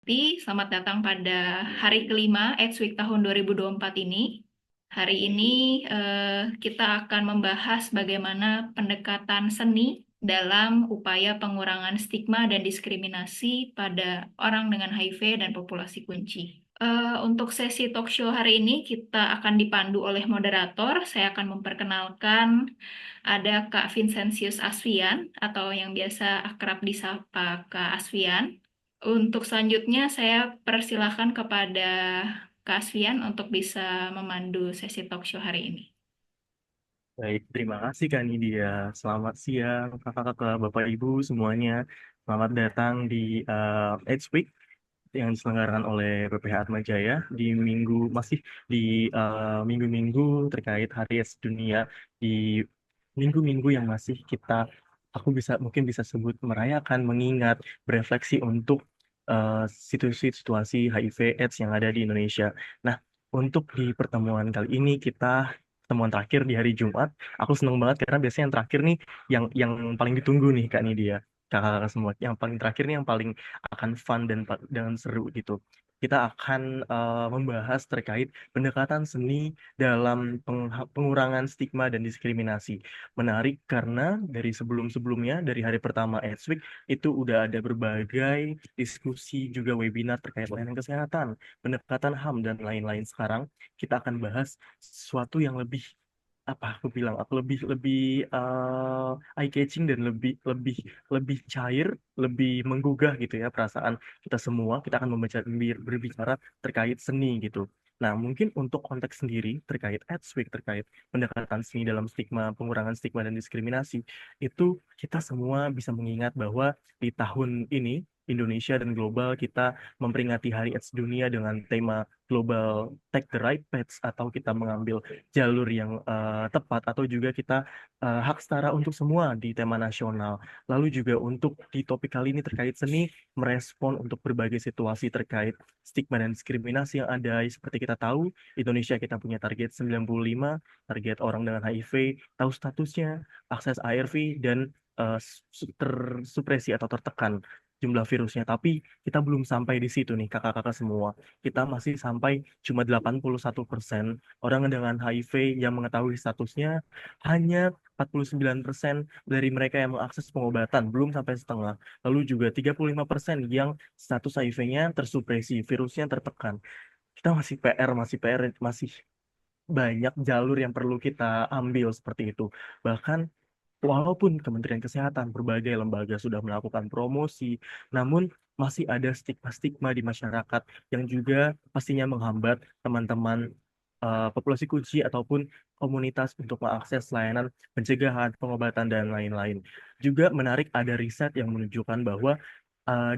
Selamat datang pada hari kelima AIDS Week tahun 2024 ini. Hari ini kita akan membahas bagaimana pendekatan seni dalam upaya pengurangan stigma dan diskriminasi pada orang dengan HIV dan populasi kunci. Untuk sesi talk show hari ini kita akan dipandu oleh moderator. Saya akan memperkenalkan ada Kak Vincentius Asfian atau yang biasa akrab disapa Kak Asfian. Untuk selanjutnya, saya persilahkan kepada Kak Asfian untuk bisa memandu sesi talk show hari ini. Baik, terima kasih Kak Nidia. Selamat siang kakak-kakak, bapak ibu semuanya. Selamat datang di Edge Week yang diselenggarakan oleh BPH Atma Jaya di minggu-minggu terkait Hari AIDS Dunia, di minggu-minggu yang masih aku mungkin bisa sebut merayakan, mengingat, berefleksi untuk situasi-situasi HIV AIDS yang ada di Indonesia. Nah, untuk di pertemuan kali ini pertemuan terakhir di hari Jumat, aku senang banget karena biasanya yang terakhir nih yang paling ditunggu nih Kak Nidia, kakak-kakak semua. Yang paling terakhir nih yang paling akan fun dan seru gitu. Kita akan membahas terkait pendekatan seni dalam pengurangan stigma dan diskriminasi. Menarik karena dari sebelum-sebelumnya, dari hari pertama AIDS Week, itu udah ada berbagai diskusi juga webinar terkait layanan kesehatan, pendekatan HAM, dan lain-lain. Sekarang kita akan bahas sesuatu yang lebih aku lebih lebih eye catching dan lebih lebih lebih cair, lebih menggugah gitu ya perasaan kita semua. Kita akan berbicara terkait seni gitu. Nah, mungkin untuk konteks sendiri terkait Edswick, terkait pendekatan seni dalam pengurangan stigma dan diskriminasi, itu kita semua bisa mengingat bahwa di tahun ini Indonesia dan global kita memperingati Hari AIDS Dunia dengan tema Global Take the Right Path, atau kita mengambil jalur yang tepat, atau juga kita hak setara untuk semua di tema nasional. Lalu juga untuk di topik kali ini terkait seni, merespon untuk berbagai situasi terkait stigma dan diskriminasi yang ada. Seperti kita tahu, Indonesia kita punya target 95, target orang dengan HIV, tahu statusnya, akses ARV, dan tersupresi atau tertekan jumlah virusnya. Tapi kita belum sampai di situ nih kakak-kakak semua. Kita masih sampai cuma 81% orang dengan HIV yang mengetahui statusnya, hanya 49% dari mereka yang mengakses pengobatan, belum sampai setengah. Lalu juga 35% yang status HIV-nya tersupresi, virusnya tertekan. Kita masih PR, masih banyak jalur yang perlu kita ambil seperti itu. Bahkan walaupun Kementerian Kesehatan, berbagai lembaga sudah melakukan promosi, namun masih ada stigma-stigma di masyarakat yang juga pastinya menghambat teman-teman populasi kunci ataupun komunitas untuk mengakses layanan pencegahan, pengobatan, dan lain-lain. Juga menarik, ada riset yang menunjukkan bahwa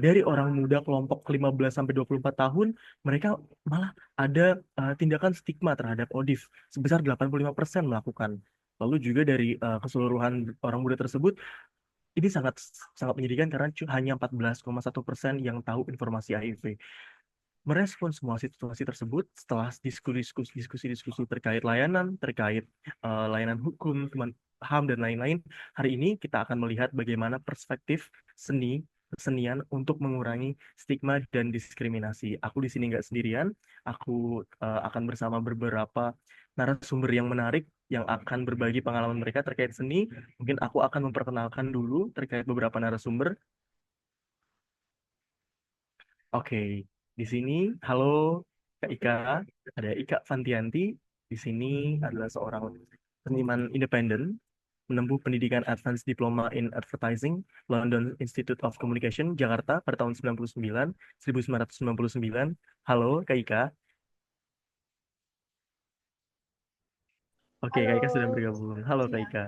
dari orang muda kelompok 15 sampai 24 tahun, mereka malah ada tindakan stigma terhadap ODIF sebesar 85% melakukan. Lalu juga dari keseluruhan orang muda tersebut, ini sangat sangat menyedihkan karena hanya 14,1% yang tahu informasi HIV. Merespon semua situasi tersebut setelah diskusi-diskusi terkait layanan, terkait layanan hukum, HAM, dan lain-lain. Hari ini kita akan melihat bagaimana perspektif kesenian untuk mengurangi stigma dan diskriminasi. Aku di sini nggak sendirian, aku akan bersama beberapa narasumber yang menarik yang akan berbagi pengalaman mereka terkait seni. Mungkin aku akan memperkenalkan dulu terkait beberapa narasumber. Oke, di sini, halo Kak Ika, ada Ika Fantianti. Di sini adalah seorang seniman independen, menempuh pendidikan Advanced Diploma in Advertising, London Institute of Communication, Jakarta pada tahun 1999. Halo Kak Ika. Oke, Halo, Kak Ika sudah bergabung. Halo Kak siang. Ika.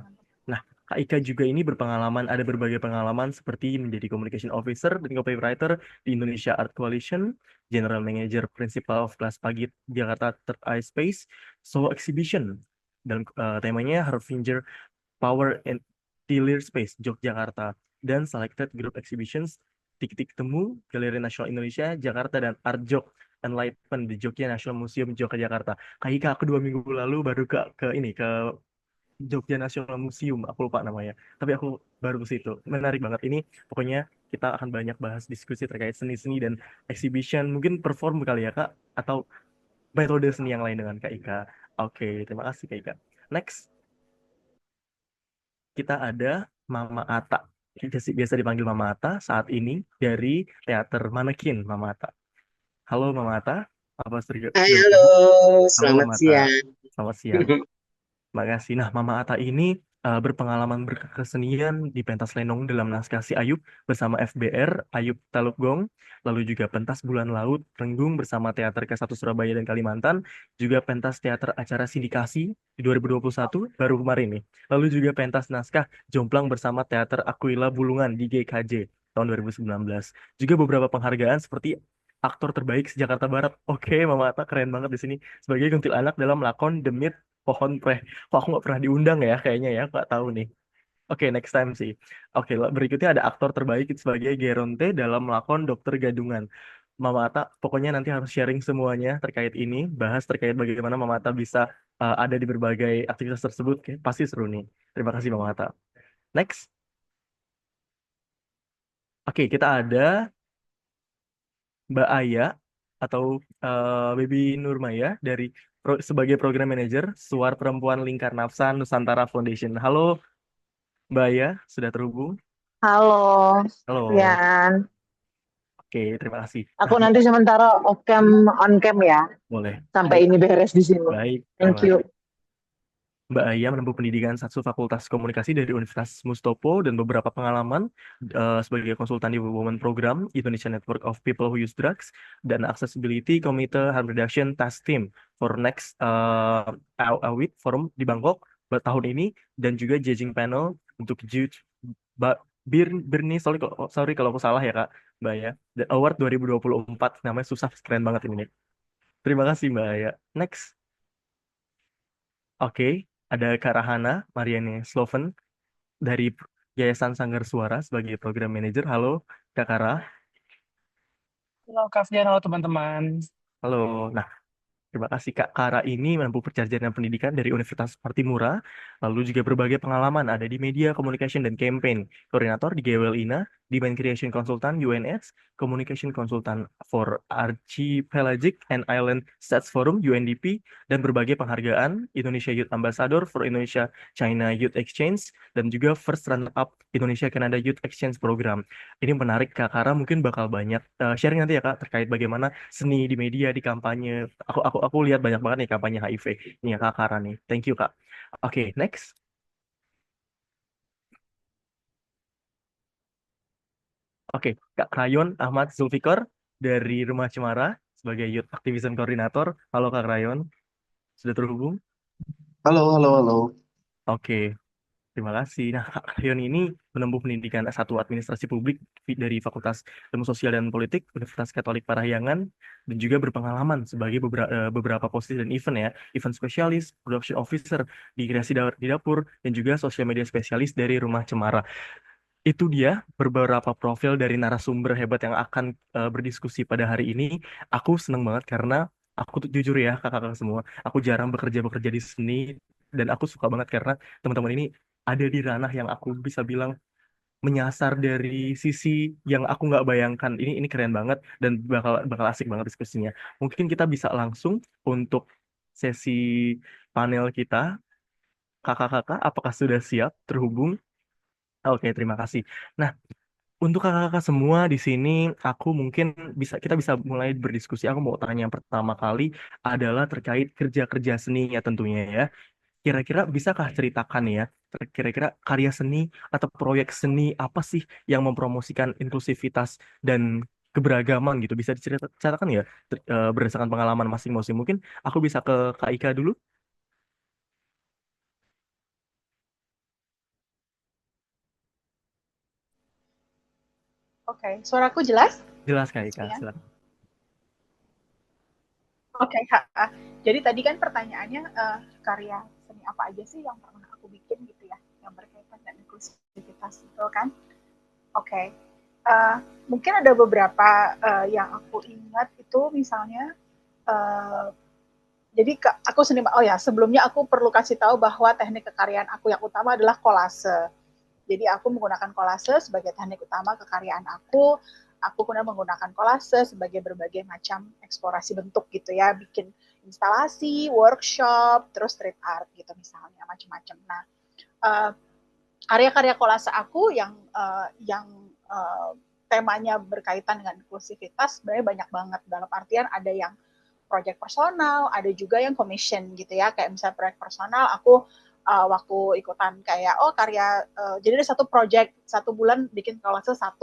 Nah, Kak Ika juga ini ada berbagai pengalaman seperti menjadi Communication Officer dan Copywriter di Indonesia Art Coalition, General Manager Principal of Class Pagi Jakarta Third Eye Space, Solo Exhibition, dan temanya Harbinger Power and Dealer Space, Yogyakarta, dan Selected Group Exhibitions, Tik-Tik Temu, Galeri Nasional Indonesia, Jakarta, dan Art Jog Enlightenment di Jogja National Museum Yogyakarta. Kak Ika, aku 2 minggu lalu baru ke Jogja National Museum, aku lupa namanya. Tapi aku baru ke situ. Menarik banget ini. Pokoknya kita akan banyak bahas diskusi terkait seni-seni dan exhibition, mungkin perform kali ya Kak, atau metode seni yang lain dengan Kak Ika. Oke, terima kasih Kak Ika. Next, kita ada Mama Ata. Biasa dipanggil Mama Ata saat ini dari teater Manekin Mama Ata. Halo Mama Ata, apa Hai, sudah halo, bergabung? Halo selamat Mama Ata, siang. selamat siang. Makasih. Nah, Mama Ata ini berpengalaman berkesenian di pentas lenong dalam naskah Si Ayub bersama FBR, Ayub Talukgong, lalu juga pentas Bulan Laut, Renggung bersama Teater K1 Surabaya dan Kalimantan, juga pentas teater acara sindikasi di 2021, baru kemarin nih. Lalu juga pentas naskah Jomplang bersama Teater Aquila Bulungan di GKJ tahun 2019. Juga beberapa penghargaan seperti aktor terbaik se-Jakarta Barat. Oke, Mama Ata keren banget di sini sebagai kuntilanak dalam lakon Demit Pohon Preh. Kok aku nggak pernah diundang ya kayaknya ya, nggak tahu nih. Oke, next time sih. Oke, berikutnya ada aktor terbaik sebagai Geronte dalam lakon Dokter Gadungan. Mama Ata, pokoknya nanti harus sharing semuanya terkait ini, bahas terkait bagaimana Mama Ata bisa ada di berbagai aktivitas tersebut. Oke, pasti seru nih. Terima kasih Mama Ata. Next. Oke, kita ada Mbak Aya atau Baby Nurmaya dari sebagai program manager Suar Perempuan Lingkar Nafsa Nusantara Foundation. Halo Mbak Aya, sudah terhubung? Halo, Halo. Rian. Oke, terima kasih. Aku Nah, nanti sementara off cam, on cam ya, boleh. sampai Baik, ini beres di sini. baik. Thank Terima you. kasih. Mbak Aya menempuh pendidikan satu Fakultas Komunikasi dari Universitas Mustopo dan beberapa pengalaman sebagai konsultan di Women Program, Indonesia Network of People Who Use Drugs, dan Accessibility Committee Harm Reduction Task Team for Next Awit Forum di Bangkok tahun ini, dan juga judging panel untuk judge Birni, sorry kalau aku salah ya Kak, Mbak Aya, dan Award 2024, namanya susah, keren banget ini. Terima kasih Mbak Aya. Next. Oke, ada Kak Rahana Mariani Sloven dari Yayasan Sanggar Suara sebagai program manager. Halo, Kak Kara. Halo Kak Fian, halo teman-teman. Halo. Nah, terima kasih Kak Kara ini menempuh perjalanan pendidikan dari Universitas Partimura, lalu juga berbagai pengalaman ada di media, communication, dan campaign. Koordinator di GWL INA, Demand Creation Consultant UNS, Communication Consultant for Archipelagic and Island States Forum UNDP, dan berbagai penghargaan Indonesia Youth Ambassador for Indonesia China Youth Exchange, dan juga First Runner-up Indonesia Canada Youth Exchange Program. Ini menarik Kak Kara, mungkin bakal banyak sharing nanti ya Kak terkait bagaimana seni di media, di kampanye. Aku lihat banyak banget nih kampanye HIV. Ini ya Kak Kara nih. Thank you Kak. Oke, next. Oke, Kak Rayon Ahmad Zulfikar dari Rumah Cemara sebagai Youth Activism Coordinator. Halo Kak Rayon, sudah terhubung? Halo, halo, halo. Oke, terima kasih. Nah, Kak Rayon ini menempuh pendidikan S1 Administrasi Publik dari Fakultas Ilmu Sosial dan Politik Universitas Katolik Parahyangan, dan juga berpengalaman sebagai beberapa posisi dan event ya, event spesialis, production officer di kreasi di dapur, dan juga sosial media spesialis dari Rumah Cemara. Itu dia beberapa profil dari narasumber hebat yang akan berdiskusi pada hari ini. Aku seneng banget karena aku tuh jujur ya kakak-kakak semua, aku jarang bekerja di seni, dan aku suka banget karena teman-teman ini ada di ranah yang aku bisa bilang menyasar dari sisi yang aku nggak bayangkan. Ini keren banget dan bakal bakal asik banget diskusinya. Mungkin kita bisa langsung untuk sesi panel kita. Kakak-kakak, apakah sudah siap terhubung? Oke, terima kasih. Nah, untuk kakak-kakak semua di sini, aku mungkin kita bisa mulai berdiskusi. Aku mau tanya yang pertama kali adalah terkait kerja-kerja seninya tentunya ya. Kira-kira bisakah ceritakan ya, kira-kira karya seni atau proyek seni apa sih yang mempromosikan inklusivitas dan keberagaman gitu? Bisa diceritakan ya berdasarkan pengalaman masing-masing. Mungkin aku bisa ke Kak Ika dulu. Oke, suaraku jelas, Jelas Kak Ika, Rian? silakan. Oke, jadi tadi kan pertanyaannya karya seni apa aja sih yang pernah aku bikin gitu ya, yang berkaitan dengan inklusivitas itu kan? Oke, mungkin ada beberapa yang aku ingat itu misalnya uh, jadi aku seniman. Oh ya, sebelumnya aku perlu kasih tahu bahwa teknik kekaryaan aku yang utama adalah kolase. Jadi aku menggunakan kolase sebagai teknik utama kekaryaan aku. Aku kemudian menggunakan kolase sebagai berbagai macam eksplorasi bentuk gitu ya, bikin instalasi, workshop, terus street art gitu misalnya, macam-macam. Nah, karya-karya kolase aku yang temanya berkaitan dengan inklusivitas sebenarnya banyak banget, dalam artian ada yang proyek personal, ada juga yang commission gitu ya, kayak misalnya proyek personal aku waktu ikutan kayak jadi ada satu proyek 1 bulan bikin kolase 1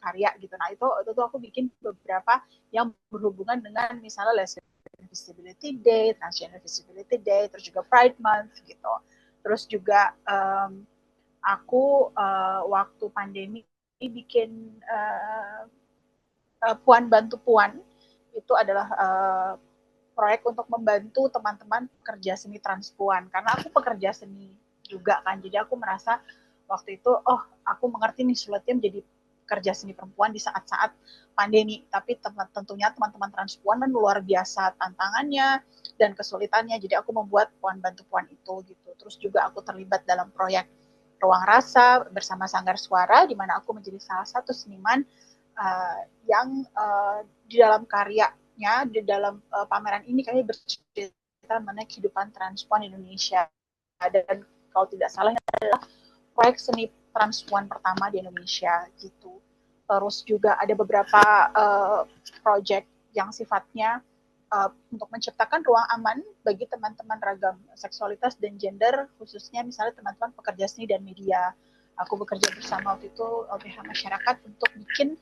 karya gitu. Nah itu tuh aku bikin beberapa yang berhubungan dengan misalnya Lesbian Visibility Day, Transgender Visibility Day, terus juga Pride Month gitu. Terus juga aku waktu pandemi bikin Puan Bantu Puan, itu adalah proyek untuk membantu teman-teman pekerja seni transpuan, karena aku pekerja seni juga kan, jadi aku merasa waktu itu aku mengerti nih sulitnya menjadi pekerja seni perempuan di saat-saat pandemi, tapi tentunya teman-teman transpuan kan luar biasa tantangannya dan kesulitannya, jadi aku membuat Puan Bantu Puan itu gitu. Terus juga aku terlibat dalam proyek Ruang Rasa bersama Sanggar Suara, di mana aku menjadi salah satu seniman yang di dalam karyanya, di dalam pameran ini kami bercerita mengenai kehidupan transpuan Indonesia, dan kalau tidak salah ini adalah proyek seni transpuan pertama di Indonesia gitu. Terus juga ada beberapa proyek yang sifatnya untuk menciptakan ruang aman bagi teman-teman ragam seksualitas dan gender, khususnya misalnya teman-teman pekerja seni dan media. Aku bekerja bersama waktu itu LBH Masyarakat untuk bikin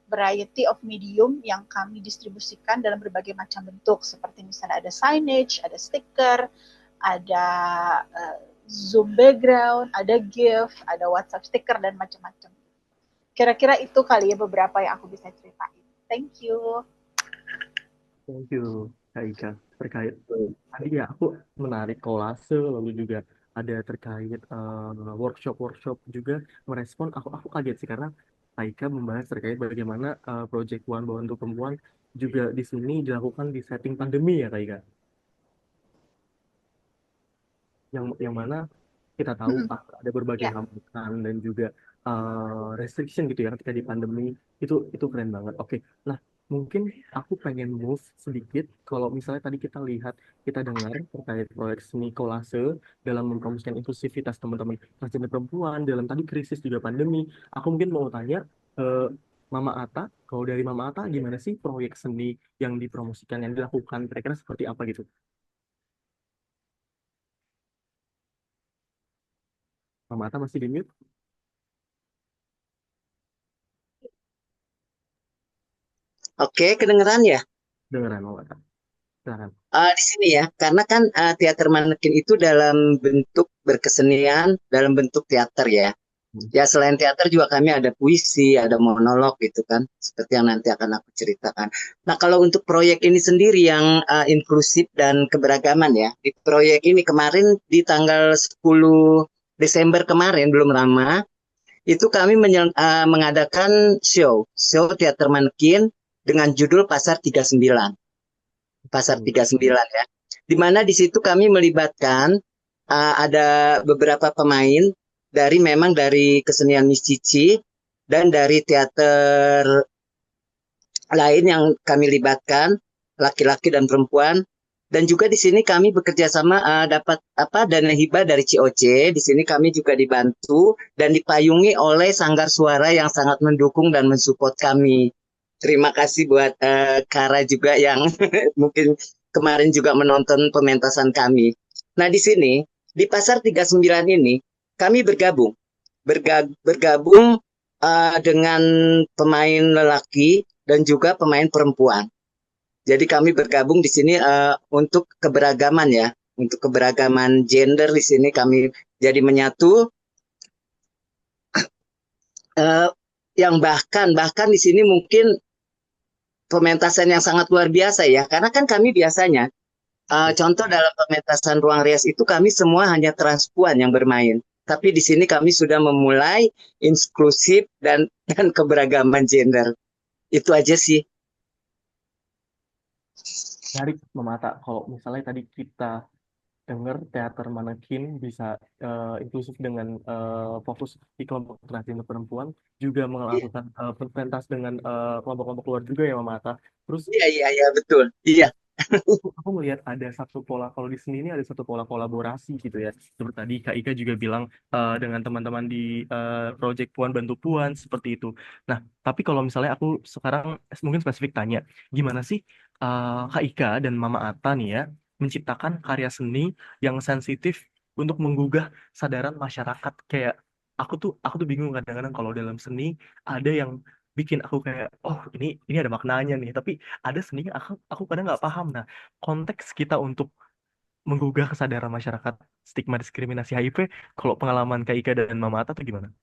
variety of medium yang kami distribusikan dalam berbagai macam bentuk, seperti misalnya ada signage, ada stiker, ada Zoom background, ada GIF, ada WhatsApp stiker, dan macam-macam. Kira-kira itu kali ya beberapa yang aku bisa ceritain. Thank you. Thank you, Kak Ika. Terkait tadi ya aku menarik kolase, lalu juga ada terkait workshop juga merespon. Aku kaget sih karena Kak Ika membahas terkait bagaimana Project One Bantu Perempuan juga di sini dilakukan di setting pandemi ya Kak Ika. Yang mana kita tahu ada berbagai hambatan dan juga restriction gitu ya ketika di pandemi, itu keren banget. Oke, nah mungkin aku pengen move sedikit. Kalau misalnya tadi kita dengar terkait proyek seni kolase dalam mempromosikan inklusivitas teman-teman transgender perempuan dalam tadi krisis juga pandemi. Aku mungkin mau tanya Mama Ata, kalau dari Mama Ata gimana sih proyek seni yang dipromosikan, yang dilakukan, kira-kira seperti apa gitu? Mama Ata masih di mute? Oke, kedengeran ya? Dengeran Mama Ata. Silakan. Di sini ya, karena kan teater manekin itu dalam bentuk berkesenian, dalam bentuk teater ya. Ya selain teater juga kami ada puisi, ada monolog gitu kan, seperti yang nanti akan aku ceritakan. Nah kalau untuk proyek ini sendiri yang inklusif dan keberagaman ya, di proyek ini kemarin di tanggal 10 Desember kemarin, belum lama, itu kami mengadakan show teater manekin dengan judul Pasar 39. Pasar 39 ya. Di mana di situ kami melibatkan ada beberapa pemain memang dari kesenian Miss Cici dan dari teater lain yang kami libatkan, laki-laki dan perempuan. Dan juga di sini kami bekerja sama dapat dana hibah dari COC. Di sini kami juga dibantu dan dipayungi oleh Sanggar Suara yang sangat mendukung dan mensupport kami. Terima kasih buat Kara juga yang mungkin kemarin juga menonton pementasan kami. Nah di sini, di Pasar 39 ini, kami bergabung dengan pemain lelaki dan juga pemain perempuan. Jadi kami bergabung di sini untuk keberagaman ya, untuk keberagaman gender di sini kami jadi menyatu. Yang bahkan di sini mungkin pementasan yang sangat luar biasa ya, karena kan kami biasanya contoh dalam pementasan Ruang Rias itu kami semua hanya transpuan yang bermain, tapi di sini kami sudah memulai inklusif dan keberagaman gender. Itu aja sih. menarik Mama Ata. Kalau misalnya tadi kita dengar teater manekin bisa inklusif dengan fokus di kelompok transgender perempuan, juga Iya, melakukan pentas dengan kelompok-kelompok luar juga ya Mama Ata. Terus iya, iya, iya, betul. Iya, aku melihat ada satu pola, kalau di seni ini ada satu pola kolaborasi gitu ya. Seperti tadi Kak Ika juga bilang dengan teman-teman di Project Puan Bantu Puan seperti itu. Nah, tapi kalau misalnya aku sekarang mungkin spesifik tanya, gimana sih Kak Ika dan Mama Ata nih ya menciptakan karya seni yang sensitif untuk menggugah sadaran masyarakat? Kayak aku tuh bingung kadang-kadang kalau dalam seni ada yang bikin aku kayak, oh ini ada maknanya nih, tapi ada seni yang aku kadang nggak paham. Nah, konteks kita untuk menggugah kesadaran masyarakat stigma diskriminasi HIV, kalau pengalaman Kak Ika dan Mama Ata tuh gimana?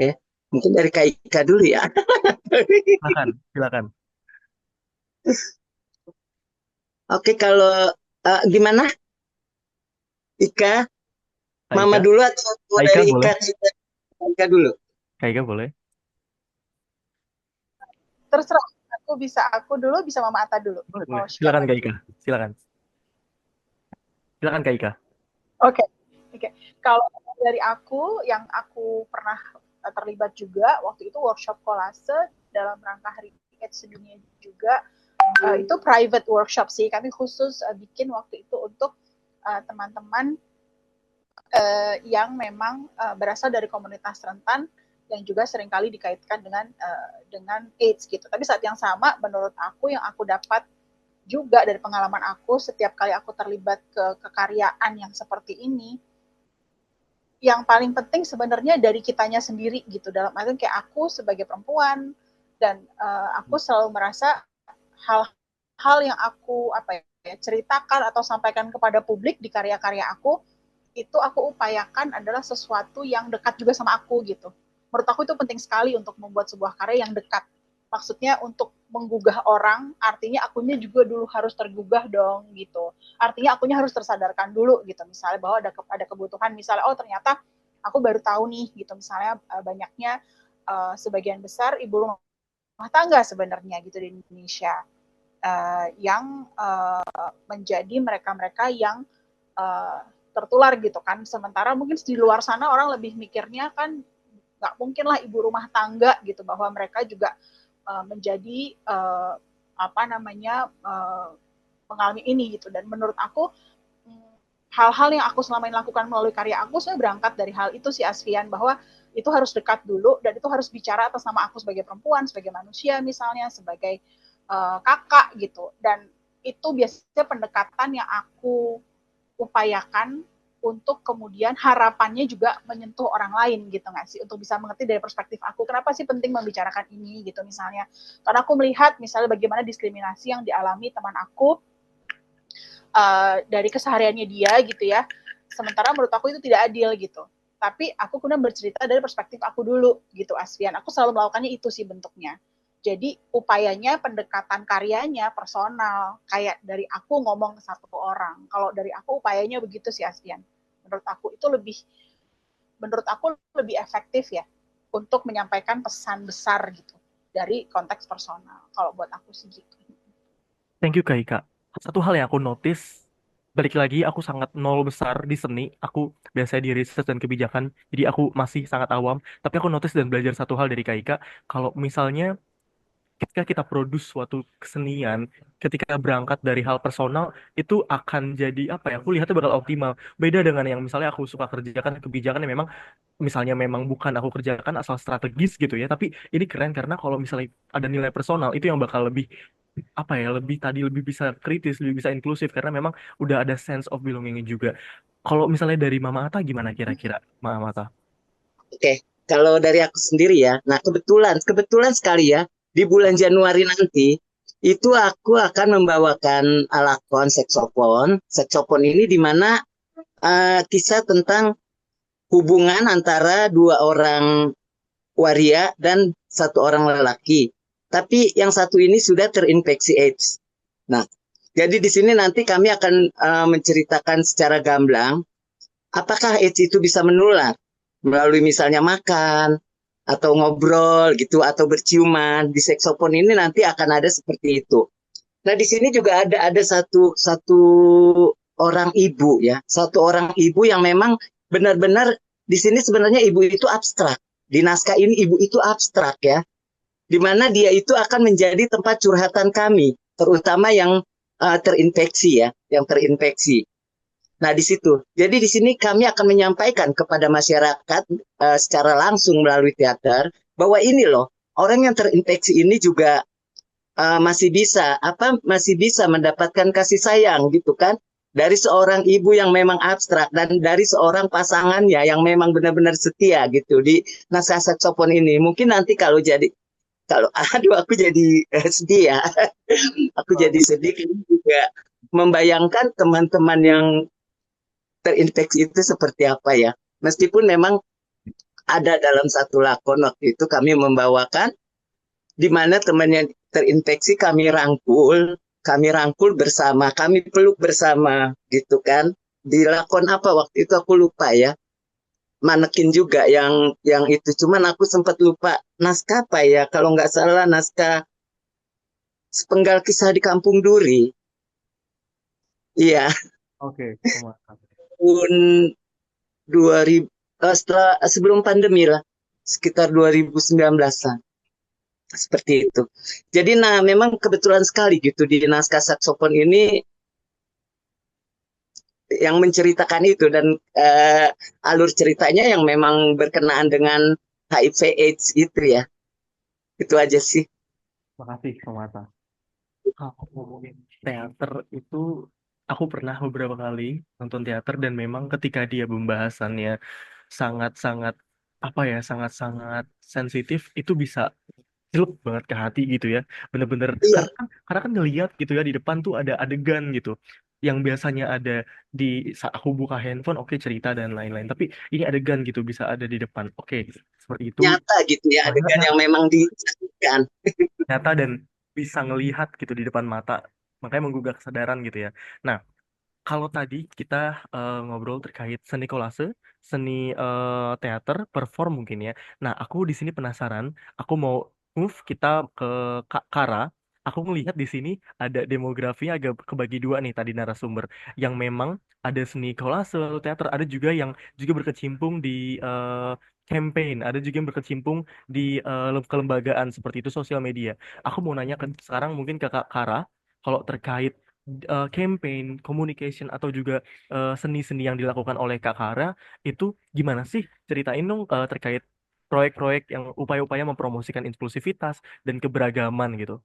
oke. Mungkin dari Kak Ika dulu ya. Silakan, silakan. Oke, kalau gimana? Ika, Kak Mama Ika, dulu atau Kak Ika dari boleh? Ika? Ika dulu. Kak Ika boleh? Terserah, aku dulu, bisa Mama Ata dulu. Boleh, boleh. Mau share Silakan Kak lagi. Ika, silakan. Silakan Kak Ika. Oke, oke. Kalau dari aku, yang aku pernah terlibat juga, waktu itu workshop kolase dalam rangka Hari AIDS Sedunia juga, itu private workshop sih, kami khusus bikin waktu itu untuk teman-teman yang memang berasal dari komunitas rentan yang juga seringkali dikaitkan dengan AIDS gitu. Tapi saat yang sama, menurut aku yang aku dapat juga dari pengalaman aku, setiap kali aku terlibat ke kekaryaan yang seperti ini, yang paling penting sebenarnya dari kitanya sendiri gitu. Dalam artian kayak aku sebagai perempuan, dan aku selalu merasa hal-hal yang aku ceritakan atau sampaikan kepada publik di karya-karya aku, itu aku upayakan adalah sesuatu yang dekat juga sama aku gitu. Menurut aku itu penting sekali untuk membuat sebuah karya yang dekat. Maksudnya untuk menggugah orang, artinya akunya juga dulu harus tergugah dong gitu. Artinya akunya harus tersadarkan dulu gitu. Misalnya bahwa ada kebutuhan, misalnya oh ternyata aku baru tahu nih gitu. Misalnya banyaknya sebagian besar ibu rumah tangga sebenarnya gitu di Indonesia yang menjadi mereka-mereka yang tertular gitu kan. Sementara mungkin di luar sana orang lebih mikirnya kan nggak mungkin lah ibu rumah tangga gitu, bahwa mereka juga menjadi mengalami ini gitu. Dan menurut aku hal-hal yang aku selama ini lakukan melalui karya aku sebenarnya berangkat dari hal itu sih Asfian, bahwa itu harus dekat dulu dan itu harus bicara atas nama aku sebagai perempuan, sebagai manusia misalnya, sebagai kakak gitu. Dan itu biasanya pendekatan yang aku upayakan untuk kemudian harapannya juga menyentuh orang lain gitu nggak sih, untuk bisa mengerti dari perspektif aku kenapa sih penting membicarakan ini gitu. Misalnya karena aku melihat misalnya bagaimana diskriminasi yang dialami teman aku dari kesehariannya dia gitu ya, sementara menurut aku itu tidak adil gitu. Tapi aku kemudian bercerita dari perspektif aku dulu gitu Asfian. Aku selalu melakukannya itu sih bentuknya. Jadi upayanya pendekatan karyanya personal, kayak dari aku ngomong ke satu orang. Kalau dari aku upayanya begitu sih Asfian. Menurut aku itu lebih efektif ya untuk menyampaikan pesan besar gitu dari konteks personal. Kalau buat aku sih gitu. Thank you Kak Ika. Satu hal yang aku notice, balik lagi aku sangat nol besar di seni. Aku biasanya di riset dan kebijakan, jadi aku masih sangat awam. Tapi aku notice dan belajar satu hal dari Kak Ika, kalau misalnya ketika kita produce suatu kesenian, ketika berangkat dari hal personal, itu akan jadi apa ya? Aku lihatnya bakal optimal. Beda dengan yang misalnya aku suka kerjakan kebijakan yang memang misalnya memang bukan aku kerjakan asal strategis gitu ya, tapi ini keren karena kalau misalnya ada nilai personal itu yang bakal lebih apa ya, lebih bisa kritis, lebih bisa inklusif karena memang udah ada sense of belonging juga. Kalau misalnya dari Mama Ata gimana kira-kira Mama Ata? Oke, kalau dari aku sendiri ya, nah kebetulan sekali ya, di bulan Januari nanti, itu aku akan membawakan alakon seksopon. Seksopon ini di mana kisah tentang hubungan antara dua orang waria dan satu orang lelaki. Tapi yang satu ini sudah terinfeksi AIDS. Nah, jadi di sini nanti kami akan menceritakan secara gamblang apakah AIDS itu bisa menular melalui misalnya makan atau ngobrol gitu atau berciuman. Di seksopon ini nanti akan ada seperti itu. Nah, di sini juga ada satu satu orang ibu ya, satu orang ibu yang memang benar-benar di sini sebenarnya ibu itu abstrak. Di naskah ini ibu itu abstrak ya, di mana dia itu akan menjadi tempat curhatan kami, terutama yang terinfeksi ya, yang terinfeksi. Nah, di situ. Jadi di sini kami akan menyampaikan kepada masyarakat secara langsung melalui teater bahwa ini loh, orang yang terinfeksi ini juga masih bisa mendapatkan kasih sayang gitu kan dari seorang ibu yang memang abstrak dan dari seorang pasangannya yang memang benar-benar setia gitu di naskah saksofon ini. Mungkin nanti kalau aduh aku jadi sedih ya. Aku jadi sedih karena juga membayangkan teman-teman yang terinfeksi itu seperti apa ya. Meskipun memang ada dalam satu lakon waktu itu kami membawakan di mana teman yang terinfeksi kami rangkul bersama, kami peluk bersama gitu kan. Di lakon apa waktu itu aku lupa ya. Manekin juga yang itu, cuman aku sempat lupa naskah apa ya. Kalau nggak salah naskah Sepenggal Kisah di Kampung Duri. Iya, Oke, pemahaman. tahun 2000 setelah sebelum pandemi lah, sekitar 2019-an. Seperti itu. Jadi nah memang kebetulan sekali gitu di naskah saksofon ini yang menceritakan itu dan alur ceritanya yang memang berkenaan dengan HIV/AIDS itu ya. Itu aja sih. Makasih, Mata. Kalau ngomongin teater itu, aku pernah beberapa kali nonton teater dan memang ketika dia pembahasannya sangat-sangat apa ya, sangat-sangat sensitif, itu bisa jelek banget ke hati gitu ya. Bener-bener Iya, karena kan ngeliat gitu ya di depan tuh ada adegan gitu yang biasanya ada di saat aku buka handphone, oke cerita dan lain-lain. Tapi ini adegan gitu bisa ada di depan. Oke, seperti itu. nyata gitu ya adegan yang memang disajikan. Nyata dan bisa ngelihat gitu di depan mata, makanya menggugah kesadaran gitu ya. Nah, kalau tadi kita ngobrol terkait seni kolase, seni teater, perform mungkin ya. Nah, aku di sini penasaran, aku mau move kita ke Kak Kara. Aku ngelihat di sini ada demografinya agak kebagi dua nih tadi narasumber, yang memang ada seni kolase lalu teater, ada juga yang juga berkecimpung di campaign, ada juga yang berkecimpung di kelembagaan seperti itu sosial media. Aku mau nanya sekarang mungkin ke Kak Kara, kalau terkait campaign, communication atau juga seni-seni yang dilakukan oleh Kak Kara itu gimana sih? Ceritain dong terkait proyek-proyek yang upaya-upaya mempromosikan inklusivitas dan keberagaman gitu.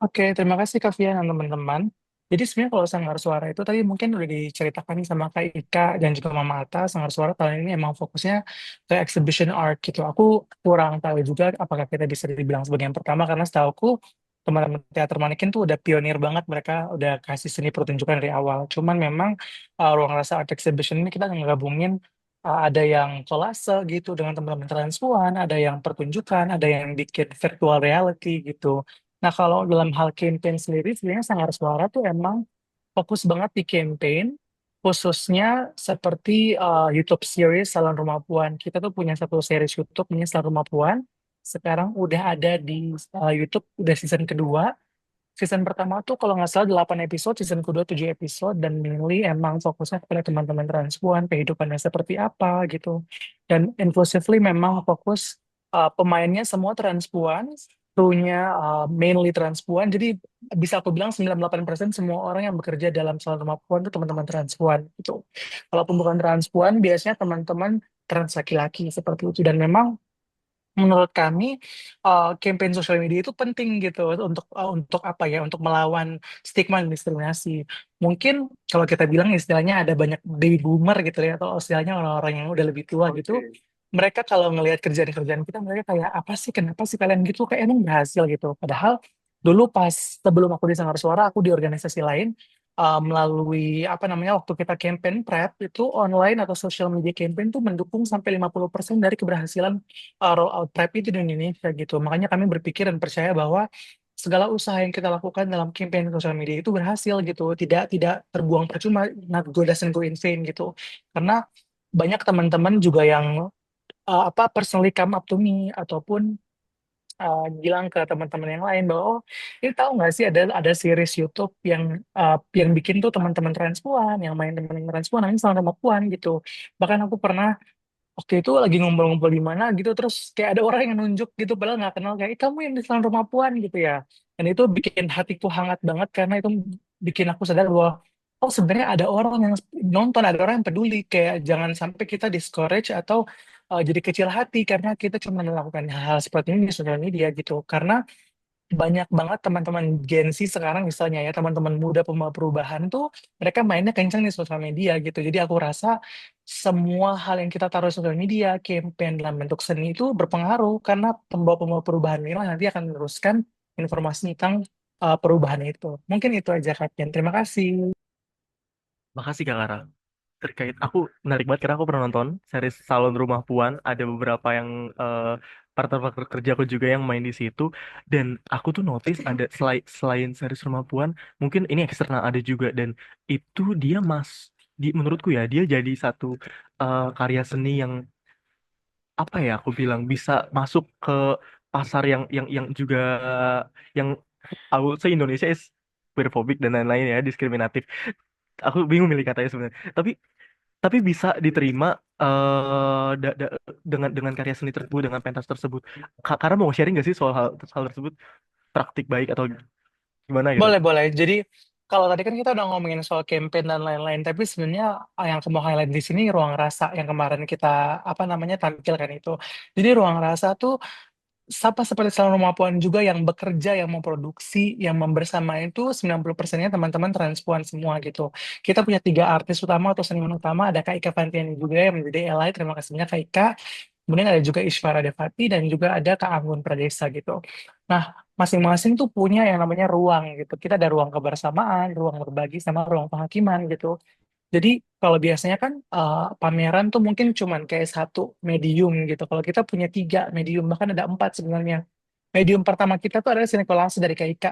Oke, terima kasih Kak Fian dan teman-teman. Jadi sebenarnya kalau Sanggar Suara itu tadi mungkin udah diceritakan nih sama Kak Ika dan juga Mama Ata, Sanggar Suara tahun ini emang fokusnya ke exhibition art gitu. Aku kurang tahu juga apakah kita bisa dibilang sebagai yang pertama, karena setahuku teman-teman teater Manekin tuh udah pionir banget, mereka udah kasih seni pertunjukan dari awal. Cuman memang Ruang Rasa Art Exhibition ini kita ngegabungin ada yang kolase gitu dengan teman-teman transpuan, ada yang pertunjukan, ada yang bikin virtual reality gitu. Nah, kalau dalam hal campaign sendiri, sebenarnya Sanggar Suara tuh emang fokus banget di campaign, khususnya seperti YouTube series Salon Rumah Puan. Kita tuh punya satu series YouTube namanya Salon Rumah Puan. Sekarang udah ada di YouTube, udah season kedua. Season pertama tuh kalau nggak salah 8 episode, season kedua 7 episode, dan mainly emang fokusnya kepada teman-teman transpuan, kehidupannya seperti apa gitu. Dan inclusively memang fokus pemainnya semua transpuan, krunya mainly transpuan, jadi bisa aku bilang 98% semua orang yang bekerja dalam salon rumah puan itu teman-teman transpuan gitu. Kalaupun bukan transpuan, biasanya teman-teman trans laki-laki seperti itu. Dan memang menurut kami campaign sosial media itu penting gitu untuk apa ya, untuk melawan stigma dan diskriminasi. Mungkin kalau kita bilang istilahnya ada banyak baby boomer gitu ya, atau istilahnya orang-orang yang udah lebih tua gitu, mereka kalau ngelihat kerjaan-kerjaan kita, mereka kayak apa sih, kenapa sih kalian gitu, kayak emang berhasil gitu. Padahal dulu pas sebelum aku di Sanggar Suara, aku di organisasi lain, melalui apa namanya, waktu kita campaign prep itu online atau social media campaign tuh mendukung sampai 50% dari keberhasilan roll out prep itu di Indonesia gitu. Makanya kami berpikir dan percaya bahwa segala usaha yang kita lakukan dalam campaign sosial media itu berhasil gitu, tidak tidak terbuang percuma, not go doesn't go in vain gitu. Karena banyak teman-teman juga yang apa personally come up to me ataupun bilang ke teman-teman yang lain bahwa oh ini tahu nggak sih ada series YouTube yang bikin tuh teman-teman transpuan, yang main teman-teman transpuan namanya Selamat Rumah Puan gitu. Bahkan aku pernah waktu itu lagi ngumpul-ngumpul di mana gitu terus kayak ada orang yang nunjuk gitu padahal nggak kenal kayak "Ih, kamu yang di Selamat Rumah Puan gitu ya." Dan itu bikin hatiku hangat banget karena itu bikin aku sadar bahwa oh sebenarnya ada orang yang nonton, ada orang yang peduli, kayak jangan sampai kita discourage atau jadi kecil hati karena kita cuma melakukan hal seperti ini di sosial media gitu. Karena banyak banget teman-teman Gen Z sekarang misalnya ya, teman-teman muda pembawa perubahan tuh mereka mainnya kencang di sosial media gitu. Jadi aku rasa semua hal yang kita taruh di sosial media, campaign dalam bentuk seni itu berpengaruh karena pembawa-pembawa perubahan inilah nanti akan meneruskan informasi tentang perubahan itu. Mungkin itu aja Kak Ken. Terima kasih. Makasih Kak Kara. Terkait aku menarik banget karena aku pernah nonton series Salon Rumah Puan, ada beberapa yang partner-partner kerjaku juga yang main di situ, dan aku tuh notice ada selain series Rumah Puan mungkin ini eksternal ada juga, dan itu dia menurutku ya dia jadi satu karya seni yang apa ya aku bilang bisa masuk ke pasar yang juga yang I would say Indonesia is queerphobic dan lain-lain ya, diskriminatif. Aku bingung milih katanya sebenarnya, tapi bisa diterima dengan karya seni tersebut, dengan pentas tersebut. Karena mau sharing gak sih soal hal tersebut, praktik baik atau gimana gitu? Boleh, boleh. Jadi kalau tadi kan kita udah ngomongin soal campaign dan lain-lain, tapi sebenarnya yang aku mau highlight di sini ruang rasa yang kemarin kita apa namanya tampilkan itu. Jadi ruang rasa tuh sama seperti Salon Rumah Puan juga yang bekerja, yang memproduksi, yang membersama itu 90%-nya teman-teman transpuan semua gitu. Kita punya 3 artis utama atau seniman utama, ada Kak Ika Fantiani juga yang menjadi ally, terima kasih banyak Kak Ika. Kemudian ada juga Isfara Devati dan juga ada Kak Anggun Pradesa gitu. Nah, masing-masing tuh punya yang namanya ruang gitu. Kita ada ruang kebersamaan, ruang berbagi, sama ruang penghakiman gitu. Jadi kalau biasanya kan pameran tuh mungkin cuman kayak satu medium gitu. Kalau kita punya 3 medium, bahkan ada 4 sebenarnya. Medium pertama kita tuh adalah seni kolase dari KIK.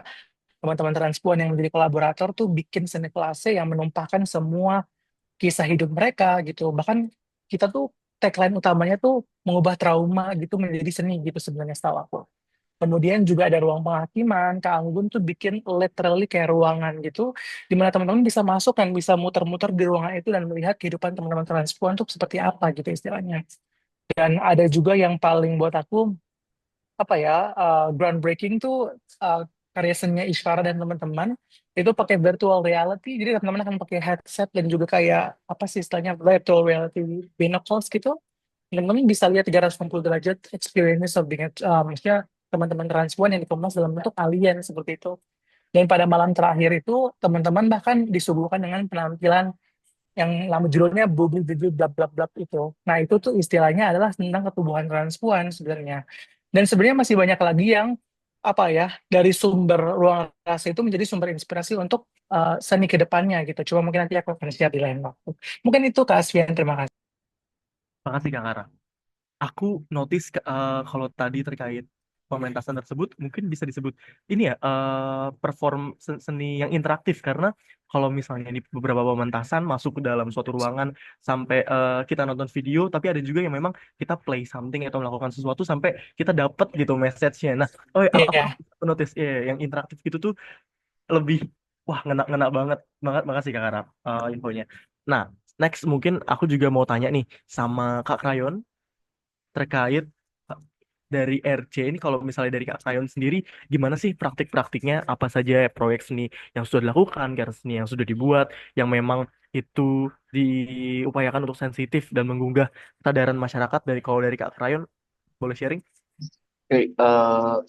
Teman-teman transpuan yang menjadi kolaborator tuh bikin seni kolase yang menumpahkan semua kisah hidup mereka gitu. Bahkan kita tuh tagline utamanya tuh mengubah trauma gitu menjadi seni gitu sebenarnya setahu aku. Kemudian juga ada ruang penghakiman, Kak Anggun tuh bikin literally kayak ruangan gitu, di mana teman-teman bisa masuk dan bisa muter-muter di ruangan itu dan melihat kehidupan teman-teman transpuan tuh seperti apa gitu istilahnya. Dan ada juga yang paling buat aku, apa ya, groundbreaking tuh uh, karya seninya Isyara dan teman-teman, itu pakai virtual reality, jadi teman-teman akan pakai headset dan juga kayak, apa sih istilahnya, virtual reality binocles gitu, teman-teman bisa lihat 360 derajat experience of being maksudnya teman-teman transpuan yang dikemas dalam bentuk alien seperti itu. Dan pada malam terakhir itu teman-teman bahkan disuguhkan dengan penampilan yang nama judulnya bubble bubble bla bla bla itu. Nah itu tuh istilahnya adalah tentang ketubuhan transpuan sebenarnya. Dan sebenarnya masih banyak lagi yang apa ya dari sumber ruang rasa itu menjadi sumber inspirasi untuk seni ke depannya gitu. Cuma mungkin nanti aku akan share di lain waktu. Mungkin itu Kak Asfian, terima kasih. Makasih Kak Kara. Aku notice kalau tadi terkait pementasan tersebut mungkin bisa disebut ini ya perform seni yang interaktif, karena kalau misalnya di beberapa pementasan masuk ke dalam suatu ruangan sampai kita nonton video, tapi ada juga yang memang kita play something atau melakukan sesuatu sampai kita dapat gitu message-nya. Nah, oh ya, aku Iya. notice yang interaktif gitu tuh lebih wah ngena banget banget. Makasih Kak Kara infonya. Nah, next mungkin aku juga mau tanya nih sama Kak Krayon terkait dari RC ini. Kalau misalnya dari Kak Sayon sendiri, gimana sih praktik-praktiknya? Apa saja proyek seni yang sudah dilakukan, karya seni yang sudah dibuat, yang memang itu diupayakan untuk sensitif dan menggugah kesadaran masyarakat. Kalau dari Kak Sayon, boleh sharing? Oke,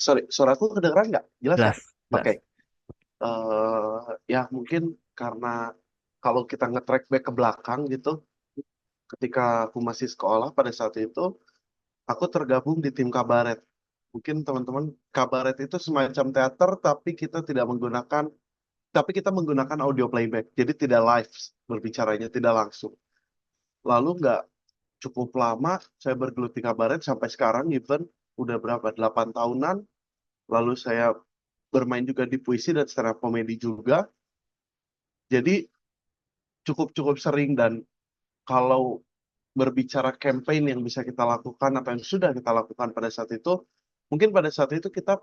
sorry, suaraku kedengeran nggak? Jelas nggak? Jelas, Oke, jelas. ya mungkin karena kalau kita nge-track back ke belakang gitu, ketika aku masih sekolah pada saat itu, aku tergabung di tim kabaret. Mungkin teman-teman, kabaret itu semacam teater, tapi kita menggunakan audio playback, jadi tidak live berbicaranya, tidak langsung. Lalu nggak cukup lama, saya bergelut di kabaret sampai sekarang, even udah berapa, 8 tahunan. Lalu saya bermain juga di puisi dan stand up comedy juga. Jadi cukup sering, dan kalau berbicara campaign yang bisa kita lakukan, apa yang sudah kita lakukan pada saat itu, Mungkin pada saat itu kita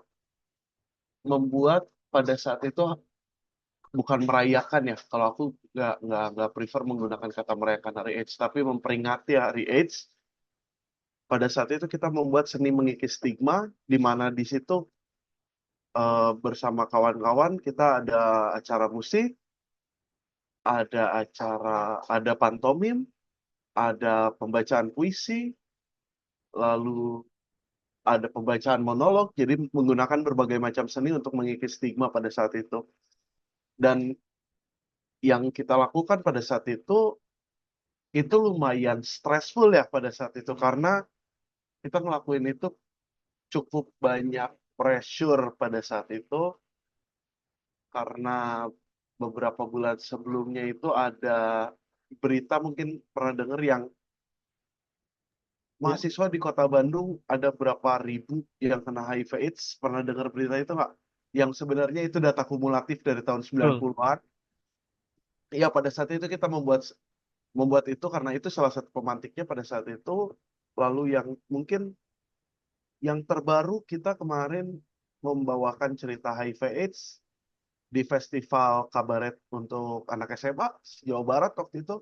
membuat pada saat itu bukan merayakan ya. Kalau aku nggak prefer menggunakan kata merayakan hari AIDS, tapi memperingati hari AIDS. Pada saat itu kita membuat seni mengikis stigma, di mana di situ bersama kawan-kawan kita ada acara musik, ada pantomim, ada pembacaan puisi, lalu ada pembacaan monolog, jadi menggunakan berbagai macam seni untuk mengikis stigma pada saat itu. Dan yang kita lakukan pada saat itu lumayan stressful ya pada saat itu, karena kita ngelakuin itu cukup banyak pressure pada saat itu, karena beberapa bulan sebelumnya itu ada berita, mungkin pernah dengar, yang mahasiswa di kota Bandung ada berapa ribu yang kena HIV AIDS. Pernah dengar berita itu nggak? Yang sebenarnya itu data kumulatif dari tahun Betul. 90-an. Ya, pada saat itu kita membuat itu karena itu salah satu pemantiknya pada saat itu. Lalu yang mungkin yang terbaru, kita kemarin membawakan cerita HIV AIDS di festival kabaret untuk anak SMA Jawa Barat waktu itu.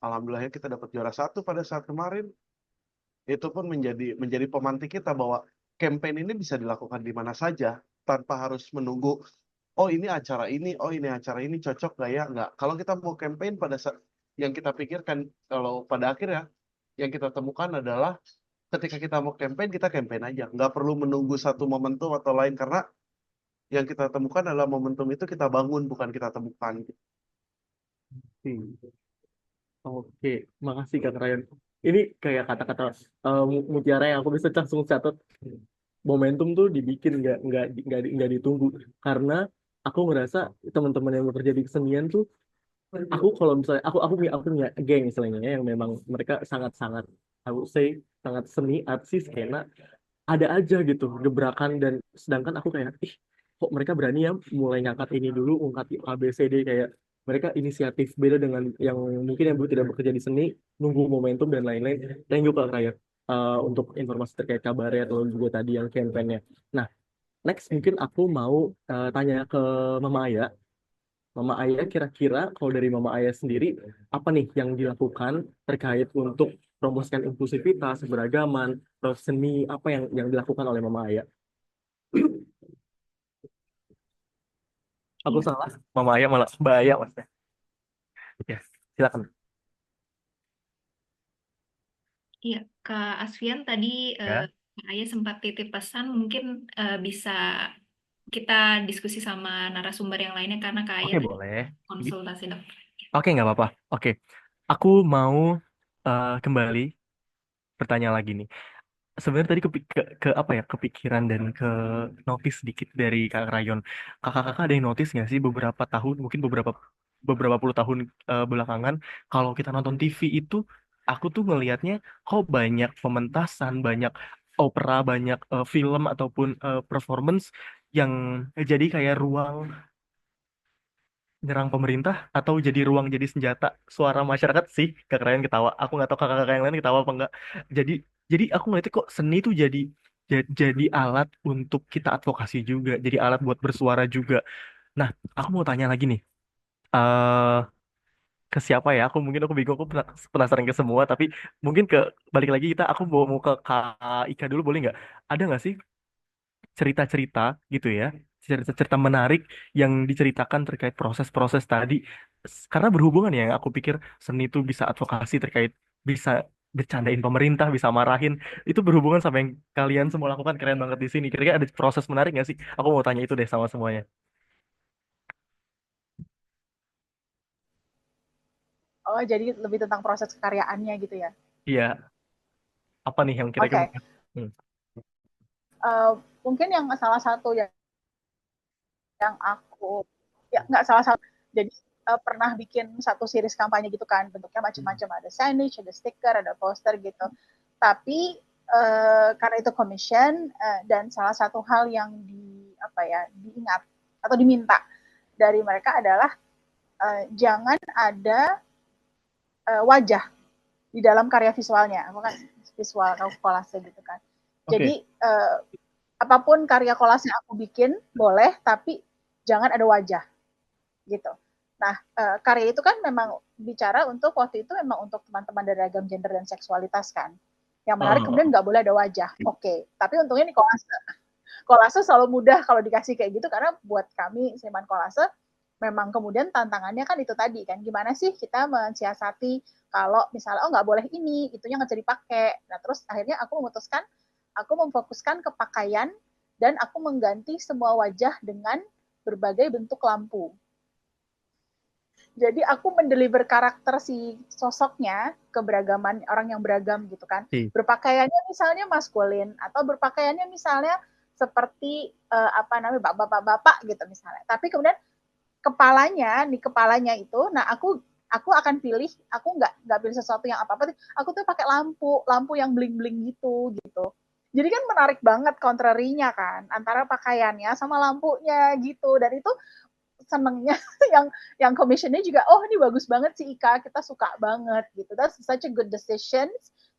Alhamdulillah kita dapat juara 1 pada saat kemarin. Itu pun menjadi pemantik kita bahwa campaign ini bisa dilakukan di mana saja tanpa harus menunggu, oh ini acara ini, oh ini acara ini cocok nggak ya, nggak. Kalau kita mau campaign pada saat yang kita pikirkan, kalau pada akhirnya yang kita temukan adalah ketika kita mau campaign, kita campaign aja, nggak perlu menunggu satu momentum atau lain, karena yang kita temukan adalah momentum itu kita bangun, bukan kita temukan. Hmm. Oke, makasih Kak Ryan. Ini kayak kata-kata mutiara yang aku bisa langsung catat. Momentum tuh dibikin, nggak ditunggu. Karena aku ngerasa teman-teman yang bekerja di kesenian tuh, aku kalau misalnya aku punya geng istilahnya ya, yang memang mereka sangat-sangat, I would say, sangat seni artis, karena ada aja gitu gebrakan. Dan sedangkan aku kayak, ih, kok mereka berani ya mulai ngangkat ini dulu, ngangkat ABCD, kayak mereka inisiatif, beda dengan yang mungkin yang tidak bekerja di seni, nunggu momentum dan lain-lain. Thank you Kak Raya, untuk informasi terkait kabarnya atau juga tadi yang campaign-nya. Nah, next mungkin aku mau tanya ke Mama Aya. Mama Aya, kira-kira kalau dari Mama Aya sendiri, apa nih yang dilakukan terkait untuk promosikan inklusivitas, keberagaman, terus seni, apa yang dilakukan oleh Mama Aya? Aku Iya, salah, Mama Aya malah Mbak Aya maksudnya. Ya, silakan. iya. Kak Asfian tadi Ya, Kak Aya sempat titip pesan, mungkin bisa kita diskusi sama narasumber yang lainnya karena Kak Aya oke tadi boleh. konsultasi dokter. Oke, nggak apa-apa. Oke, aku mau kembali bertanya lagi nih. Sebenarnya tadi ke apa ya, kepikiran dan ke notice sedikit dari Kak Rayon. Kakak-kakak ada yang notice nggak sih beberapa tahun, mungkin beberapa beberapa puluh tahun belakangan, kalau kita nonton TV itu, aku tuh ngelihatnya kok banyak pementasan, banyak opera, banyak film ataupun performance yang jadi kayak ruang nyerang pemerintah, atau jadi ruang, jadi senjata suara masyarakat sih. Kak Ryan ketawa. Aku nggak tahu kakak-kakak yang lain ketawa apa enggak. Jadi jadi aku ngeliatnya kok seni tuh jadi alat untuk kita advokasi juga, jadi alat buat bersuara juga. Nah, aku mau tanya lagi nih. eh ke siapa ya? Aku bingung, aku penasaran ke semua, tapi mungkin balik lagi aku mau ke Kak Ika dulu, boleh nggak? Ada nggak sih cerita-cerita gitu ya, cerita-cerita menarik yang diceritakan terkait proses-proses tadi? Karena berhubungan ya, aku pikir seni itu bisa advokasi terkait, bisa bercandain pemerintah, bisa marahin, itu berhubungan sama yang kalian semua lakukan, keren banget di sini. Kira-kira ada proses menarik nggak sih? Aku mau tanya itu deh sama semuanya. Oh, jadi lebih tentang proses kekaryaannya gitu ya. Iya, apa nih yang kira-kira Oke. hmm. Mungkin yang salah satu yang aku ya nggak salah satu, jadi pernah bikin satu series kampanye gitu kan, bentuknya macam-macam, ada signage, ada stiker, ada poster gitu. Tapi karena itu commission, dan salah satu hal yang diingat atau diminta dari mereka adalah jangan ada wajah di dalam karya visualnya. Aku kan visual kolase gitu kan. Jadi Oke. apapun karya kolase yang aku bikin boleh, tapi jangan ada wajah gitu. Nah, karya itu kan memang bicara untuk waktu itu memang untuk teman-teman dari ragam gender dan seksualitas kan. Yang menarik kemudian Oh, nggak boleh ada wajah. Oke, tapi untungnya nih kolase selalu mudah kalau dikasih kayak gitu karena buat kami seniman kolase memang kemudian tantangannya kan itu tadi kan gimana sih kita mensiasati kalau misalnya nggak boleh ini itunya nggak bisa dipakai. Nah terus akhirnya aku memutuskan aku memfokuskan ke pakaian dan aku mengganti semua wajah dengan berbagai bentuk lampu. Jadi aku mendeliver karakter si sosoknya keberagaman orang yang beragam gitu kan. sih. Berpakaiannya misalnya maskulin atau berpakaiannya misalnya seperti apa namanya bapak-bapak gitu misalnya. Tapi kemudian kepalanya itu, nah aku akan pilih, aku nggak pilih sesuatu yang apa-apa, aku tuh pakai lampu yang bling-bling gitu. Jadi kan menarik banget contrary-nya kan, antara pakaiannya sama lampunya gitu, dan itu senengnya yang commissionnya juga, oh ini bagus banget sih Ika, kita suka banget gitu. That's such a good decision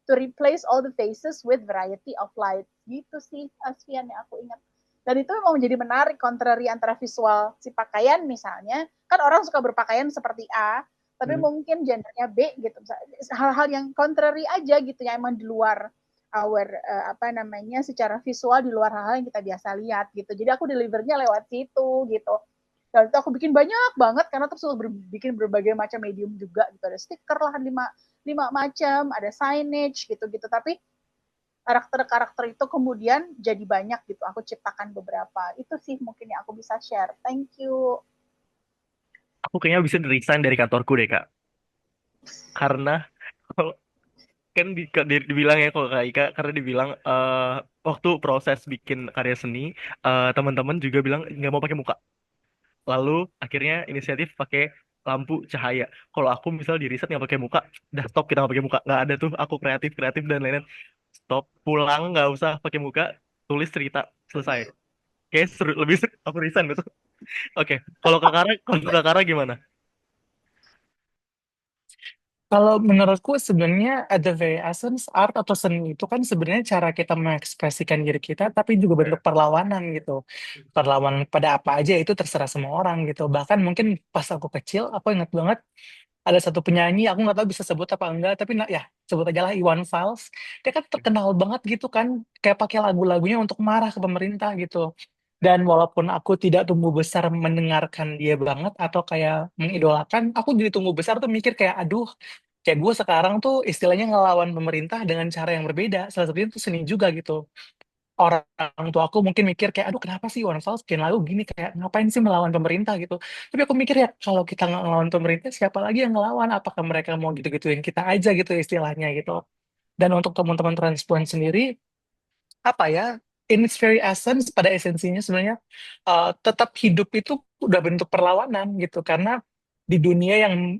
to replace all the faces with variety of light gitu sih Asfian yang aku ingat. Dan itu memang menjadi menarik contrary antara visual si pakaian misalnya, kan orang suka berpakaian seperti A, tapi mungkin gendernya B gitu. Hal-hal yang contrary aja gitu yang emang di luar our apa namanya secara visual di luar hal-hal yang kita biasa lihat gitu. Jadi aku delivernya lewat situ gitu. Dan itu aku bikin banyak banget karena terus bikin berbagai macam medium juga gitu. Ada stiker lah lima macam, ada signage gitu-gitu. Tapi karakter-karakter itu kemudian jadi banyak gitu. Aku ciptakan beberapa. Itu sih mungkin yang aku bisa share. Thank you. Aku kayaknya bisa resign dari kantorku deh, Kak. Karena kalau kan dibilang ya kalau Kak Ika, karena dibilang waktu proses bikin karya seni, teman-teman juga bilang nggak mau pakai muka. Lalu akhirnya inisiatif pakai lampu cahaya. Kalau aku misal di riset nggak pakai muka, udah stop kita nggak pakai muka. Nggak ada tuh aku kreatif kreatif dan lain-lain. Stop, pulang nggak usah pakai muka, tulis cerita selesai. Kayak seru, lebih seru. Aku resign betul. Oke, kalau Kak Kara gimana? Kalau menurutku sebenarnya at the very essence art atau seni itu kan sebenarnya cara kita mengekspresikan diri kita tapi juga bentuk perlawanan gitu. Perlawanan pada apa aja itu terserah semua orang gitu. Bahkan mungkin pas aku kecil aku ingat banget ada satu penyanyi aku nggak tahu bisa sebut apa enggak tapi ya sebut aja lah Iwan Fals. Dia kan terkenal banget gitu kan kayak pakai lagu-lagunya untuk marah ke pemerintah gitu. Dan walaupun aku tidak tumbuh besar mendengarkan dia banget atau kayak mengidolakan, aku jadi tumbuh besar tuh mikir kayak aduh kayak gue sekarang tuh istilahnya ngelawan pemerintah dengan cara yang berbeda. Salah satunya tuh seni juga gitu. Orang tua aku mungkin mikir kayak, aduh kenapa sih Iwan Fals bikin lagu gini, kayak ngapain sih melawan pemerintah gitu. Tapi aku mikir ya, kalau kita nggak ngelawan pemerintah, siapa lagi yang ngelawan? Apakah mereka mau gitu-gituin kita aja gitu istilahnya gitu. Dan untuk teman-teman transpuan sendiri, apa ya, in its very essence, pada esensinya sebenarnya tetap hidup itu udah bentuk perlawanan gitu karena di dunia yang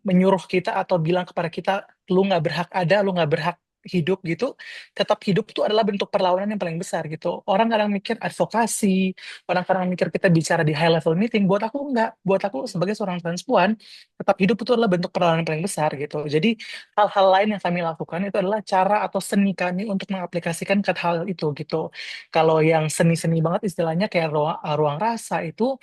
menyuruh kita atau bilang kepada kita lu nggak berhak ada, lu nggak berhak hidup gitu, tetap hidup itu adalah bentuk perlawanan yang paling besar gitu. Orang kadang mikir advokasi, orang kadang mikir kita bicara di high level meeting, buat aku enggak, buat aku sebagai seorang transpuan, tetap hidup itu adalah bentuk perlawanan yang paling besar gitu. Jadi hal-hal lain yang kami lakukan itu adalah cara atau seni kami untuk mengaplikasikan ke hal itu gitu. Kalau yang seni-seni banget istilahnya kayak ruang rasa itu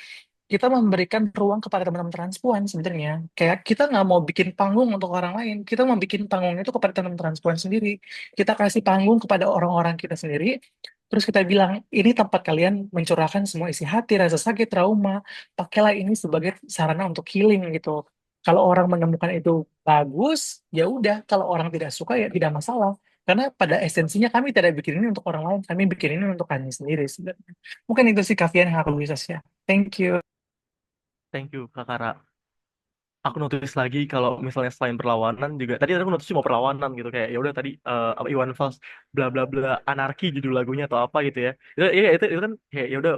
kita memberikan ruang kepada teman-teman transpuan sebenarnya. Kayak kita nggak mau bikin panggung untuk orang lain, kita mau bikin panggung itu kepada teman-teman transpuan sendiri. Kita kasih panggung kepada orang-orang kita sendiri. Terus kita bilang, ini tempat kalian mencurahkan semua isi hati, rasa sakit, trauma. Pakailah ini sebagai sarana untuk healing gitu. Kalau orang menemukan itu bagus, ya udah. Kalau orang tidak suka ya tidak masalah. Karena pada esensinya kami tidak bikin ini untuk orang lain, kami bikin ini untuk kami sendiri sebenarnya. Mungkin itu sih Kavian yang aku bisa share. Thank you. Thank you, Kak Kara. Aku notice lagi kalau misalnya selain perlawanan juga tadi aku notice cuma perlawanan gitu kayak ya udah tadi apa Iwan Fals bla bla bla anarki judul lagunya atau apa gitu ya itu kan kayak ya udah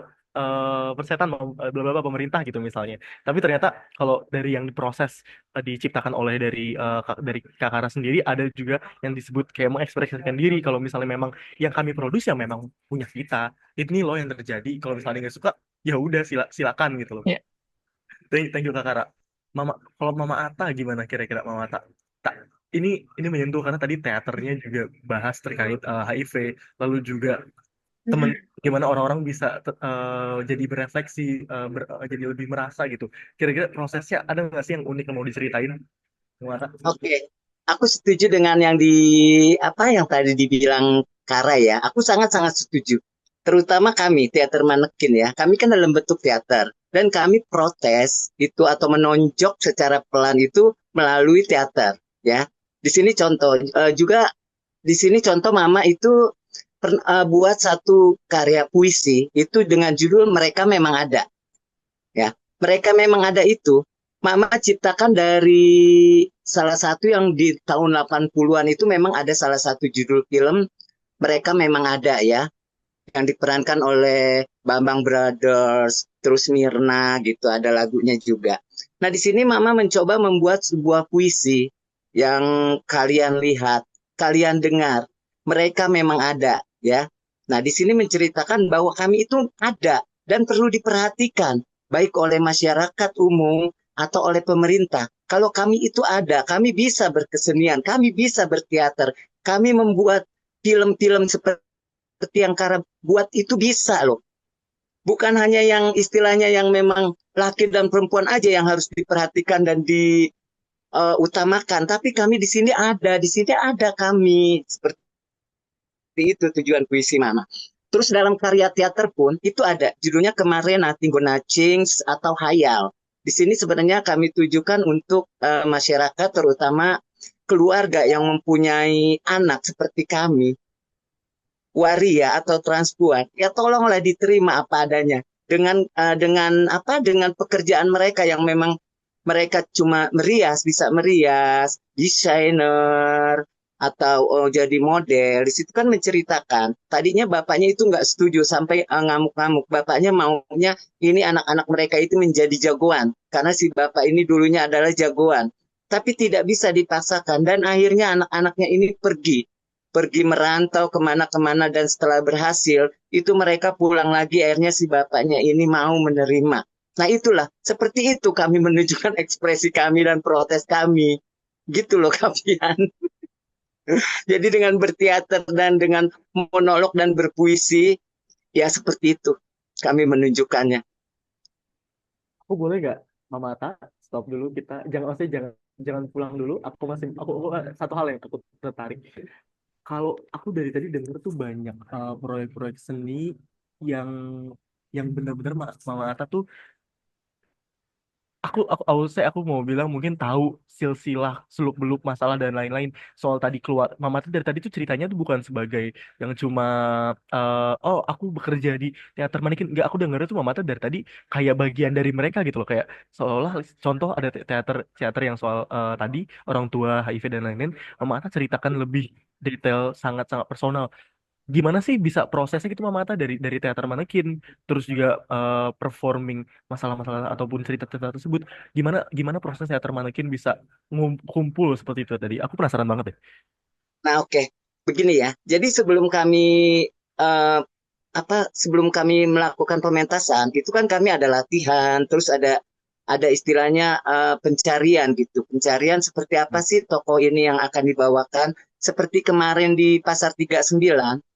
persetan bla bla bla pemerintah gitu misalnya tapi ternyata kalau dari yang diproses diciptakan oleh dari Kakara sendiri ada juga yang disebut kayak mengekspresikan diri kalau misalnya memang yang kami produksi yang memang punya kita ini loh yang terjadi kalau misalnya nggak suka ya udah silakan gitu loh. Ya. Thank you Kak Kara. Kalau Mama Ata gimana kira-kira Mama Ata? Tak. ini menyentuh karena tadi teaternya juga bahas terkait HIV, lalu juga temen gimana orang-orang bisa jadi berefleksi, jadi lebih merasa gitu. Kira-kira prosesnya ada nggak sih yang unik yang mau diceritain? Muara? Oke, aku setuju dengan yang yang tadi dibilang Kara ya. Aku sangat-sangat setuju. Terutama kami teater manekin ya. Kami kan dalam bentuk teater dan kami protes itu atau menonjok secara pelan itu melalui teater ya. Di sini contoh juga di sini contoh Mama itu buat satu karya puisi itu dengan judul Mereka Memang Ada ya. Mereka memang ada itu. Mama ciptakan dari salah satu yang di tahun 80-an itu memang ada salah satu judul film Mereka Memang Ada ya, yang diperankan oleh Bambang Brothers, terus Mirna gitu, ada lagunya juga. Nah, di sini Mama mencoba membuat sebuah puisi yang kalian lihat, kalian dengar. Mereka memang ada ya. Nah, di sini menceritakan bahwa kami itu ada dan perlu diperhatikan baik oleh masyarakat umum atau oleh pemerintah. Kalau kami itu ada, kami bisa berkesenian, kami bisa berteater, kami membuat film-film seperti yang Kara buat itu bisa loh. Bukan hanya yang istilahnya yang memang laki dan perempuan aja yang harus diperhatikan dan diutamakan, tapi kami di sini ada kami. Seperti itu tujuan puisi Mama. Terus dalam karya teater pun itu ada judulnya kemarin Nothing Gonna Change atau Hayal. Di sini sebenarnya kami tujukan untuk masyarakat terutama keluarga yang mempunyai anak seperti kami, waria atau transpuan. Ya tolonglah diterima apa adanya dengan pekerjaan mereka yang memang mereka cuma bisa merias, desainer, atau jadi model. Di situ kan menceritakan, tadinya bapaknya itu nggak setuju sampai ngamuk-ngamuk. Bapaknya maunya ini anak-anak mereka itu menjadi jagoan, karena si bapak ini dulunya adalah jagoan. Tapi tidak bisa dipaksakan, dan akhirnya anak-anaknya ini pergi merantau kemana-kemana, dan setelah berhasil, itu mereka pulang lagi, akhirnya si bapaknya ini mau menerima. Nah itulah, seperti itu kami menunjukkan ekspresi kami dan protes kami. Gitu loh Kapian. Jadi dengan berteater dan dengan monolog dan berpuisi, ya seperti itu kami menunjukkannya. Aku boleh nggak, Mama Ata, stop dulu kita. Maksudnya jangan pulang dulu. Aku satu hal yang aku tertarik. Kalau aku dari tadi denger tuh banyak proyek-proyek seni yang benar-benar Mama Ata tuh aku mau bilang mungkin tahu silsilah seluk beluk masalah dan lain-lain soal tadi keluar Mama tuh dari tadi tuh ceritanya tuh bukan sebagai yang cuma oh aku bekerja di teater manekin, nggak, aku denger tuh Mama tuh dari tadi kayak bagian dari mereka gitu loh, kayak seolah contoh ada teater teater yang soal tadi orang tua HIV dan lain-lain. Mama tuh ceritakan lebih detail, sangat-sangat personal. Gimana sih bisa prosesnya gitu Mama Ata dari teater manekin terus juga performing masalah-masalah ataupun cerita-cerita tersebut, gimana gimana proses teater manekin bisa kumpul seperti itu tadi, aku penasaran banget deh. Nah oke, begini ya. Jadi eh, sebelum kami melakukan pementasan, itu kan kami ada latihan, terus ada istilahnya pencarian gitu. Pencarian seperti apa sih tokoh ini yang akan dibawakan. Seperti kemarin di Pasar 39,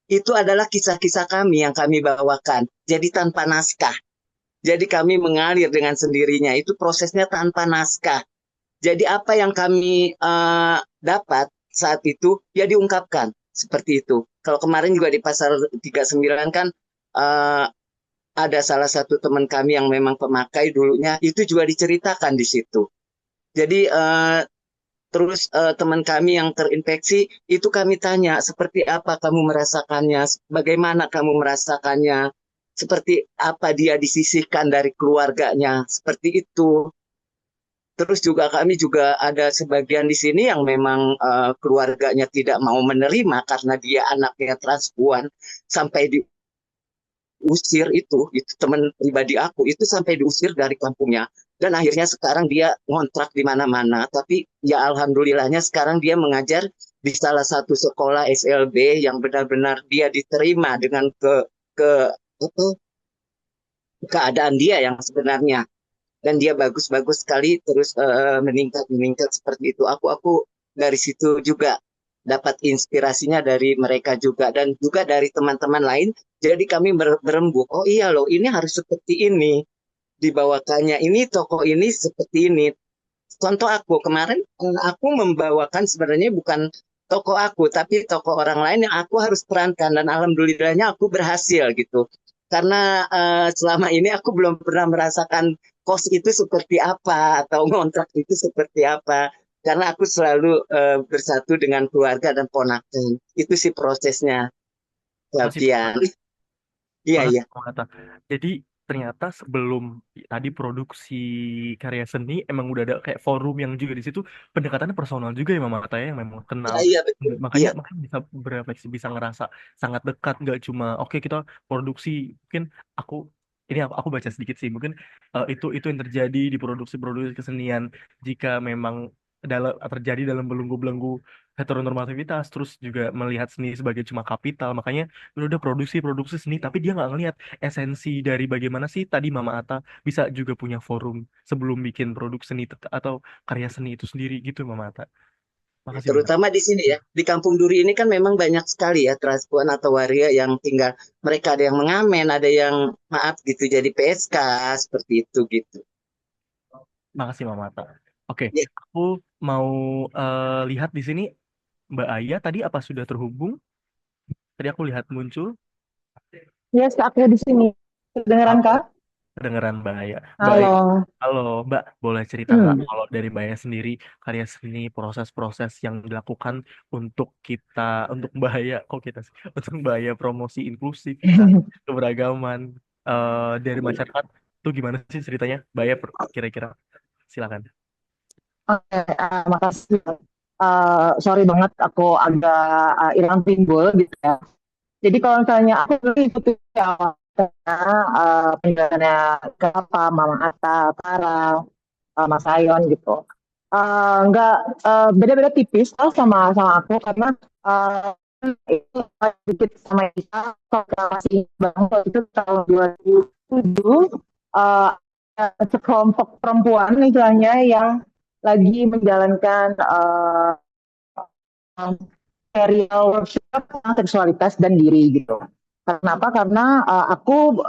itu adalah kisah-kisah kami yang kami bawakan. Jadi tanpa naskah. Jadi kami mengalir dengan sendirinya. Itu prosesnya tanpa naskah. Jadi apa yang kami dapat saat itu, ya diungkapkan. Seperti itu. Kalau kemarin juga di Pasar 39 kan eh, ada salah satu teman kami yang memang pemakai dulunya, itu juga diceritakan di situ. Jadi terus teman kami yang terinfeksi, itu kami tanya, seperti apa kamu merasakannya, bagaimana kamu merasakannya, seperti apa dia disisihkan dari keluarganya, seperti itu. Terus juga kami juga ada sebagian di sini yang memang keluarganya tidak mau menerima karena dia anaknya transpuan, sampai diusir. Itu teman pribadi aku itu sampai diusir dari kampungnya, dan akhirnya sekarang dia ngontrak di mana-mana. Tapi ya alhamdulillahnya sekarang dia mengajar di salah satu sekolah SLB yang benar-benar dia diterima dengan ke apa, keadaan dia yang sebenarnya, dan dia bagus-bagus sekali, terus meningkat seperti itu. Aku dari situ juga dapat inspirasinya dari mereka juga dan juga dari teman-teman lain. Jadi kami berembuk, oh iya loh, ini harus seperti ini dibawakannya. Ini tokoh ini seperti ini. Contoh aku kemarin, aku membawakan sebenarnya bukan tokoh aku, tapi tokoh orang lain yang aku harus perankan dan alhamdulillahnya aku berhasil gitu. Karena selama ini aku belum pernah merasakan kos itu seperti apa atau ngontrak itu seperti apa. Karena aku selalu bersatu dengan keluarga dan ponakan. Itu sih prosesnya, Makasih, Fabian. Iya, makasih iya. Mama Ata. Jadi ternyata sebelum tadi produksi karya seni emang udah ada kayak forum yang juga di situ pendekatannya personal juga ya Mama Ata ya, yang memang Iya, kenal. iya, betul. Makanya Iya, makanya bisa berefleksi, bisa ngerasa sangat dekat, nggak cuma oke kita produksi mungkin aku aku baca sedikit sih mungkin itu yang terjadi di produksi-produksi kesenian jika memang terjadi dalam belenggu-belenggu heteronormativitas terus juga melihat seni sebagai cuma kapital makanya udah produksi seni tapi dia nggak ngelihat esensi dari bagaimana sih tadi Mama Ata bisa juga punya forum sebelum bikin produk seni atau karya seni itu sendiri gitu Mama Ata. Makasih banget. terutama di sini ya. Di Kampung Duri ini kan memang banyak sekali ya transpuan atau waria yang tinggal. Mereka ada yang mengamen, ada yang maaf gitu jadi PSK seperti itu gitu. Makasih Mama Ata. Oke, Ya, aku mau lihat di sini Mbak Aya tadi apa sudah terhubung? Tadi aku lihat muncul. Yes, aku di sini. Kedengeran Halo, Kak? kedengeran Mbak Aya. Baik. Halo. Halo Mbak, boleh cerita nggak Hmm. kalau dari Mbak Aya sendiri karya seni proses-proses yang dilakukan untuk kita, untuk Mbak Aya, kok kita sih, untuk Mbak Aya promosi inklusivitas, keberagaman dari masyarakat itu gimana sih ceritanya? Mbak Aya kira-kira silakan. Oke, makasih. Sorry banget aku agak hilang timbul gitu ya. Jadi kalau misalnya aku dulu ikutin awalnya penjelasannya kenapa Mama Atta, Tara, Mas Ayon gitu. Nggak beda-beda tipis lah sama aku karena uh, itu sedikit sama kita masih bangun itu tahun 2007 uh, sekelompok perempuan misalnya yang lagi menjalankan serial workshop tentang seksualitas dan diri gitu. Kenapa? Karena aku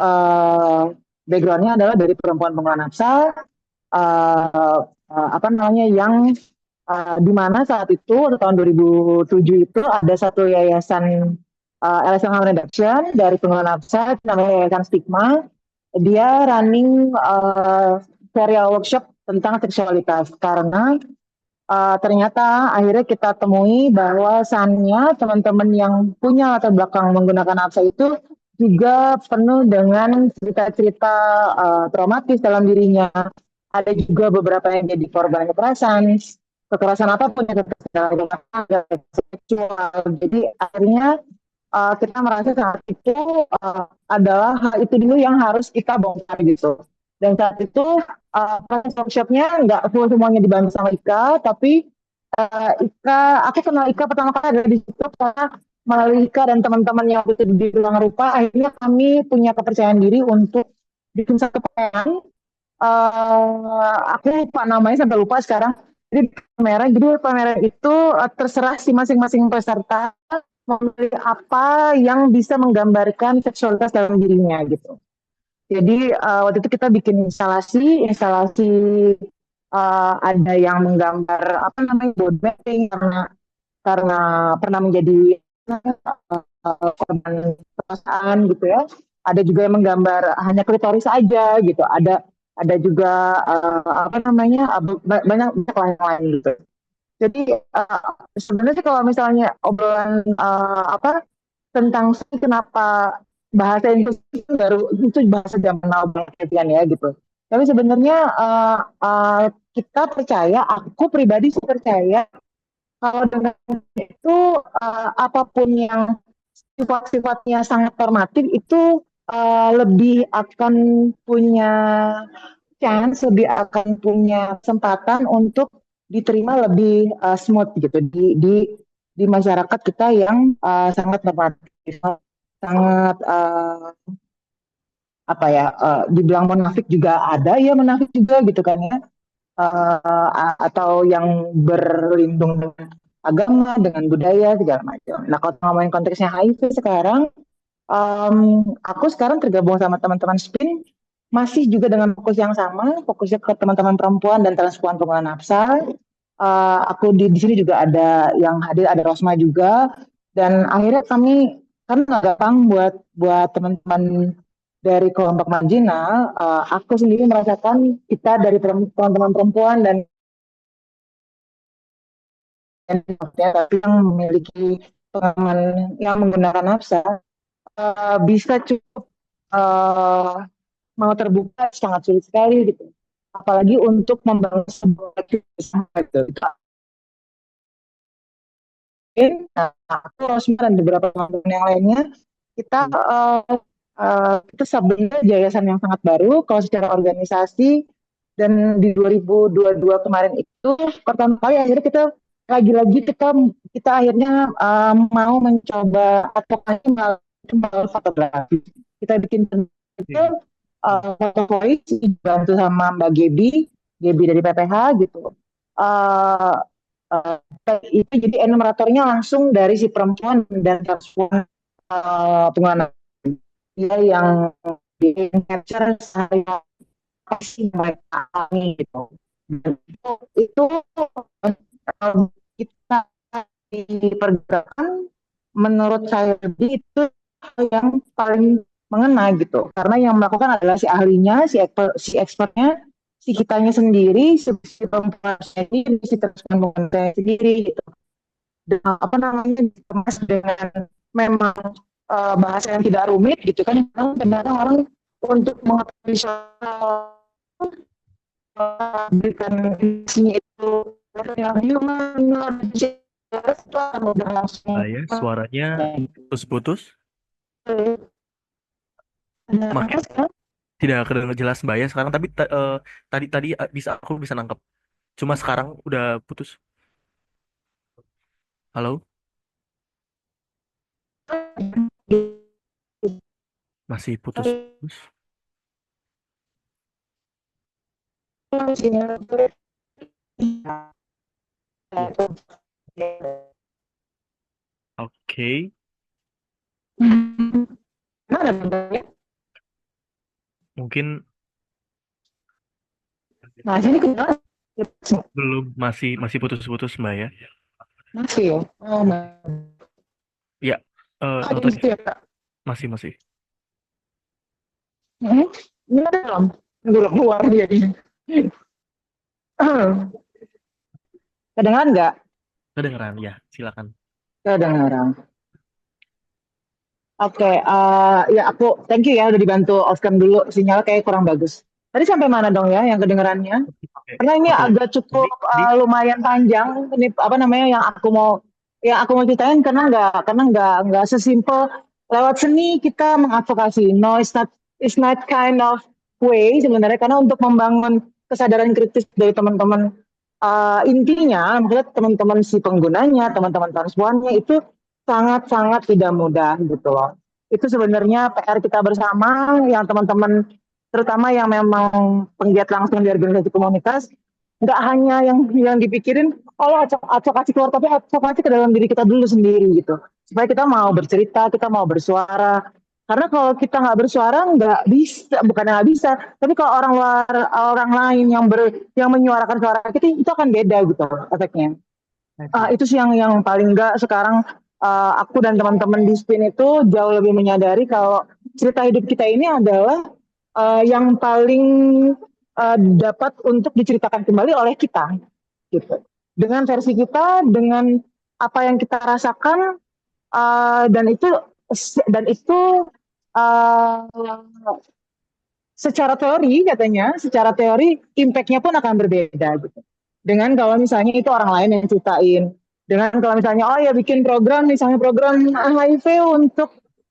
backgroundnya adalah dari perempuan pengguna nafsa, apa namanya yang di mana saat itu tahun 2007 itu ada satu yayasan LSM Harm Reduction dari pengguna nafsa namanya Yayasan Stigma. Dia running serial workshop tentang seksualitas karena ternyata akhirnya kita temui bahwa bahwasannya teman-teman yang punya latar belakang menggunakan nafsa itu juga penuh dengan cerita-cerita traumatis dalam dirinya. Ada juga beberapa yang jadi korban kekerasan apapun yang kekerasan seksual. Jadi akhirnya kita merasa saat itu adalah hal itu dulu yang harus kita bongkar gitu. Dan saat itu proses workshopnya nggak full semuanya dibantu sama Ika, tapi Ika, aku kenal Ika pertama kali ada di situ karena melalui Ika dan teman-teman yang itu di ruang rupa, akhirnya kami punya kepercayaan diri untuk bikin satu pameran. Aku lupa namanya sampai lupa sekarang. Jadi pameran itu terserah si masing-masing peserta memilih apa yang bisa menggambarkan seksualitas dalam dirinya gitu. Jadi waktu itu kita bikin instalasi ada yang menggambar apa namanya body mapping karena pernah menjadi korban perasaan gitu ya. Ada juga yang menggambar hanya klitoris aja gitu. Ada juga apa namanya banyak lain-lain gitu. Jadi sebenarnya sih kalau misalnya obrolan apa tentang kenapa bahasa Inggris itu baru itu bahasa zaman now kalian ya gitu. Tapi sebenarnya kita percaya, aku pribadi sih percaya kalau dengan itu apapun yang sifat-sifatnya sangat normatif itu lebih akan punya chance, lebih akan punya kesempatan untuk diterima lebih smooth gitu di masyarakat kita yang sangat normatif, sangat apa ya dibilang munafik juga ada ya munafik juga gitu kan ya atau yang berlindung dengan agama, dengan budaya segala macam. Nah, kalau ngomongin konteksnya HIV sekarang, aku sekarang tergabung sama teman-teman SPIN masih juga dengan fokus yang sama, fokusnya ke teman-teman perempuan dan transpuan pengguna nafsa. Aku di sini juga ada yang hadir, ada Rosma juga, dan akhirnya kami kan nggak gampang buat teman-teman dari kelompok marginal. Aku sendiri merasakan kita dari teman-teman perempuan dan tapi yang memiliki pengalaman yang menggunakan nafsa bisa cukup mau terbuka sangat sulit sekali gitu. Apalagi untuk membangun sebuah bersama gitu. Nah, aku Rosma dan beberapa teman-teman yang lainnya kita kita sebenarnya yayasan yang sangat baru kalau secara organisasi, dan di 2022 kemarin itu pertama kali akhirnya kita lagi-lagi kita akhirnya mau mencoba advokasi melalui fotografi. Kita bikin itu foto voice dibantu sama Mbak Gebi dari PPH gitu. Itu jadi enumeratornya langsung dari si perempuan dan transpuan pengguna dia yang di capture saya pasti mereka alami gitu. Dan itu kita dipergerakkan menurut saya itu hal yang paling mengena gitu, karena yang melakukan adalah si ahlinya, si expertnya, si kitanya sendiri, si perempuan sendiri, si transpuan sendiri gitu. Dan apa namanya dikemas dengan memang bahasa yang tidak rumit gitu kan, kadang orang untuk mengetahui soal berikan isinya itu yang human itu akan mudah langsung Saya suaranya putus-putus. Makin tidak kedengar jelas Mbak ya sekarang, tapi tadi aku bisa nangkep. Cuma sekarang udah putus. Halo? Masih putus-putus. Oke. Mungkin Nah, sini kedengaran belum, masih putus-putus Mbak ya. masih ya. Oh, Ya, gitu ya, Kak. masih. Ini ada belum? Belum keluar dia ini. Kedengaran nggak? Kedengeran ya, silakan. Kedengaran. Oke, ya aku thank you ya udah dibantu off cam dulu, sinyal kayak kurang bagus. Tadi sampai mana dong ya yang kedengarannya? Karena ini Oke. agak cukup lumayan panjang. Ini apa namanya yang aku mau ceritain, karena nggak sesimpel lewat seni kita mengadvokasi. No, it's not kind of way sebenarnya, karena untuk membangun kesadaran kritis dari teman-teman, intinya maksudnya teman-teman si penggunanya, teman-teman transpuannya itu sangat-sangat tidak mudah gitu loh. Itu sebenarnya PR kita bersama, yang teman-teman terutama yang memang penggiat langsung di organisasi komunitas, nggak hanya yang dipikirin advokasi keluar, tapi advokasi ke dalam diri kita dulu sendiri gitu, supaya kita mau bercerita, kita mau bersuara. Karena kalau kita nggak bersuara, nggak bisa, bukan nggak bisa, tapi kalau orang luar, orang lain yang menyuarakan suara kita, itu akan beda gitu efeknya. Itu sih yang paling nggak sekarang, aku dan teman-teman di SPIN itu jauh lebih menyadari kalau cerita hidup kita ini adalah yang paling dapat untuk diceritakan kembali oleh kita, gitu. Dengan versi kita, dengan apa yang kita rasakan, dan itu secara teori impact-nya pun akan berbeda gitu. Dengan kalau misalnya itu orang lain yang ceritain, dengan kalau misalnya bikin program, misalnya program HIV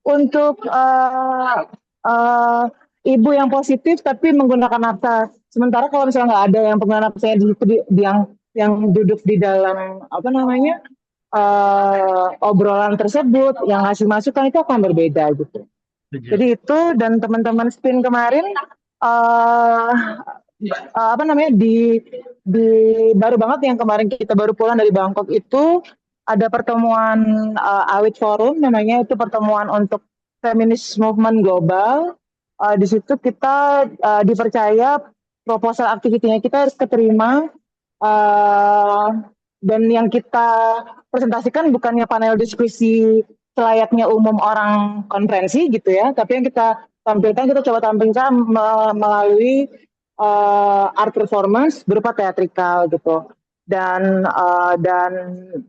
untuk ibu yang positif tapi menggunakan nafsa. Sementara kalau misalnya nggak ada yang pengguna nafsa yang duduk di dalam apa namanya obrolan tersebut, yang ngasih masukan, itu akan berbeda gitu. Jadi itu, dan teman-teman SPIN kemarin apa namanya baru banget yang kemarin kita baru pulang dari Bangkok itu ada pertemuan Awit Forum namanya, itu pertemuan untuk feminis movement global. Di situ kita dipercaya proposal aktivitinya kita harus keterima, uh, dan yang kita presentasikan bukannya panel diskusi selayaknya umum orang konferensi gitu ya, tapi yang kita tampilkan, kita coba tampilkan melalui art performance berupa teatrikal gitu. Dan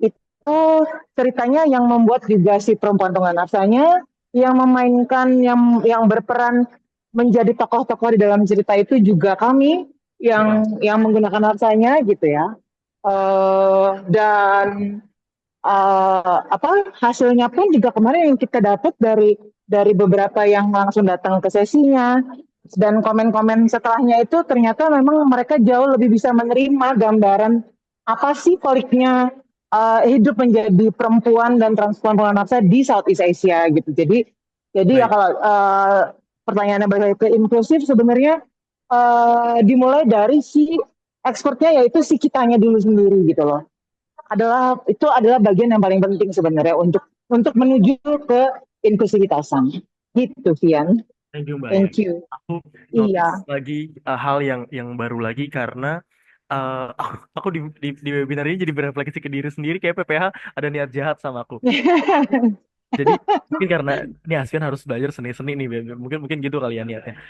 itu ceritanya yang membuat juga si perempuan tunggal nafsanya yang memainkan, yang berperan menjadi tokoh-tokoh di dalam cerita itu juga kami yang menggunakan nafsanya gitu ya. Dan hasilnya pun juga kemarin yang kita dapat dari beberapa yang langsung datang ke sesinya dan komen-komen setelahnya itu ternyata memang mereka jauh lebih bisa menerima gambaran apa sih peliknya hidup menjadi perempuan dan transpuan nafsa di Southeast Asia gitu. Jadi ya Baik. kalau pertanyaannya balik ke inklusif, sebenarnya dimulai dari si expertnya, yaitu si kitanya dulu sendiri gitu loh. Itu adalah bagian yang paling penting sebenarnya untuk menuju ke inklusivitasan. Gitu, Vian. Thank you, Mbak. Thank you. Aku Iya. notice lagi hal yang baru lagi karena aku di webinar ini jadi berefleksi ke diri sendiri, kayak PPH ada niat jahat sama aku. Jadi mungkin karena ini Asfian harus belajar seni-seni nih, mungkin mungkin gitu kali ya niatnya.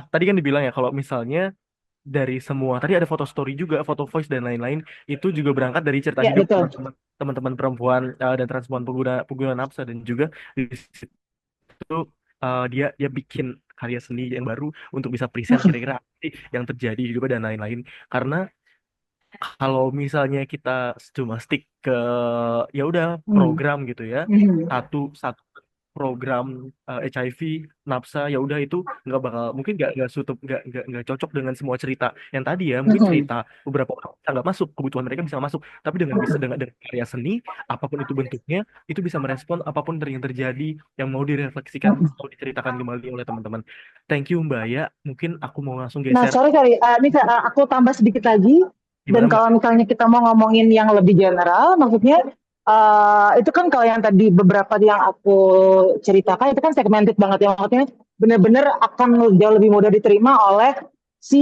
Tadi kan dibilang ya kalau misalnya dari semua tadi ada foto story juga, foto voice dan lain-lain, itu juga berangkat dari cerita Ya, hidup betul. teman-teman perempuan dan transpuan pengguna pengguna nafsa, dan juga di situ dia dia bikin karya seni yang baru untuk bisa present kira-kira apa sih yang terjadi di hidup dan lain-lain. Karena kalau misalnya kita cuma stick ke ya udah program gitu ya, satu satu program HIV nafsa, ya udah itu nggak bakal, mungkin nggak sutup nggak cocok dengan semua cerita yang tadi ya, mungkin cerita beberapa orang bisa nggak masuk, kebutuhan mereka bisa masuk, tapi dengan karya seni apapun itu bentuknya, itu bisa merespon apapun yang terjadi yang mau direfleksikan atau diceritakan kembali oleh teman-teman. Thank you Mbak ya, mungkin aku mau langsung Nah, geser. sorry, ini aku tambah sedikit lagi. Dan Gimana Mbak? kalau misalnya kita mau ngomongin yang lebih general, maksudnya itu kan kalau yang tadi beberapa yang aku ceritakan itu kan segmented banget ya, maksudnya benar-benar akan jauh lebih mudah diterima oleh si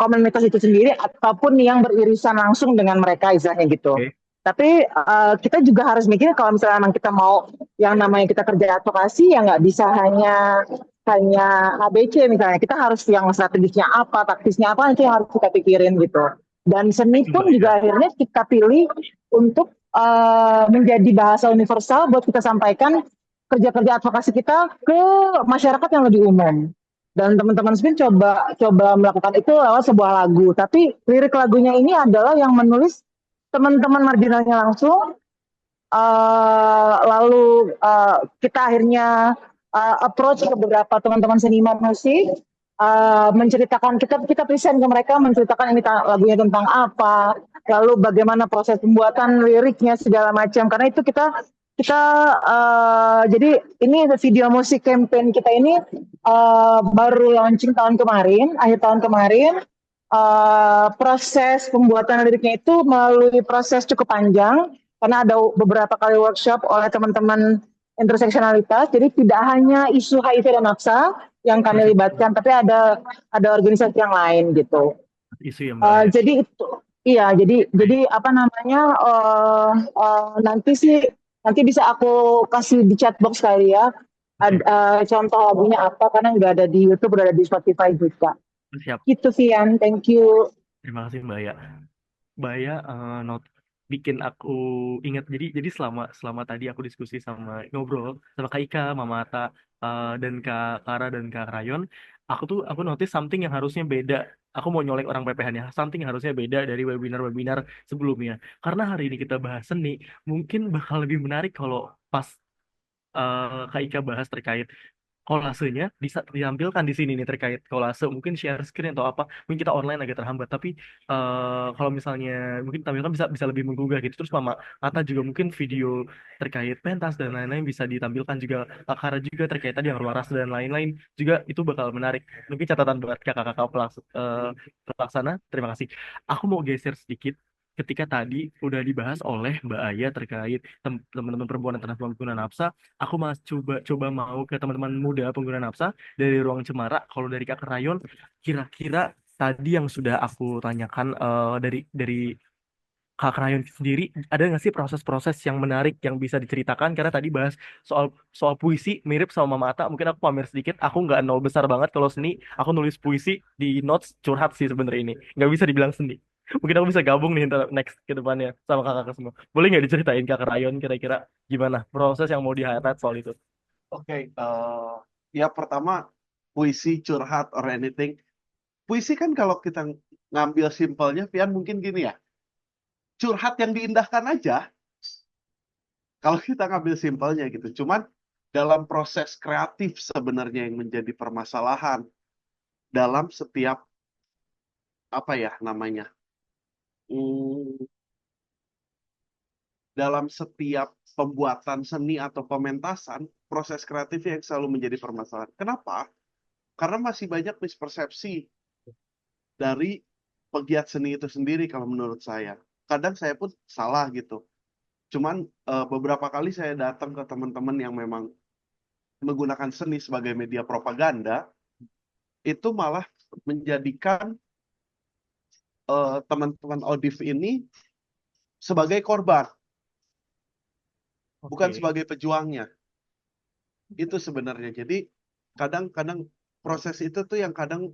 komunitas itu sendiri ataupun yang beririsan langsung dengan mereka istilahnya gitu. Oke. Tapi kita juga harus mikir kalau misalnya memang kita mau yang namanya kita kerja advokasi, ya nggak bisa hanya ABC misalnya, kita harus yang strategisnya apa, taktisnya apa, itu yang harus kita pikirin gitu. Dan seni pun juga akhirnya kita pilih untuk menjadi bahasa universal buat kita sampaikan kerja-kerja advokasi kita ke masyarakat yang lebih umum. Dan teman-teman Spin coba melakukan itu lewat sebuah lagu. Tapi lirik lagunya ini adalah yang menulis teman-teman marginalnya langsung. Lalu kita akhirnya approach ke beberapa teman-teman seniman musik, menceritakan, kita present ke mereka, menceritakan ini lagunya tentang apa, lalu bagaimana proses pembuatan liriknya segala macam. Karena itu kita jadi ini video musik campaign kita ini baru launching akhir tahun kemarin. Proses pembuatan liriknya itu melalui proses cukup panjang karena ada beberapa kali workshop oleh teman-teman interseksionalitas. Jadi tidak hanya isu HIV dan nafsa yang kami libatkan, tapi ada organisasi yang lain gitu. Isu yang Mbak. Jadi itu, iya. Jadi apa namanya? Nanti bisa aku kasih di chat box kali ya. Contoh lagunya apa, karena nggak ada di YouTube, udah ada di Spotify juga. Siap. Gitu, Vian. Thank you. Terima kasih Mbak ya. Mbak ya bikin aku ingat, jadi selama tadi aku diskusi sama ngobrol sama Kak Ika, Mama Ata, dan Kak Kara dan Kak Rayon, aku notice something yang harusnya beda. Aku mau nyolek orang PPH-nya, something yang harusnya beda dari webinar-webinar sebelumnya. Karena hari ini kita bahas seni, mungkin bakal lebih menarik kalau pas Kak Ika bahas terkait kolasenya ditampilkan di sini nih terkait kolase, mungkin share screen atau apa, mungkin kita online agak terhambat, tapi kalau misalnya mungkin tampilkan bisa bisa lebih menggugah gitu. Terus Mama Ata juga mungkin video terkait pentas dan lain-lain bisa ditampilkan juga, Kak juga terkait tadi yang waras dan lain-lain juga, itu bakal menarik. Mungkin catatan buat kakak-kakak pelaksana. Terima kasih. Aku mau geser sedikit ketika tadi udah dibahas oleh Mbak Aya terkait teman-teman perempuan dan transpuan pengguna nafsa. Aku mas coba coba mau ke teman-teman muda pengguna nafsa dari Ruang Cemara. Kalau dari Kak Rayon, kira-kira tadi yang sudah aku tanyakan, dari Kak Rayon sendiri, ada nggak sih proses-proses yang menarik yang bisa diceritakan? Karena tadi bahas soal soal puisi mirip sama Mama Ata. Mungkin aku pamer sedikit. Aku nggak nol besar banget kalau seni. Aku nulis puisi di notes, curhat sih sebenarnya ini. Nggak bisa dibilang seni. Mungkin aku bisa gabung nih next ke depannya sama kakak semua. Boleh nggak diceritain Kak Rayon kira-kira gimana proses yang mau di-highlight soal itu? Oke, ya pertama puisi curhat or anything. Puisi kan kalau kita ngambil simpelnya, Pian mungkin gini ya, curhat yang diindahkan aja. Kalau kita ngambil simpelnya gitu. Cuman dalam proses kreatif sebenarnya yang menjadi permasalahan dalam setiap apa ya namanya, hmm, dalam setiap pembuatan seni atau pementasan, proses kreatif yang selalu menjadi permasalahan. Kenapa? Karena masih banyak mispersepsi dari pegiat seni itu sendiri kalau menurut saya. Kadang saya pun salah gitu. Cuman beberapa kali saya datang ke teman-teman yang memang menggunakan seni sebagai media propaganda, itu malah menjadikan teman-teman Odif ini sebagai korban, bukan Oke. sebagai pejuangnya. Itu sebenarnya. Jadi kadang-kadang proses itu tuh yang kadang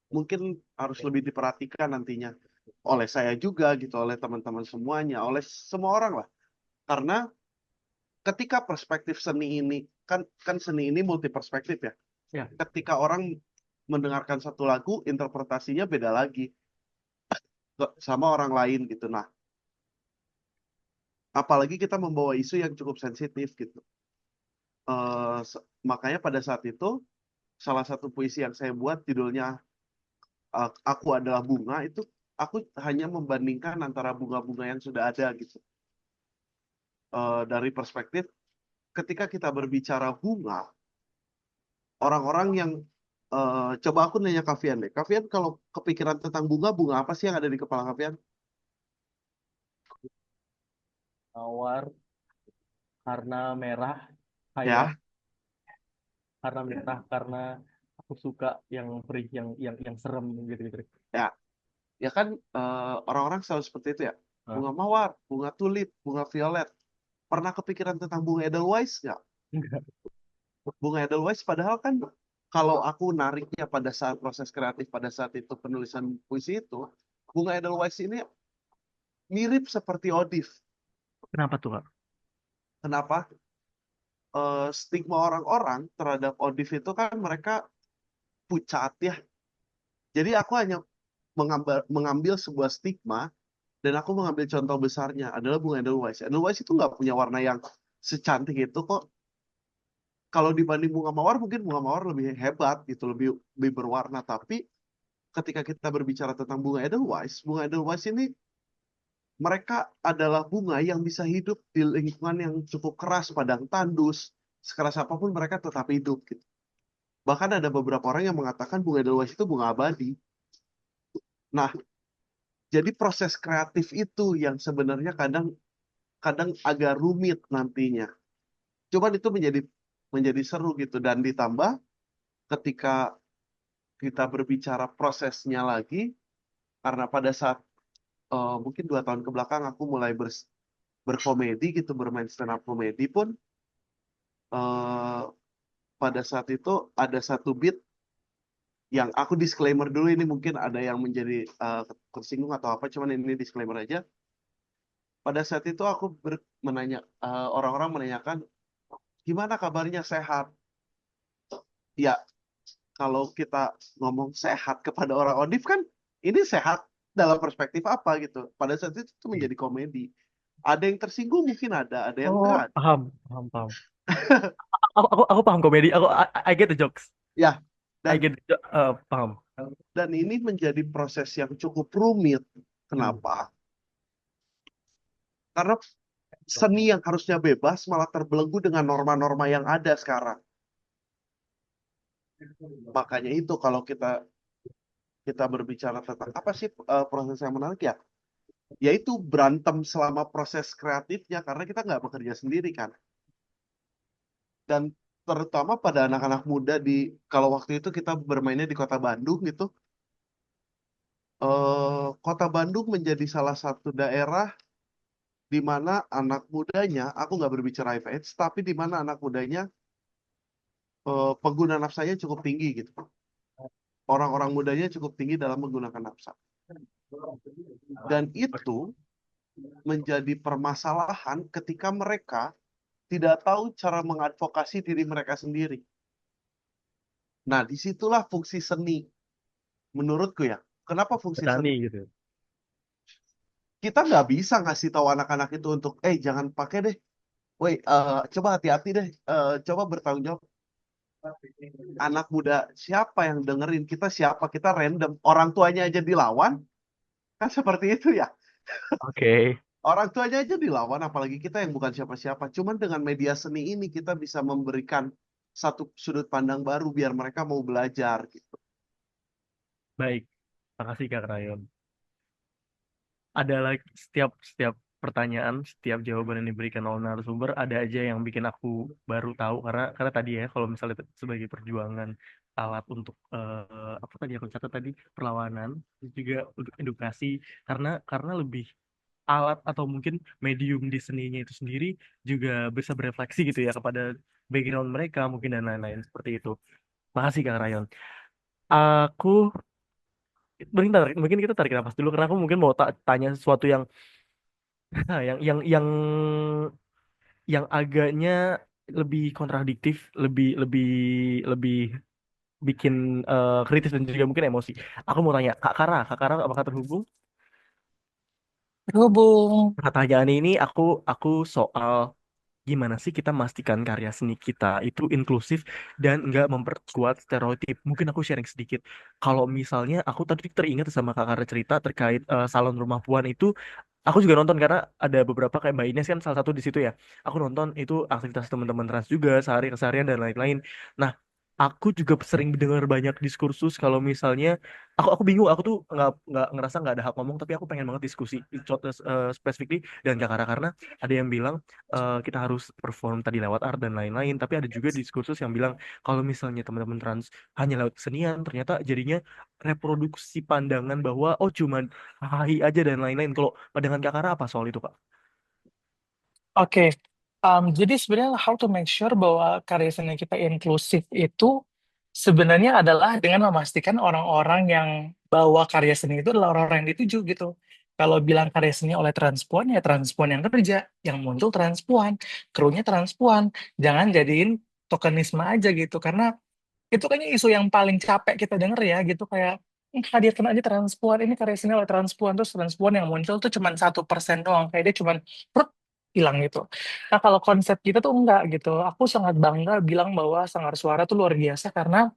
mungkin harus lebih diperhatikan nantinya oleh saya juga gitu, oleh teman-teman semuanya, oleh semua orang lah. Karena ketika perspektif seni ini kan seni ini multi perspektif ya. Ya. Ketika orang mendengarkan satu lagu, interpretasinya beda lagi sama orang lain gitu. Nah, apalagi kita membawa isu yang cukup sensitif gitu. Makanya pada saat itu salah satu puisi yang saya buat judulnya Aku Adalah Bunga, itu aku hanya membandingkan antara bunga-bunga yang sudah ada gitu. Dari perspektif ketika kita berbicara bunga, orang-orang yang coba aku nanya Kavian deh. Kavian kalau kepikiran tentang bunga, bunga apa sih yang ada di kepala Kavian? Mawar karena merah, kayak Ya, karena merah karena aku suka yang perih, yang serem gitu gitu. ya, ya kan orang-orang selalu seperti itu ya. Bunga mawar, bunga tulip, bunga violet. Pernah kepikiran tentang bunga Edelweiss nggak? Enggak. Bunga Edelweiss padahal kan kalau aku nariknya pada saat proses kreatif, pada saat itu penulisan puisi itu, bunga Edelweiss ini mirip seperti Odif. Kenapa tuh, Kak? Kenapa? Stigma orang-orang terhadap Odif itu kan mereka pucat ya. Jadi aku hanya mengambil sebuah stigma dan aku mengambil contoh besarnya adalah bunga Edelweiss. Edelweiss itu nggak punya warna yang secantik itu kok. Kalau dibanding bunga mawar, mungkin bunga mawar lebih hebat gitu, lebih berwarna. Tapi ketika kita berbicara tentang bunga Edelweiss ini mereka adalah bunga yang bisa hidup di lingkungan yang cukup keras, padang tandus, sekeras apapun mereka tetap hidup gitu. Bahkan ada beberapa orang yang mengatakan bunga Edelweiss itu bunga abadi. Nah, jadi proses kreatif itu yang sebenarnya kadang agak rumit nantinya. Cuman itu menjadi seru gitu, dan ditambah ketika kita berbicara prosesnya lagi, karena pada saat mungkin 2 tahun ke belakang aku mulai berkomedi gitu, bermain stand up komedi pun eh, pada saat itu ada satu beat yang aku disclaimer dulu, ini mungkin ada yang menjadi tersinggung atau apa, cuman ini disclaimer aja. Pada saat itu aku orang-orang menanyakan gimana kabarnya, sehat? Ya, kalau kita ngomong sehat kepada orang Odif kan ini sehat dalam perspektif apa gitu. Pada saat itu menjadi komedi. Ada yang tersinggung mungkin ada yang Oh, enggak. paham, paham, paham. Aku paham komedi. I get the jokes. Ya, I dan get paham. ini menjadi proses yang cukup rumit. Kenapa? Karena seni yang harusnya bebas malah terbelenggu dengan norma-norma yang ada sekarang. Makanya itu kalau kita berbicara tentang apa sih proses yang menarik ya, yaitu berantem selama proses kreatifnya karena kita nggak bekerja sendiri kan. Dan terutama pada anak-anak muda kalau waktu itu kita bermainnya di Kota Bandung gitu, Kota Bandung menjadi salah satu daerah di mana anak mudanya, aku nggak berbicara HIV/AIDS, tapi di mana anak mudanya pengguna nafsanya cukup tinggi gitu. Orang-orang mudanya cukup tinggi dalam menggunakan nafsa. Dan itu menjadi permasalahan ketika mereka tidak tahu cara mengadvokasi diri mereka sendiri. Nah, disitulah fungsi seni. Menurutku ya. Kenapa fungsi Berani seni? gitu. Kita nggak bisa ngasih tahu anak-anak itu untuk, jangan pakai deh. Woi, coba hati-hati deh. Coba bertanggung jawab. Anak muda, siapa yang dengerin kita? Siapa? Kita random. Orang tuanya aja dilawan. Kan seperti itu ya. Oke. Orang tuanya aja dilawan, apalagi kita yang bukan siapa-siapa. Cuman dengan media seni ini kita bisa memberikan satu sudut pandang baru biar mereka mau belajar gitu. Baik. Makasih Kak Rayon. Ada lagi setiap pertanyaan, setiap jawaban yang diberikan oleh narasumber ada aja yang bikin aku baru tahu karena tadi ya kalau misalnya sebagai perjuangan alat untuk apa tadi aku catat tadi perlawanan terus juga untuk edukasi karena lebih alat atau mungkin medium di seninya itu sendiri juga bisa berefleksi gitu ya kepada background mereka mungkin dan lain-lain seperti itu. Makasih Kak Rayon. Aku mungkin kita tarik nafas dulu karena aku mungkin mau tanya sesuatu yang nah, yang agaknya lebih kontradiktif, lebih lebih lebih bikin kritis dan juga mungkin emosi. Aku mau tanya, Kak Kara apakah terhubung? Terhubung. Pertanyaan ini aku soal gimana sih kita memastikan karya seni kita itu inklusif dan nggak memperkuat stereotip. Mungkin aku sharing sedikit. Kalau misalnya aku tadi teringat sama Kak Kara cerita terkait salon rumah puan itu, aku juga nonton karena ada beberapa kayak Mbak Ines kan salah satu di situ ya. Aku nonton itu aktivitas teman-teman trans juga sehari keseharian dan lain-lain. Nah, aku juga sering mendengar banyak diskursus kalau misalnya aku bingung aku tuh nggak ngerasa nggak ada hak ngomong tapi aku pengen banget diskusi specifically dan Kak Kara karena ada yang bilang kita harus perform tadi lewat art dan lain-lain tapi ada juga diskursus yang bilang kalau misalnya teman-teman trans hanya lewat kesenian ternyata jadinya reproduksi pandangan bahwa oh cuman hai aja dan lain-lain. Kalau pandangan Kak Kara apa soal itu, Kak? Oke, jadi sebenarnya how to make sure bahwa karya seni kita inklusif itu sebenarnya adalah dengan memastikan orang-orang yang bawa karya seni itu adalah orang-orang yang dituju gitu. Kalau bilang karya seni oleh transpuan, ya transpuan yang kerja, yang muncul transpuan, krunya transpuan. Jangan jadiin tokenisme aja gitu, karena itu kayaknya isu yang paling capek kita denger ya gitu kayak hadirkan aja transpuan ini karya seni oleh transpuan terus transpuan yang muncul tuh cuma 1% doang kayak dia cuma perut hilang gitu. Nah kalau konsep kita tuh enggak gitu. Aku sangat bangga bilang bahwa Sanggar Suara tuh luar biasa karena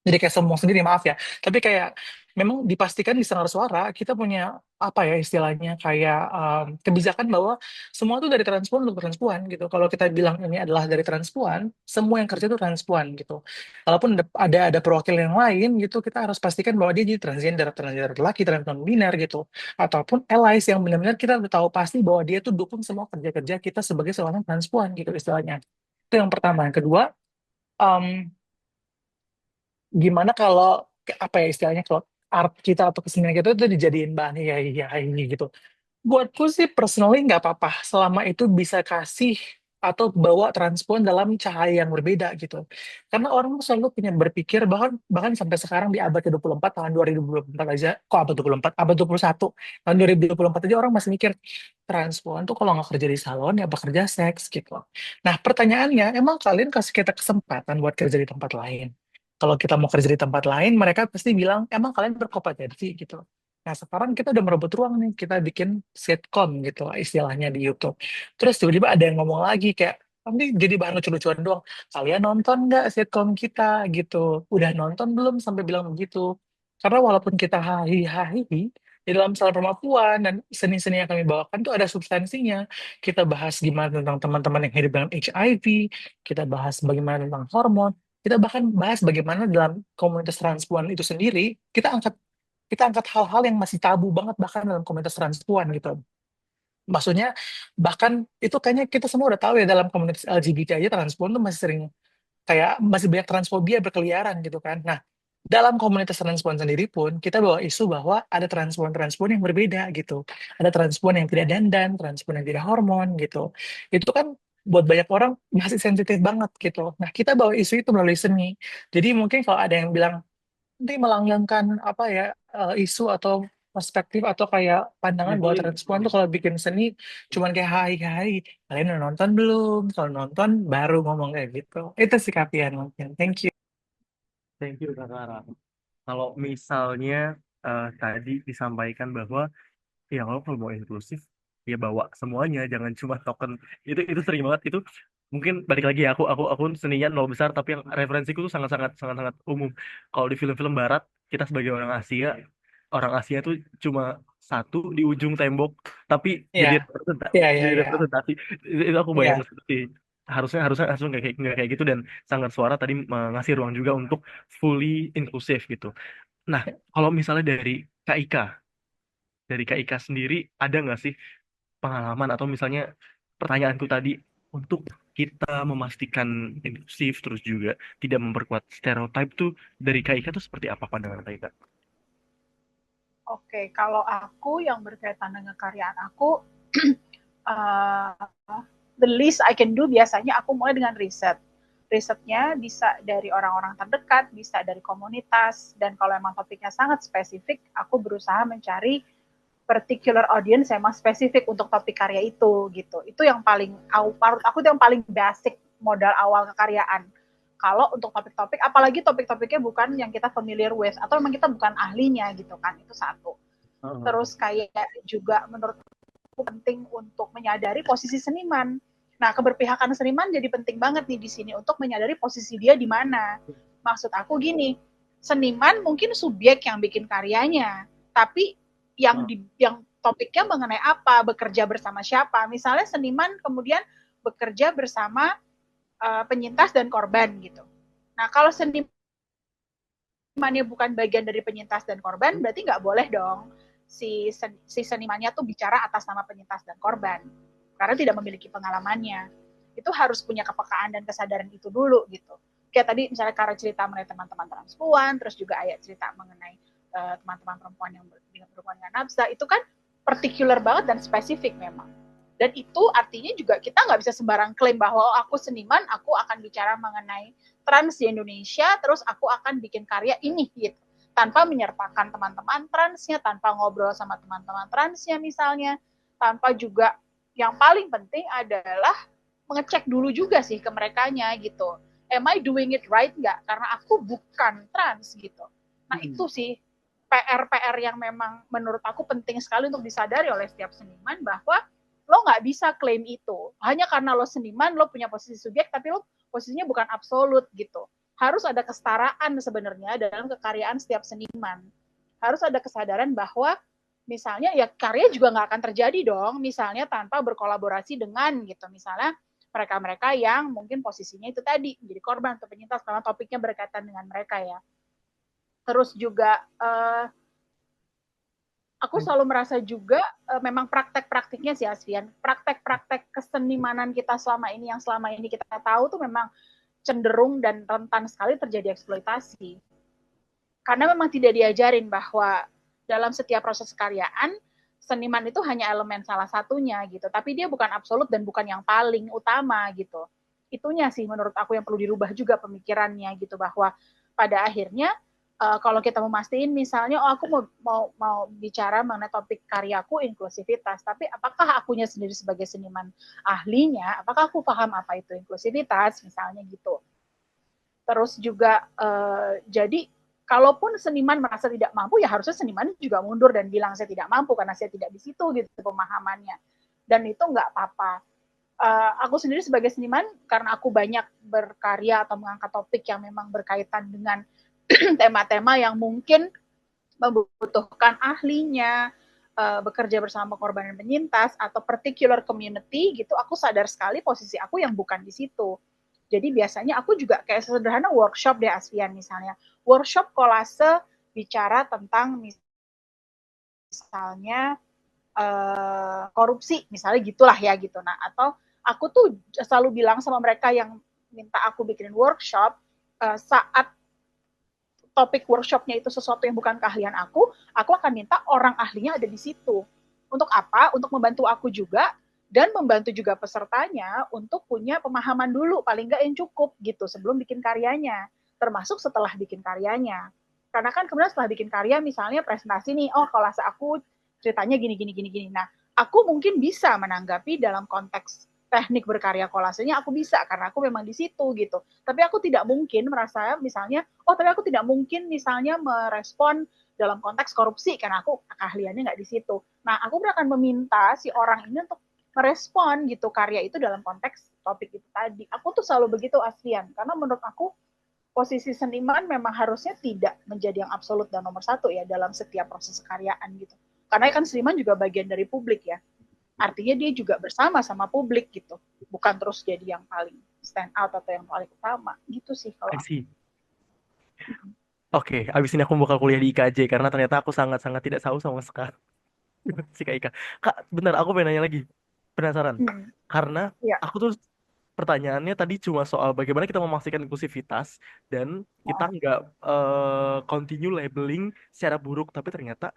jadi kayak sombong sendiri, maaf ya. Tapi kayak memang dipastikan di Sanggar Suara kita punya apa ya istilahnya kayak kebijakan bahwa semua tuh dari transpuan untuk transpuan gitu. Kalau kita bilang ini adalah dari transpuan, semua yang kerja itu transpuan gitu. Kalaupun ada perwakilan yang lain gitu, kita harus pastikan bahwa dia jadi transgender, transgender laki, trans non biner gitu, ataupun allies yang benar-benar kita udah tahu pasti bahwa dia tuh dukung semua kerja-kerja kita sebagai seorang transpuan gitu istilahnya. Itu yang pertama. Yang kedua, em, gimana kalau apa ya istilahnya kalau art kita atau kesenian kita itu dijadiin bahan ya ini gitu. Buatku sih personally nggak apa-apa selama itu bisa kasih atau bawa transpuan dalam cahaya yang berbeda gitu. Karena orang tuh selalu punya berpikir bahkan bahkan sampai sekarang di abad ke-24 tahun 2024 aja, kok abad 24, abad 21, tahun 2024 aja orang masih mikir transpuan tuh kalau nggak kerja di salon ya bekerja seks gitu. Nah pertanyaannya, emang kalian kasih kita kesempatan buat kerja di tempat lain? Kalau kita mau kerja di tempat lain, mereka pasti bilang, emang kalian berkompetensi gitu. Nah, sekarang kita udah merebut ruang nih, kita bikin sitcom gitu lah istilahnya di YouTube. Terus tiba-tiba ada yang ngomong lagi kayak, nanti jadi bahan lucu-lucuan doang. Kalian nonton nggak sitkom kita gitu? Udah nonton belum sampai bilang begitu? Karena walaupun kita hahi-hahi di dalam salah perempuan dan seni-seni yang kami bawakan tuh ada substansinya. Kita bahas gimana tentang teman-teman yang hidup dengan HIV, kita bahas bagaimana tentang hormon, kita bahkan bahas bagaimana dalam komunitas transpuan itu sendiri, kita angkat hal-hal yang masih tabu banget bahkan dalam komunitas transpuan gitu. Maksudnya bahkan itu kayaknya kita semua udah tahu ya dalam komunitas LGBT aja transpuan tuh masih sering kayak masih banyak transfobia berkeliaran gitu kan. Nah, dalam komunitas transpuan sendiri pun kita bawa isu bahwa ada transpuan-transpuan yang berbeda gitu. Ada transpuan yang tidak dandan, transpuan yang tidak hormon gitu. Itu kan buat banyak orang masih sensitif banget gitu. Nah, kita bawa isu itu melalui seni. Jadi mungkin kalau ada yang bilang nanti melanggengkan apa ya isu atau perspektif atau kayak pandangan bahwa transpuan tuh kalau bikin seni cuman kayak hai kalian udah nonton belum? Kalau nonton baru ngomong kayak gitu. Itu sih Kapian mungkin. Thank you. Thank you Kak Clara. Kalau misalnya tadi disampaikan bahwa ya kalau mau inklusif ya bawa semuanya, jangan cuma token. Itu sering banget itu. Mungkin balik lagi ya, aku seninya nol besar, tapi yang referensiku tuh sangat umum. Kalau di film-film Barat, kita sebagai orang Asia tuh cuma satu di ujung tembok, tapi Iya, iya, iya, jadi iya. representasi. Itu aku bayang Iya. seperti harusnya harusnya harusnya nggak kayak gitu, dan Sanggar Suara tadi ngasih ruang juga untuk fully inklusif gitu. Nah, kalau misalnya dari Kak Ika sendiri ada nggak sih pengalaman atau misalnya pertanyaanku tadi untuk kita memastikan inklusif terus juga tidak memperkuat stereotip tuh dari Kak Ika tuh seperti apa pandangan Kak Ika? Oke, kalau aku yang berkaitan dengan karyaan aku, uh, the least I can do biasanya aku mulai dengan riset. Risetnya bisa dari orang-orang terdekat, bisa dari komunitas, dan kalau emang topiknya sangat spesifik, aku berusaha mencari particular audience yang emang spesifik untuk topik karya itu gitu. Itu yang paling aku itu yang paling basic modal awal kekaryaan. Kalau untuk topik-topik, apalagi topik-topiknya bukan yang kita familiar with atau memang kita bukan ahlinya gitu kan, itu satu. Terus kayak juga menurut aku penting untuk menyadari posisi seniman. Nah, keberpihakan seniman jadi penting banget nih di sini untuk menyadari posisi dia di mana. Maksud aku gini, seniman mungkin subjek yang bikin karyanya, tapi yang topiknya mengenai apa, bekerja bersama siapa. Misalnya seniman kemudian bekerja bersama penyintas dan korban gitu. Nah, kalau senimannya bukan bagian dari penyintas dan korban, berarti nggak boleh dong si senimannya tuh bicara atas nama penyintas dan korban karena tidak memiliki pengalamannya. Itu harus punya kepekaan dan kesadaran itu dulu gitu. Kayak tadi misalnya Kara cerita mengenai teman-teman transpuan, terus juga Ayat cerita mengenai teman-teman perempuan yang berhubungan dengan nafsa, itu kan particular banget dan spesifik memang. Dan itu artinya juga kita nggak bisa sembarang klaim bahwa oh, aku seniman, aku akan bicara mengenai trans di Indonesia, terus aku akan bikin karya ini gitu. Tanpa menyertakan teman-teman transnya, tanpa ngobrol sama teman-teman transnya misalnya, tanpa juga yang paling penting adalah mengecek dulu juga sih ke merekanya gitu. Am I doing it right nggak? Karena aku bukan trans gitu. Nah itu sih PR-PR yang memang menurut aku penting sekali untuk disadari oleh setiap seniman bahwa lo nggak bisa klaim itu. Hanya karena lo seniman, lo punya posisi subjek, tapi lo posisinya bukan absolut gitu. Harus ada kesetaraan sebenarnya dalam kekaryaan setiap seniman. Harus ada kesadaran bahwa misalnya ya karya juga nggak akan terjadi dong, misalnya tanpa berkolaborasi dengan gitu. Misalnya mereka-mereka yang mungkin posisinya itu tadi menjadi korban atau penyintas karena topiknya berkaitan dengan mereka ya. Terus juga aku selalu merasa juga memang praktek-praktiknya sih Asfian, praktek-praktek kesenimanan kita selama ini yang selama ini kita tahu tuh memang cenderung dan rentan sekali terjadi eksploitasi. Karena memang tidak diajarin bahwa dalam setiap proses karyaan seniman itu hanya elemen salah satunya gitu, tapi dia bukan absolut dan bukan yang paling utama gitu. Itunya sih menurut aku yang perlu dirubah juga pemikirannya gitu, bahwa pada akhirnya kalau kita memastiin misalnya oh aku mau bicara mengenai topik karyaku inklusivitas, tapi apakah akunya sendiri sebagai seniman ahlinya, apakah aku paham apa itu inklusivitas misalnya gitu. Terus juga jadi kalaupun seniman merasa tidak mampu, ya harusnya seniman juga mundur dan bilang saya tidak mampu karena saya tidak di situ gitu pemahamannya. Dan itu nggak apa-apa. Aku sendiri sebagai seniman, karena aku banyak berkarya atau mengangkat topik yang memang berkaitan dengan tema-tema yang mungkin membutuhkan ahlinya, bekerja bersama korban dan penyintas atau particular community gitu, aku sadar sekali posisi aku yang bukan di situ. Jadi biasanya aku juga kayak sederhana workshop deh Asfian misalnya, workshop kolase bicara tentang misalnya korupsi misalnya gitulah ya gitu. Nah, atau aku tuh selalu bilang sama mereka yang minta aku bikin workshop, saat topik workshopnya itu sesuatu yang bukan keahlian aku akan minta orang ahlinya ada di situ. Untuk apa? Untuk membantu aku juga dan membantu juga pesertanya untuk punya pemahaman dulu paling nggak yang cukup gitu sebelum bikin karyanya, termasuk setelah bikin karyanya. Karena kan kemudian setelah bikin karya misalnya presentasi nih, oh kalau aku ceritanya gini gini gini gini. Nah, aku mungkin bisa menanggapi dalam konteks teknik berkarya kolasenya aku bisa karena aku memang di situ gitu. Tapi aku tidak mungkin merasa misalnya, tapi aku tidak mungkin misalnya merespon dalam konteks korupsi karena aku keahliannya nggak di situ. Nah, aku akan meminta si orang ini untuk merespon gitu karya itu dalam konteks topik itu tadi. Aku tuh selalu begitu Asfian, karena menurut aku posisi seniman memang harusnya tidak menjadi yang absolut dan nomor satu ya dalam setiap proses karyaan gitu. Karena kan seniman juga bagian dari publik ya. Artinya dia juga bersama sama publik gitu, bukan terus jadi yang paling stand out atau yang paling utama gitu sih kalau I see. Oke, abis ini aku bakal kuliah di IKJ karena ternyata aku sangat-sangat tidak tahu sama sekali si Kak Ika. Kak, bentar, aku pengen nanya lagi. Penasaran. Karena ya. aku tuh pertanyaannya tadi cuma soal bagaimana kita memastikan inklusivitas dan kita nggak continue labeling secara buruk, tapi ternyata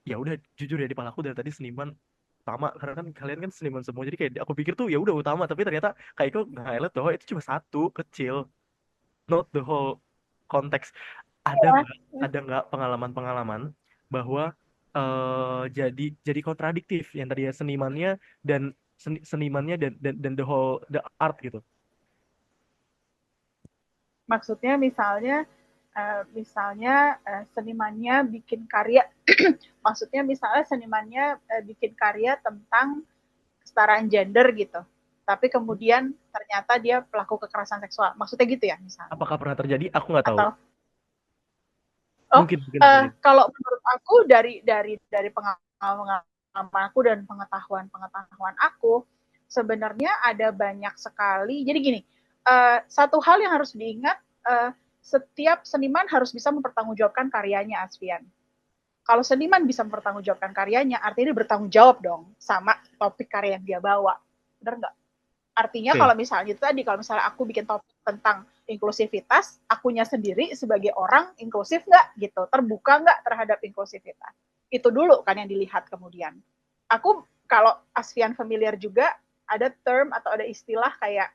ya udah jujur ya di kepala aku dari tadi seniman utama karena kan kalian kan seniman semua jadi kayak aku pikir tuh ya udah utama tapi ternyata kayak itu nge-highlight bahwa itu cuma satu kecil, not the whole konteks. Ada Ya. nggak ada nggak pengalaman-pengalaman bahwa jadi kontradiktif yang tadinya senimannya dan senimannya dan the art gitu. Maksudnya misalnya senimannya bikin karya, maksudnya misalnya senimannya bikin karya tentang kesetaraan gender gitu, tapi kemudian ternyata dia pelaku kekerasan seksual, maksudnya gitu ya misalnya? Apakah pernah terjadi? Aku nggak tahu. Atau Mungkin terjadi. kalau menurut aku dari pengalaman aku dan pengetahuan aku, sebenarnya ada banyak sekali. Jadi gini, satu hal yang harus diingat, setiap seniman harus bisa mempertanggungjawabkan karyanya, Asfian. Kalau seniman bisa mempertanggungjawabkan karyanya, artinya dia bertanggung jawab dong sama topik karya yang dia bawa. Benar nggak? Artinya kalau misalnya itu tadi, kalau misalnya aku bikin topik tentang inklusivitas, akunya sendiri sebagai orang inklusif nggak gitu, terbuka nggak terhadap inklusivitas. Itu dulu kan yang dilihat kemudian. Aku kalau Asfian familiar juga, ada term atau ada istilah kayak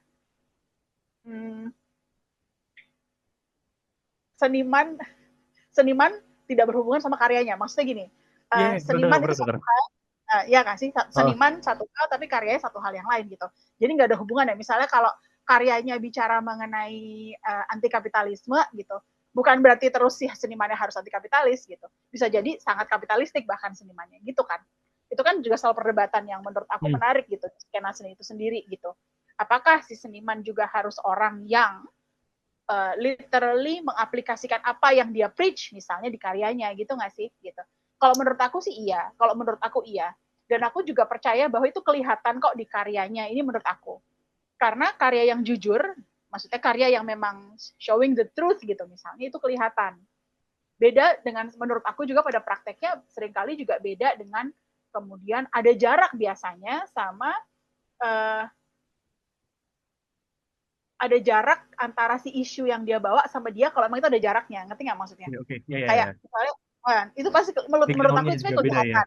seniman tidak berhubungan sama karyanya. Maksudnya gini, seniman itu satu hal, ya kan sih, seniman satu hal tapi karyanya satu hal yang lain gitu. Jadi nggak ada hubungan ya. Misalnya kalau karyanya bicara mengenai anti kapitalisme gitu, bukan berarti terus si senimannya harus anti kapitalis gitu. Bisa jadi sangat kapitalistik bahkan senimannya gitu kan. Itu kan juga soal perdebatan yang menurut aku menarik gitu, skena seni itu sendiri gitu. Apakah si seniman juga harus orang yang literally mengaplikasikan apa yang dia preach misalnya di karyanya gitu nggak sih gitu. Kalau menurut aku sih iya, kalau menurut aku iya. Dan aku juga percaya bahwa itu kelihatan kok di karyanya, ini menurut aku. Karena karya yang jujur, maksudnya karya yang memang showing the truth gitu misalnya, itu kelihatan. Beda dengan, menurut aku juga pada prakteknya seringkali juga beda dengan kemudian ada jarak biasanya sama ada jarak antara si isu yang dia bawa sama dia, kalau emang itu ada jaraknya, ngerti nggak maksudnya? Kayak misalnya, itu pasti menurut aku itu kelihatan.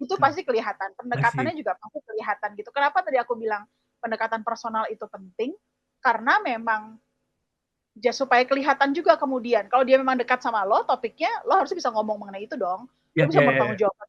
Itu pasti kelihatan, pendekatannya juga pasti kelihatan gitu. Kenapa tadi aku bilang pendekatan personal itu penting? Karena memang supaya kelihatan juga kemudian. Kalau dia memang dekat sama lo, topiknya, lo harusnya bisa ngomong mengenai itu dong. Lo bisa bertanggung jawab.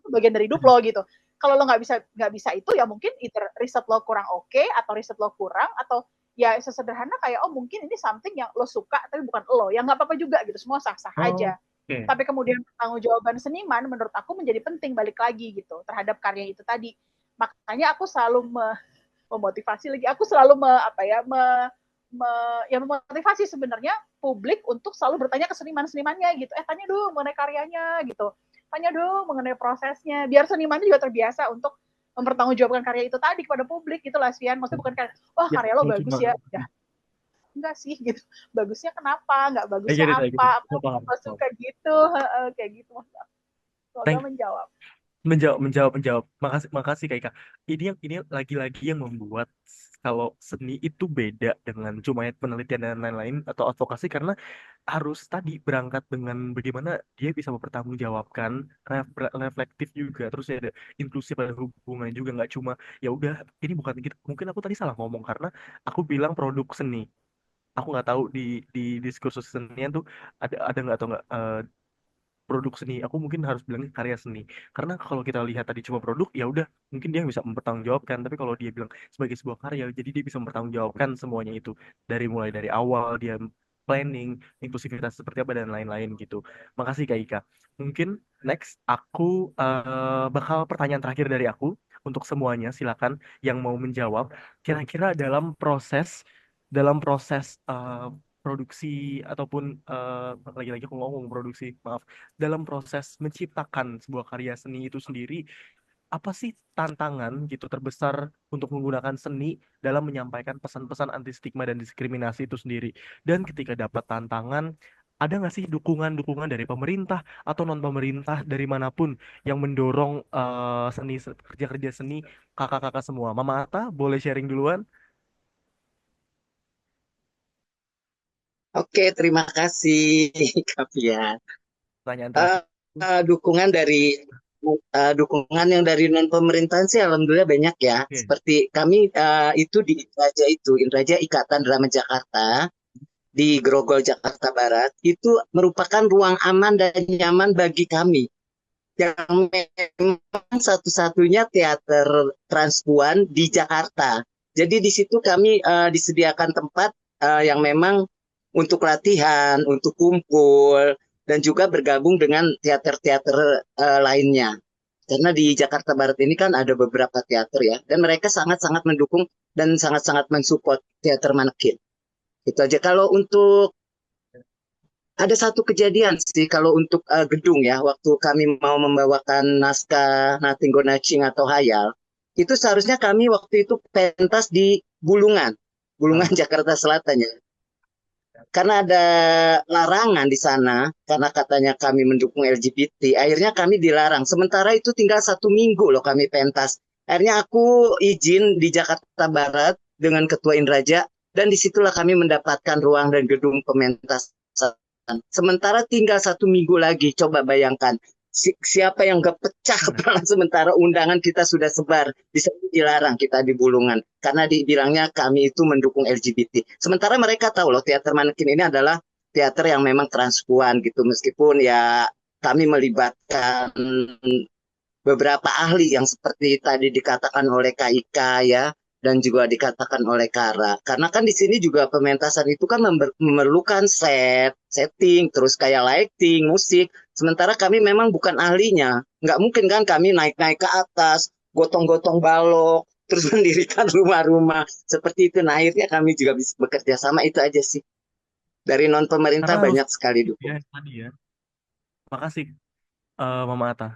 Itu bagian dari hidup lo gitu. Kalau lo nggak bisa itu, ya mungkin either riset lo kurang oke, atau riset lo kurang, atau ya sesederhana kayak mungkin ini something yang lo suka tapi bukan lo, ya nggak apa-apa juga gitu, semua sah-sah aja. Tapi kemudian pertanggungjawaban seniman menurut aku menjadi penting, balik lagi gitu terhadap karya itu tadi. Makanya aku selalu memotivasi lagi, aku selalu memotivasi sebenarnya publik untuk selalu bertanya ke seniman-senimannya gitu. Tanya dong mengenai karyanya gitu. Tanya dong mengenai prosesnya. Biar senimannya juga terbiasa untuk mempertanggungjawabkan karya itu tadi kepada publik gitu lah, Sian. Maksudnya bukan kayak, wah Ya, karya lo mungkin bagus ya. Ya, enggak sih gitu. Bagusnya kenapa? Enggak I bagusnya get it, I get it. apa? Gue paham. Apa suka gitu? Kayak gitu. Semoga Thank menjawab. menjawab. Makasih, makasih Kak Ika. Ini lagi-lagi yang membuat kalau seni itu beda dengan cuma penelitian dan lain-lain atau advokasi karena harus tadi berangkat dengan bagaimana dia bisa mempertanggungjawabkan, reflektif juga, terus ada inklusif pada hubungan juga nggak cuma ya udah ini bukan gitu. Mungkin aku tadi salah ngomong karena aku bilang produk seni. Aku nggak tahu di diskursus senian tuh ada nggak atau nggak produk seni. Aku mungkin harus bilangnya karya seni. Karena kalau kita lihat tadi cuma produk, ya udah mungkin dia bisa mempertanggungjawabkan. Tapi kalau dia bilang sebagai sebuah karya, jadi dia bisa mempertanggungjawabkan semuanya itu dari mulai dari awal dia planning, inklusivitas seperti apa dan lain-lain gitu. Makasih Kak Ika. Mungkin next aku bakal pertanyaan terakhir dari aku untuk semuanya. Silakan yang mau menjawab. Kira-kira dalam proses produksi ataupun lagi-lagi aku ngomong produksi, maaf, dalam proses menciptakan sebuah karya seni itu sendiri, apa sih tantangan gitu terbesar untuk menggunakan seni dalam menyampaikan pesan-pesan anti stigma dan diskriminasi itu sendiri? Dan ketika dapat tantangan, ada nggak sih dukungan-dukungan dari pemerintah atau non pemerintah dari manapun yang mendorong kerja-kerja seni kakak-kakak semua? Mama Ata, boleh sharing duluan? Oke, terima kasih Kavian. Pertanyaan Eh, terakhir. dukungan yang dari non pemerintahan sih alhamdulillah banyak ya. Oke. Seperti kami itu di Indraja Ikatan Drama Jakarta di Grogol Jakarta Barat itu merupakan ruang aman dan nyaman bagi kami yang memang satu-satunya teater transpuan di Jakarta. Jadi di situ kami disediakan tempat yang memang untuk latihan, untuk kumpul, dan juga bergabung dengan teater-teater lainnya. Karena di Jakarta Barat ini kan ada beberapa teater ya, dan mereka sangat-sangat mendukung dan sangat-sangat mensupport teater Manekin. Itu aja. Kalau untuk ada satu kejadian sih kalau untuk gedung ya, waktu kami mau membawakan naskah Nothing Gonna Change atau Hayal, itu seharusnya kami waktu itu pentas di Bulungan, Bulungan Jakarta Selatan ya. Karena ada larangan di sana, karena katanya kami mendukung LGBT, akhirnya kami dilarang. Sementara itu tinggal 1 minggu loh kami pentas. Akhirnya aku izin di Jakarta Barat dengan Ketua Indraja, dan disitulah kami mendapatkan ruang dan gedung pementasan. Sementara tinggal 1 minggu lagi, coba bayangkan. Siapa yang gak pecah kepala sementara undangan kita sudah sebar. Bisa dilarang kita di Bulungan. Karena dibilangnya kami itu mendukung LGBT. Sementara mereka tahu loh teater Manekin ini adalah teater yang memang transpuan gitu. Meskipun ya kami melibatkan beberapa ahli yang seperti tadi dikatakan oleh Kak Ika ya, dan juga dikatakan oleh Kara. Karena kan di sini juga pementasan itu kan memerlukan setting, terus kayak lighting, musik. Sementara kami memang bukan ahlinya. Nggak mungkin kan kami naik-naik ke atas, gotong-gotong balok, terus mendirikan rumah-rumah. Seperti itu. Nah, akhirnya kami juga bisa bekerja sama. Itu aja sih. Dari non-pemerintah Karena harus banyak sekali ya dukung. tadi ya. Makasih Mama Ata.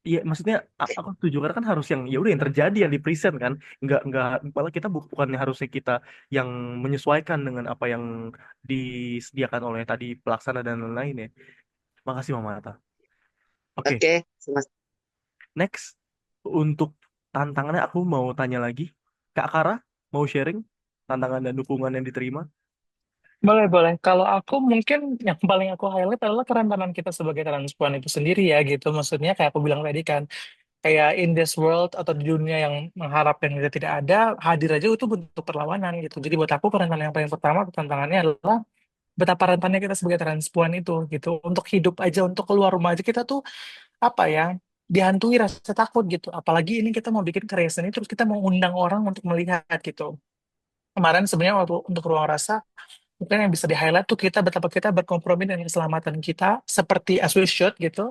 Iya, maksudnya aku setuju karena kan harus yang ya udah yang terjadi yang di present kan, nggak malah kita bukannya harusnya kita yang menyesuaikan dengan apa yang disediakan oleh tadi pelaksana dan lain-lain ya. Makasih Mama Ata. Oke, Oke, sama. next untuk tantangannya aku mau tanya lagi, Kak Kara mau sharing tantangan dan dukungan yang diterima? Boleh, boleh. Kalau aku mungkin yang paling aku highlight adalah kerentanan kita sebagai transpuan itu sendiri ya gitu. Maksudnya kayak aku bilang tadi kan, kayak in this world atau di dunia yang mengharapkan kita tidak ada, hadir aja itu bentuk perlawanan gitu. Jadi buat aku kerentanan yang paling pertama tantangannya adalah betapa rentannya kita sebagai transpuan itu gitu. Untuk hidup aja, untuk keluar rumah aja kita tuh apa ya, dihantui rasa takut gitu. Apalagi ini kita mau bikin karya seni terus kita mau undang orang untuk melihat gitu. Kemarin sebenarnya waktu untuk ruang rasa mungkin yang bisa di highlight tuh kita betapa kita berkompromi dengan keselamatan kita seperti as we should gitu.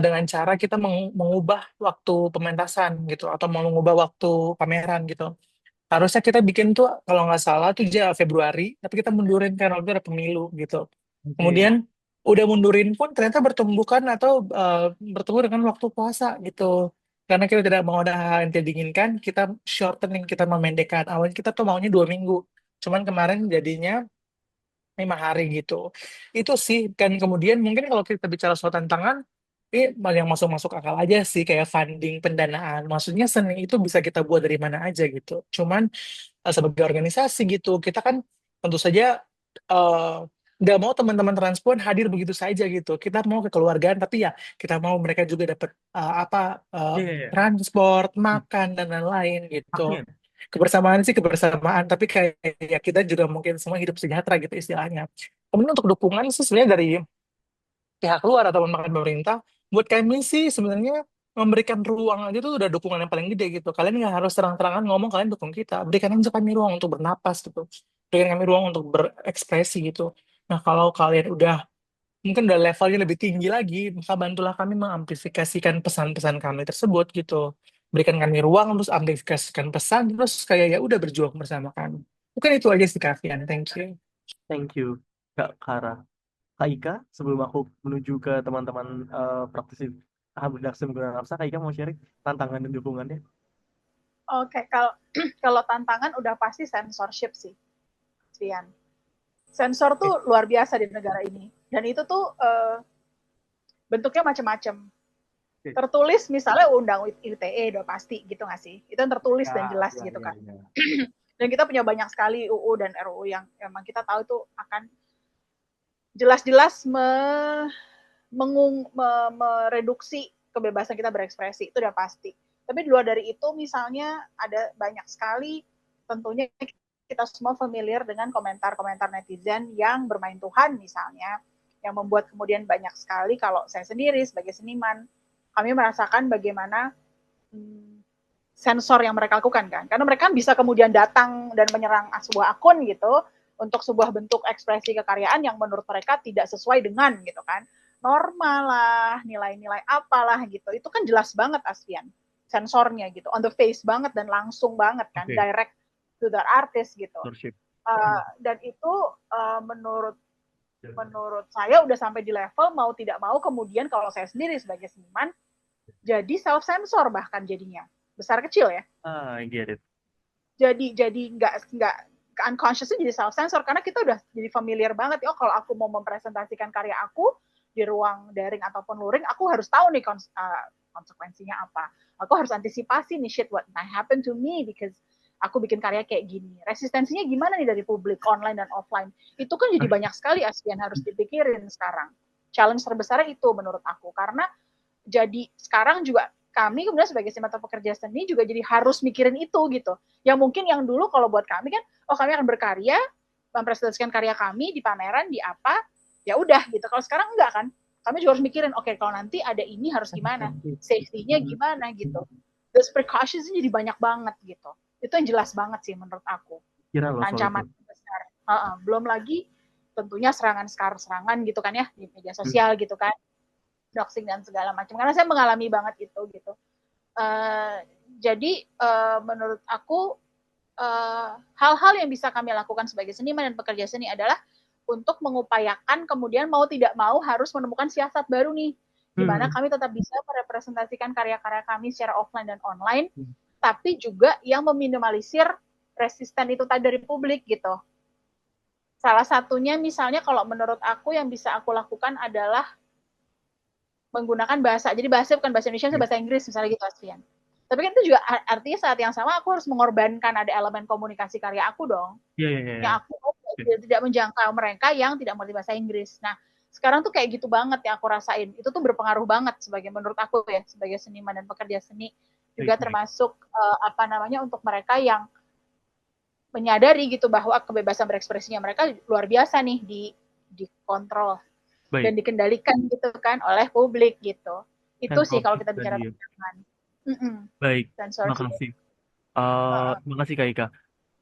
dengan cara kita mengubah waktu pementasan gitu atau mengubah waktu pameran gitu. Harusnya kita bikin tuh kalau nggak salah tuh Februari, tapi kita mundurin karena waktu ada pemilu gitu. Oke. Kemudian udah mundurin pun ternyata bertumbuhkan atau bertemu dengan waktu puasa gitu. Karena kita tidak mau ada hal yang tidak diinginkan, kita shortening, kita memendekkan. Awalnya kita tuh maunya 2 minggu. Cuman kemarin jadinya 5 hari gitu. Itu sih, kan kemudian mungkin kalau kita bicara soal tantangan, ini yang masuk-masuk akal aja sih, kayak funding, pendanaan. Maksudnya seni itu bisa kita buat dari mana aja gitu. Cuman sebagai organisasi gitu, kita kan tentu saja eh, nggak mau teman-teman transport hadir begitu saja gitu. Kita mau kekeluargaan, tapi ya kita mau mereka juga dapat apa Iya, iya, iya. transport, makan dan lain-lain gitu. Amin. Kebersamaan sih kebersamaan, tapi kayak ya kita juga mungkin semua hidup sejahtera gitu istilahnya. Kemudian untuk dukungan sih sebenarnya dari pihak luar ataupun bahkan pemerintah, buat kami sih sebenarnya memberikan ruang aja tuh udah dukungan yang paling gede gitu. Kalian nggak harus terang-terangan ngomong kalian dukung kita, berikan aja kami ruang untuk bernapas gitu, berikan kami ruang untuk berekspresi gitu. Nah kalau kalian udah mungkin udah levelnya lebih tinggi lagi, maka bantulah kami mengamplifikasikan pesan-pesan kami tersebut gitu. Berikan kami ruang terus amplifikasikan pesan, terus kayak ya udah berjuang bersama kami. Mungkin itu aja sih Kavian, thank you. Thank you, Kak Kara. Kak Ika, sebelum aku menuju ke teman-teman praktisi tahap redaksi menggunakan Apsa, Kak Ika mau sharing tantangan dan dukungannya? Oke, kalau kalau tantangan udah pasti censorship sih, Vian. Sensor tuh luar biasa di negara ini, dan itu tuh bentuknya macam-macam. Tertulis misalnya undang ITE udah pasti gitu nggak sih? Itu yang tertulis dan jelas gitu kan. Dan kita punya banyak sekali UU dan RUU yang emang kita tahu tuh akan jelas-jelas mereduksi kebebasan kita berekspresi, itu udah pasti. Tapi di luar dari itu misalnya ada banyak sekali tentunya kita semua familiar dengan komentar-komentar netizen yang bermain Tuhan misalnya, yang membuat kemudian banyak sekali kalau saya sendiri sebagai seniman, kami merasakan bagaimana sensor yang mereka lakukan kan. Karena mereka bisa kemudian datang dan menyerang sebuah akun gitu untuk sebuah bentuk ekspresi kekaryaan yang menurut mereka tidak sesuai dengan gitu kan. Norma lah, nilai-nilai apalah gitu. Itu kan jelas banget Asfian sensornya gitu. On the face banget dan langsung banget kan. Okay. Direct to the artist gitu. Dan itu menurut saya udah sampai di level mau tidak mau kemudian kalau saya sendiri sebagai seniman jadi self sensor bahkan jadinya besar kecil ya. I get it. Jadi nggak unconsciously jadi self sensor karena kita udah jadi familiar banget ya. Kalau aku mau mempresentasikan karya aku di ruang daring ataupun luring, aku harus tahu nih konsekuensinya apa. Aku harus antisipasi nih shit what might happen to me because aku bikin karya kayak gini. Resistensinya gimana nih dari publik online dan offline? Itu kan jadi banyak sekali Asfian harus dipikirin sekarang. Challenge terbesarnya itu menurut aku karena jadi sekarang juga kami kemudian sebagai sinematografer pekerja seni juga jadi harus mikirin itu gitu. Yang mungkin yang dulu kalau buat kami kan, oh kami akan berkarya, mempresentasikan karya kami di pameran, di apa, ya udah gitu. Kalau sekarang enggak kan, kami juga harus mikirin, oke, kalau nanti ada ini harus gimana, safety-nya gimana gitu. Those precautions jadi banyak banget gitu. Itu yang jelas banget sih menurut aku. Ancaman besar. Belum lagi tentunya serangan gitu kan ya di media sosial gitu kan. Doxing dan segala macam karena saya mengalami banget itu gitu. Jadi menurut aku hal-hal yang bisa kami lakukan sebagai seniman dan pekerja seni adalah untuk mengupayakan kemudian mau tidak mau harus menemukan siasat baru nih di mana kami tetap bisa merepresentasikan karya-karya kami secara offline dan online tapi juga yang meminimalisir resisten itu tadi dari publik gitu. Salah satunya misalnya kalau menurut aku yang bisa aku lakukan adalah menggunakan bahasa. Jadi bahasa bukan bahasa Indonesia, bahasa Inggris misalnya gitu Asfian. Tapi kan itu juga artinya saat yang sama aku harus mengorbankan ada elemen komunikasi karya aku dong. Yang aku tidak menjangkau mereka yang tidak mengerti bahasa Inggris. Nah, sekarang tuh kayak gitu banget yang aku rasain. Itu tuh berpengaruh banget sebagai menurut aku ya, sebagai seniman dan pekerja seni juga termasuk untuk mereka yang menyadari gitu bahwa kebebasan berekspresinya mereka luar biasa nih dikontrol. Baik. Dan dikendalikan gitu kan oleh publik gitu. Itu sih kalau kita bicara tantangan. Baik, makasih. Makasih Kak Ika.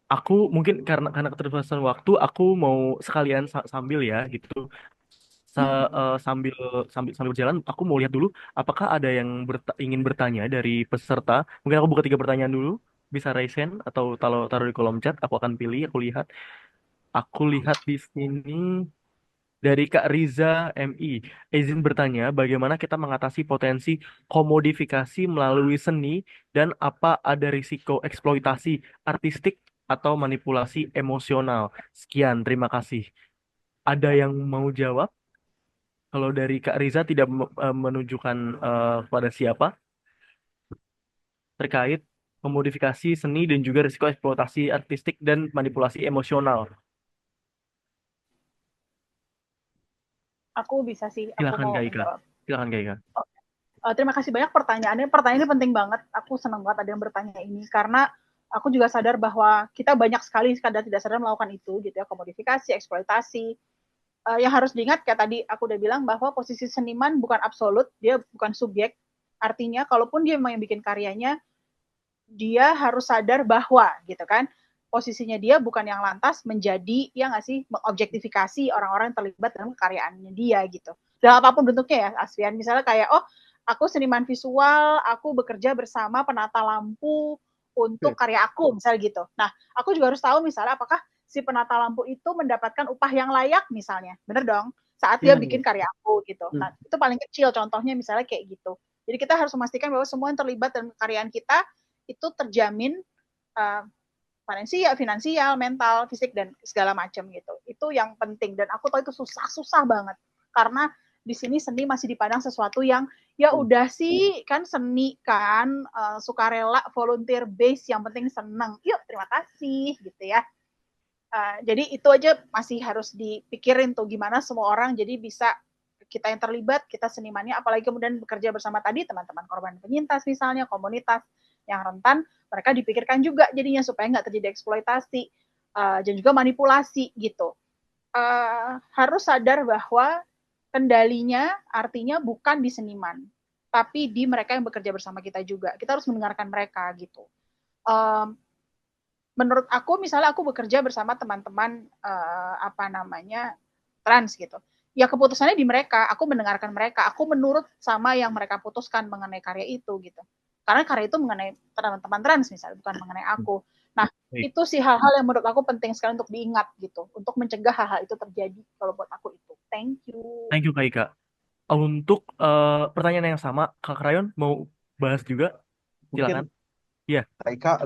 Aku mungkin karena keterbatasan waktu, aku mau sekalian sambil ya gitu sambil sambil sambil berjalan, aku mau lihat dulu apakah ada yang ingin bertanya dari peserta. Mungkin aku buka 3 pertanyaan dulu. Bisa raise hand atau taruh di kolom chat. Aku akan pilih. Aku lihat. Aku lihat di sini dari Kak Riza MI. Izin bertanya, bagaimana kita mengatasi potensi komodifikasi melalui seni dan apa ada risiko eksploitasi artistik atau manipulasi emosional? Sekian, terima kasih. Ada yang mau jawab? Kalau dari Kak Riza tidak menunjukkan kepada siapa terkait memodifikasi seni dan juga risiko eksploitasi artistik dan manipulasi emosional. Aku bisa sih, aku Silakan mau Kak Ika. menjawab. Silakan Kak Ika. Terima kasih banyak pertanyaannya. Pertanyaan ini penting banget. Aku senang banget ada yang bertanya ini karena aku juga sadar bahwa kita banyak sekali sadar tidak sadar melakukan itu gitu ya, komodifikasi, eksploitasi. Yang harus diingat kayak tadi aku udah bilang bahwa posisi seniman bukan absolut, dia bukan subjek. Artinya kalaupun dia memang yang bikin karyanya, dia harus sadar bahwa gitu kan posisinya dia bukan yang lantas menjadi ya nggak sih mengobjektifikasi orang-orang yang terlibat dalam karyaannya dia gitu. Dalam apapun bentuknya ya, Asfian. Misalnya kayak aku seniman visual, aku bekerja bersama penata lampu untuk karya aku misalnya gitu. Nah, aku juga harus tahu misalnya apakah si penata lampu itu mendapatkan upah yang layak misalnya. Bener dong? Saat dia bikin karya aku gitu. Nah, itu paling kecil contohnya misalnya kayak gitu. Jadi kita harus memastikan bahwa semua yang terlibat dalam karyaan kita itu terjamin finansial, mental, fisik dan segala macam gitu. Itu yang penting dan aku tahu itu susah banget karena di sini seni masih dipandang sesuatu yang ya udah sih kan seni kan sukarela, volunteer base, yang penting seneng. Yuk terima kasih gitu ya. Jadi itu aja masih harus dipikirin tuh gimana semua orang jadi bisa kita yang terlibat, kita senimannya, apalagi kemudian bekerja bersama tadi teman-teman korban penyintas misalnya, komunitas yang rentan, mereka dipikirkan juga jadinya supaya nggak terjadi eksploitasi dan juga manipulasi gitu. Harus sadar bahwa kendalinya artinya bukan di seniman, tapi di mereka yang bekerja bersama kita juga. Kita harus mendengarkan mereka gitu. Menurut aku, misalnya aku bekerja bersama teman-teman trans gitu. Ya keputusannya di mereka, aku mendengarkan mereka, aku menurut sama yang mereka putuskan mengenai karya itu gitu. Karena karya itu mengenai teman-teman trans misalnya, bukan mengenai aku. Nah, itu sih hal-hal yang menurut aku penting sekali untuk diingat gitu, untuk mencegah hal-hal itu terjadi kalau buat aku itu. Thank you. Thank you Kak Ika. Untuk pertanyaan yang sama, Kak Rayon mau bahas juga? Silakan. Iya. Kak Ika,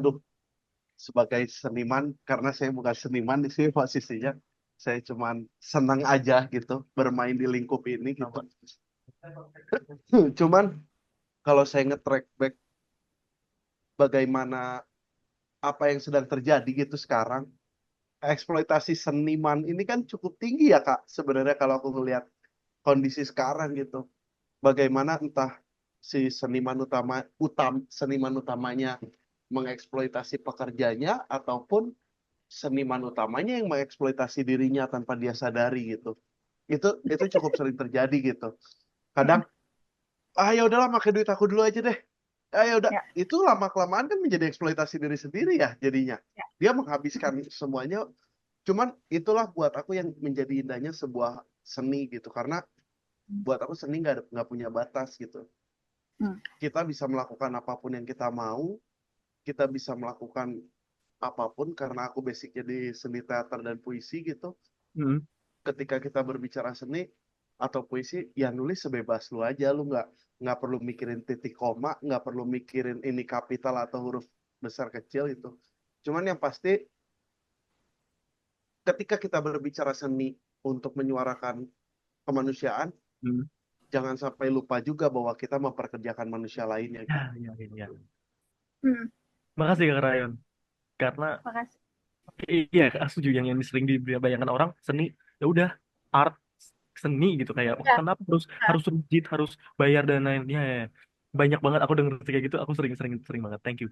sebagai seniman, karena saya bukan seniman di sini posisinya, saya cuman senang aja gitu bermain di lingkup ini gitu. Cuman kalau saya nge-track back bagaimana apa yang sedang terjadi gitu sekarang, eksploitasi seniman ini kan cukup tinggi ya Kak sebenarnya kalau aku melihat kondisi sekarang gitu. Bagaimana entah si seniman utamanya mengeksploitasi pekerjanya ataupun seniman utamanya yang mengeksploitasi dirinya tanpa dia sadari gitu. Itu cukup sering terjadi gitu. Kadang ya udahlah pakai duit aku dulu aja deh. Ya udah, itu lama-kelamaan kan menjadi eksploitasi diri sendiri ya jadinya. Dia menghabiskan semuanya. Cuman itulah buat aku yang menjadi indahnya sebuah seni gitu. Karena buat aku seni nggak punya batas gitu. Kita bisa melakukan apapun yang kita mau. Kita bisa melakukan apapun karena aku basicnya di seni teater dan puisi gitu. Ketika kita berbicara seni atau puisi, ya nulis sebebas lu aja, lu nggak perlu mikirin titik koma, nggak perlu mikirin ini kapital atau huruf besar kecil itu. Cuman yang pasti ketika kita berbicara seni untuk menyuarakan kemanusiaan, jangan sampai lupa juga bahwa kita memperkerjakan manusia lainnya. Iya. Makasih Kak Rayon. Karena Makasih. iya, aku setuju yang sering dibayangkan orang seni ya udah art seni gitu kayak kenapa harus rigid, harus bayar dan lainnya ya. Banyak banget aku denger kayak gitu, aku sering banget. Thank you.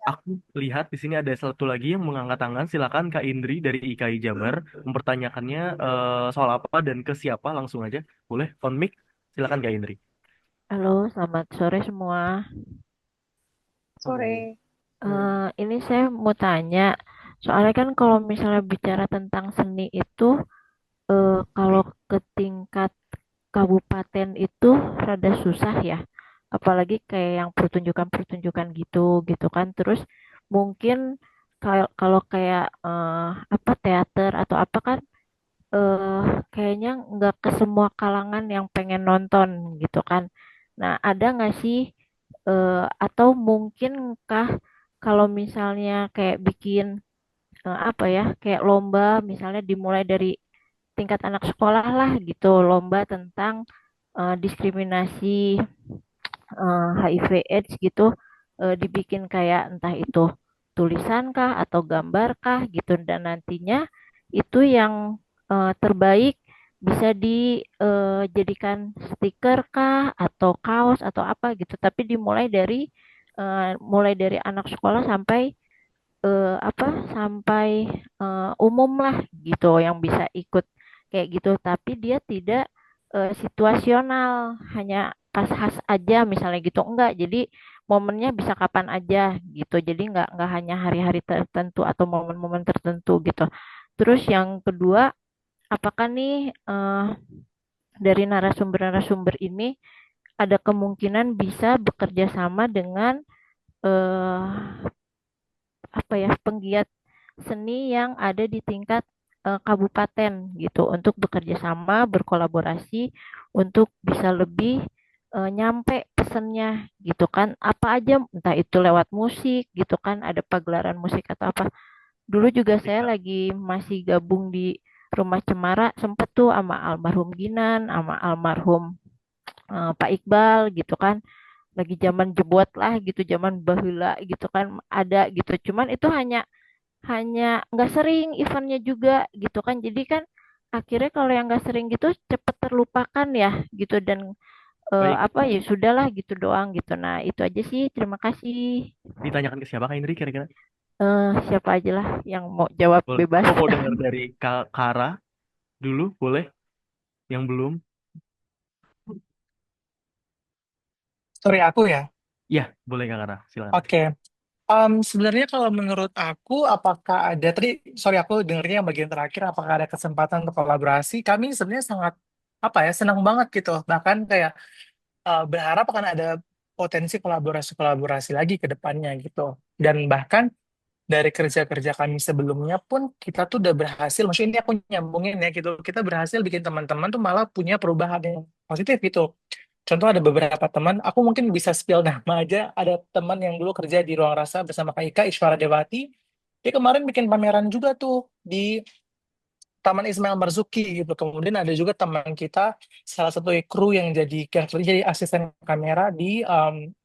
Aku lihat di sini ada satu lagi yang mengangkat tangan. Silakan Kak Indri dari IKI Jabar mempertanyakannya soal apa dan ke siapa, langsung aja. Boleh on mic. Silakan Kak Indri. Halo, selamat sore semua. Sore. Ini saya mau tanya, soalnya kan kalau misalnya bicara tentang seni itu, kalau ke tingkat kabupaten itu rada susah ya. Apalagi kayak yang pertunjukan-pertunjukan gitu kan. Terus mungkin kalau kayak apa teater atau apa kan eh kayaknya nggak ke semua kalangan yang pengen nonton gitu kan. Nah, ada nggak sih atau mungkinkah kalau misalnya kayak bikin apa ya kayak lomba misalnya dimulai dari tingkat anak sekolah lah gitu lomba tentang diskriminasi HIV/AIDS gitu dibikin kayak entah itu tulisan kah atau gambar kah gitu dan nantinya itu yang terbaik bisa dijadikan stiker kah atau kaos atau apa gitu tapi dimulai dari mulai dari anak sekolah sampai apa sampai umum lah gitu yang bisa ikut kayak gitu tapi dia tidak situasional hanya pas khas aja misalnya gitu enggak jadi momennya bisa kapan aja gitu jadi enggak hanya hari-hari tertentu atau momen-momen tertentu gitu terus yang kedua apakah nih dari narasumber-narasumber ini ada kemungkinan bisa bekerja sama dengan eh, apa ya penggiat seni yang ada di tingkat kabupaten gitu untuk bekerja sama berkolaborasi untuk bisa lebih nyampe pesannya gitu kan apa aja entah itu lewat musik gitu kan ada pagelaran musik atau apa dulu juga saya Iya. lagi masih gabung di Rumah Cemara sempet tuh sama almarhum Ginan sama almarhum Pak Iqbal gitu kan lagi zaman jebot lah gitu zaman bahula gitu kan ada gitu cuman itu hanya hanya nggak sering eventnya juga gitu kan jadi kan akhirnya kalau yang nggak sering gitu cepet terlupakan ya gitu dan Baik, apa ya sudahlah gitu doang gitu nah itu aja sih terima kasih ditanyakan ke siapa Kak Indri kira-kira? siapa aja lah yang mau jawab Boleh. bebas Aku mau dengar dari Kak Kara dulu, boleh? Yang belum? Sorry aku ya. Iya, boleh Kak Kara, silakan. Oke. Sebenarnya kalau menurut aku, apakah ada tadi, sorry aku dengarnya yang bagian terakhir, apakah ada kesempatan untuk kolaborasi? Kami sebenarnya sangat apa ya senang banget gitu. Bahkan kayak berharap akan ada potensi kolaborasi-kolaborasi lagi ke depannya gitu. Dan bahkan dari kerja-kerja kami sebelumnya pun kita tuh udah berhasil, maksudnya ini aku nyambungin ya gitu, kita berhasil bikin teman-teman tuh malah punya perubahan yang positif gitu. Contoh ada beberapa teman, aku mungkin bisa spill nama aja, ada teman yang dulu kerja di Ruang Rasa bersama Kak Ika, Iswara Dewati, dia kemarin bikin pameran juga tuh di Taman Ismail Marzuki gitu. Kemudian ada juga teman kita, salah satu kru yang kerja jadi asisten kamera di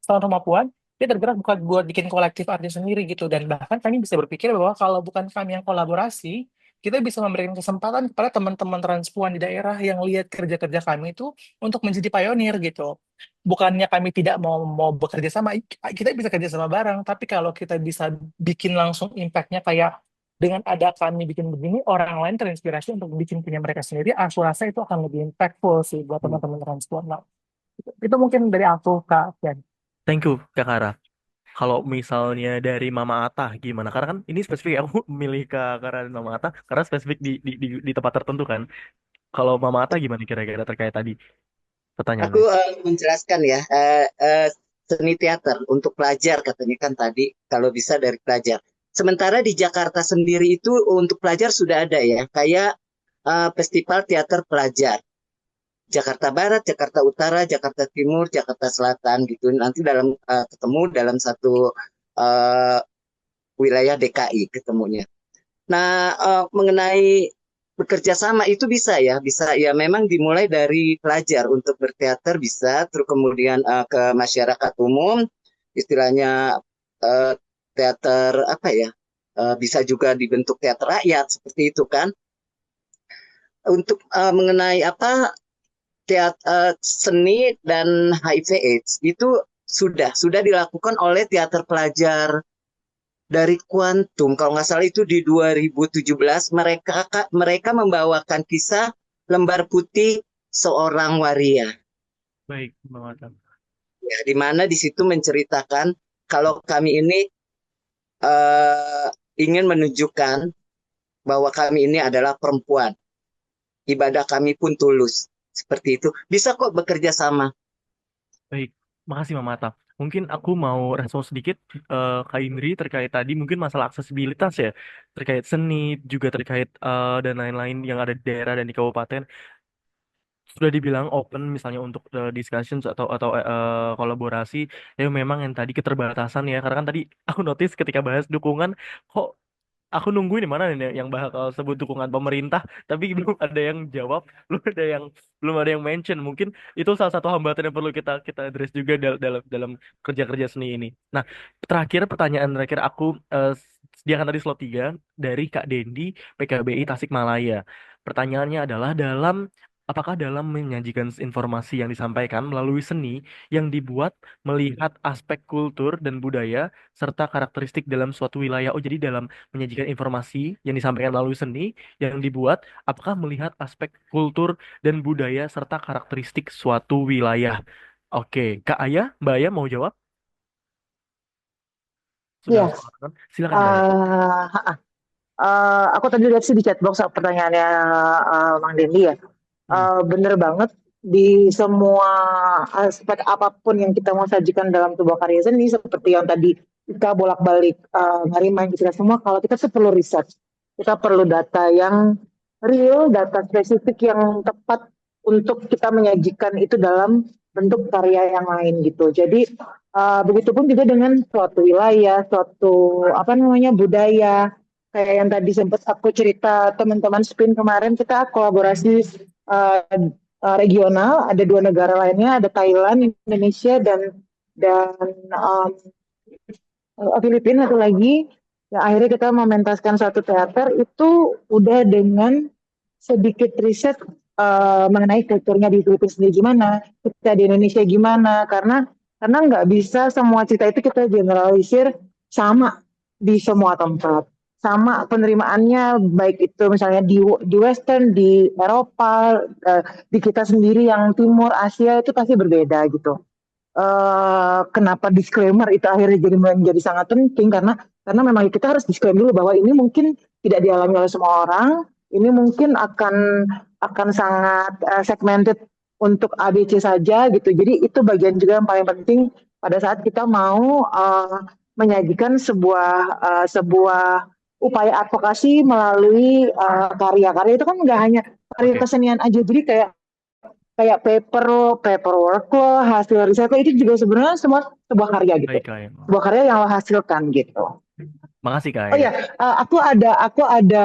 Salon Rumah Puan, dia tergerak bukan buat bikin kolektif artis sendiri gitu. Dan bahkan kami bisa berpikir bahwa kalau bukan kami yang kolaborasi, kita bisa memberikan kesempatan kepada teman-teman transpuan di daerah yang lihat kerja-kerja kami itu untuk menjadi pionir gitu. Bukannya kami tidak mau bekerja sama, kita bisa kerja sama bareng, tapi kalau kita bisa bikin langsung impact-nya kayak dengan ada kami bikin begini, orang lain terinspirasi untuk bikin punya mereka sendiri, aku rasa itu akan lebih impactful sih buat Hmm. teman-teman transpuan. Nah, itu mungkin dari aku, Kak Fian. Thank you Kak Kara. Kalau misalnya dari Mama Ata gimana? Karena kan ini spesifik ya, aku milih Kak Kara dan Mama Ata karena spesifik di tempat tertentu kan. Kalau Mama Ata gimana kira-kira terkait tadi Aku pertanyaannya? menjelaskan ya, seni teater untuk pelajar katanya kan tadi, kalau bisa dari pelajar. Sementara di Jakarta sendiri itu untuk pelajar sudah ada ya, kayak festival teater pelajar. Jakarta Barat, Jakarta Utara, Jakarta Timur, Jakarta Selatan gitu. Nanti ketemu dalam satu uh, wilayah DKI ketemunya. Nah, mengenai bekerja sama itu bisa ya memang dimulai dari pelajar untuk berteater bisa, terus kemudian ke masyarakat umum, istilahnya eh, teater apa ya, bisa juga dibentuk teater rakyat seperti itu kan. Untuk mengenai apa seni dan HIV/AIDS itu sudah dilakukan oleh teater pelajar dari Quantum, kalau nggak salah itu di 2017 mereka membawakan kisah lembar putih seorang waria, Baik, Mama Ata. ya, di mana di situ menceritakan kalau kami ini eh, ingin menunjukkan bahwa kami ini adalah perempuan, ibadah kami pun tulus seperti itu. Bisa kok bekerja sama. Baik, makasih Mama Atta. Mungkin aku mau respon sedikit Kak Indri terkait tadi mungkin masalah aksesibilitas ya, terkait seni juga terkait dan lain-lain yang ada di daerah dan di kabupaten. Sudah dibilang open misalnya untuk discussions atau kolaborasi ya memang yang tadi keterbatasan ya karena kan tadi aku notice ketika bahas dukungan kok aku nungguin di mana nih yang bakal sebut dukungan pemerintah tapi belum ada yang jawab belum ada yang mention mungkin itu salah satu hambatan yang perlu kita kita address juga dalam kerja-kerja seni ini. Nah, terakhir pertanyaan terakhir aku sediakan tadi slot 3 dari Kak Dendi PKBI Tasikmalaya. Pertanyaannya adalah apakah dalam menyajikan informasi yang disampaikan melalui seni yang dibuat melihat aspek kultur dan budaya serta karakteristik dalam suatu wilayah. Oh, jadi dalam menyajikan informasi yang disampaikan melalui seni yang dibuat, apakah melihat aspek kultur dan budaya serta karakteristik suatu wilayah? Oke, Kak Aya, Mbak Aya mau jawab? Sudah Yes. langsung kan? Silakan Mbak Aya. Aku tadi lihat sih di chatbox pertanyaannya Mang Dendi ya. Bener banget di semua aspek apapun yang kita mau sajikan dalam sebuah karya seni seperti yang tadi kita bolak-balik ngarimain kita semua kalau kita tuh perlu riset. Kita perlu data yang real, data spesifik yang tepat untuk kita menyajikan itu dalam bentuk karya yang lain gitu. Jadi begitupun juga dengan suatu wilayah, suatu apa namanya budaya kayak yang tadi sempat aku cerita teman-teman Spin kemarin kita kolaborasi uh, regional ada 2 negara lainnya ada Thailand, Indonesia dan um, Filipina satu lagi ya akhirnya kita mementaskan satu teater itu udah dengan sedikit riset mengenai kulturnya di Filipina sendiri gimana kita di Indonesia gimana karena nggak bisa semua cerita itu kita generalisir sama di semua tempat sama penerimaannya baik itu misalnya di Western di Eropa di kita sendiri yang Timur Asia itu pasti berbeda gitu. Kenapa disclaimer itu akhirnya jadi menjadi sangat penting karena memang kita harus disclaimer dulu bahwa ini mungkin tidak dialami oleh semua orang, ini mungkin akan sangat segmented untuk ABC saja gitu. Jadi itu bagian juga yang paling penting pada saat kita mau menyajikan sebuah upaya advokasi melalui karya-karya itu kan nggak hanya karya kesenian aja, jadi kayak paperwork lo, hasil riset lo itu juga sebenarnya semua sebuah karya gitu. Baik, Kak Aya. Sebuah karya yang lo hasilkan gitu. Makasih Kak Oh Aya. ya, aku ada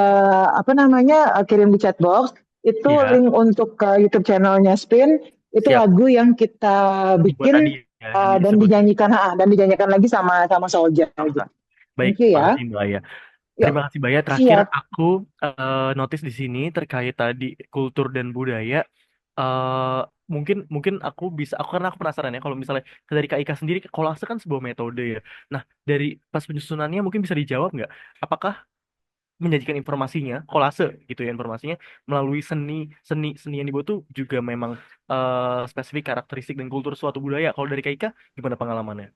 apa namanya kirim di chatbox itu Ya. link untuk ke YouTube channelnya Spin itu Siap. lagu yang kita Dibuat bikin tadi ya, dan dinyanyikan lagi sama Soldier. Gitu. Baik, Thank you ya. makasih Mbak Aya. Yuk, Terima kasih Mbak Aya. Terakhir siap. aku notice di sini terkait tadi kultur dan budaya. eh mungkin aku karena aku penasaran ya kalau misalnya dari Kak Ika sendiri kolase kan sebuah metode ya. Nah, dari pas penyusunannya mungkin bisa dijawab nggak? Apakah menyajikan informasinya kolase gitu ya informasinya melalui seni yang dibuat tuh juga memang spesifik karakteristik dan kultur suatu budaya. Kalau dari Kak Ika gimana pengalamannya?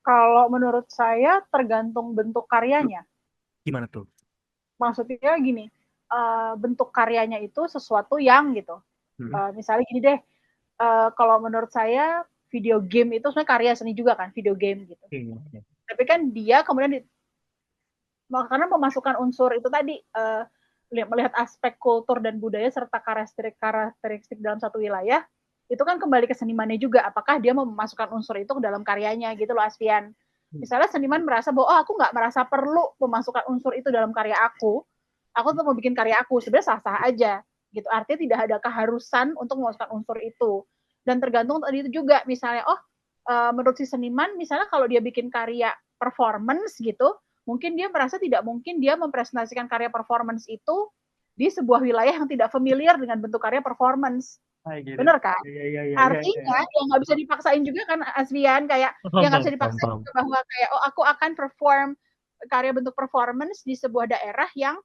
Kalau menurut saya tergantung bentuk karyanya. Gimana tuh? Maksudnya gini, bentuk karyanya itu sesuatu yang gitu. Misalnya gini deh, kalau menurut saya video game itu sebenarnya karya seni juga kan, video game gitu. Tapi kan dia kemudian karena memasukkan unsur itu tadi melihat aspek kultur dan budaya serta karakteristik dalam satu wilayah itu kan kembali ke senimannya juga apakah dia mau memasukkan unsur itu ke dalam karyanya gitu loh Asfian. Misalnya seniman merasa bahwa aku nggak merasa perlu memasukkan unsur itu dalam karya aku tuh mau bikin karya aku sebenarnya sah-sah aja gitu artinya tidak ada keharusan untuk memasukkan unsur itu dan tergantung tadi itu juga misalnya menurut si seniman misalnya kalau dia bikin karya performance gitu mungkin dia merasa tidak mungkin dia mempresentasikan karya performance itu di sebuah wilayah yang tidak familiar dengan bentuk karya performance. Bener kan? Artinya yang nggak bisa dipaksain juga kan Asfian kayak yang nggak bisa dipaksain juga bahwa kayak aku akan perform karya bentuk performance di sebuah daerah yang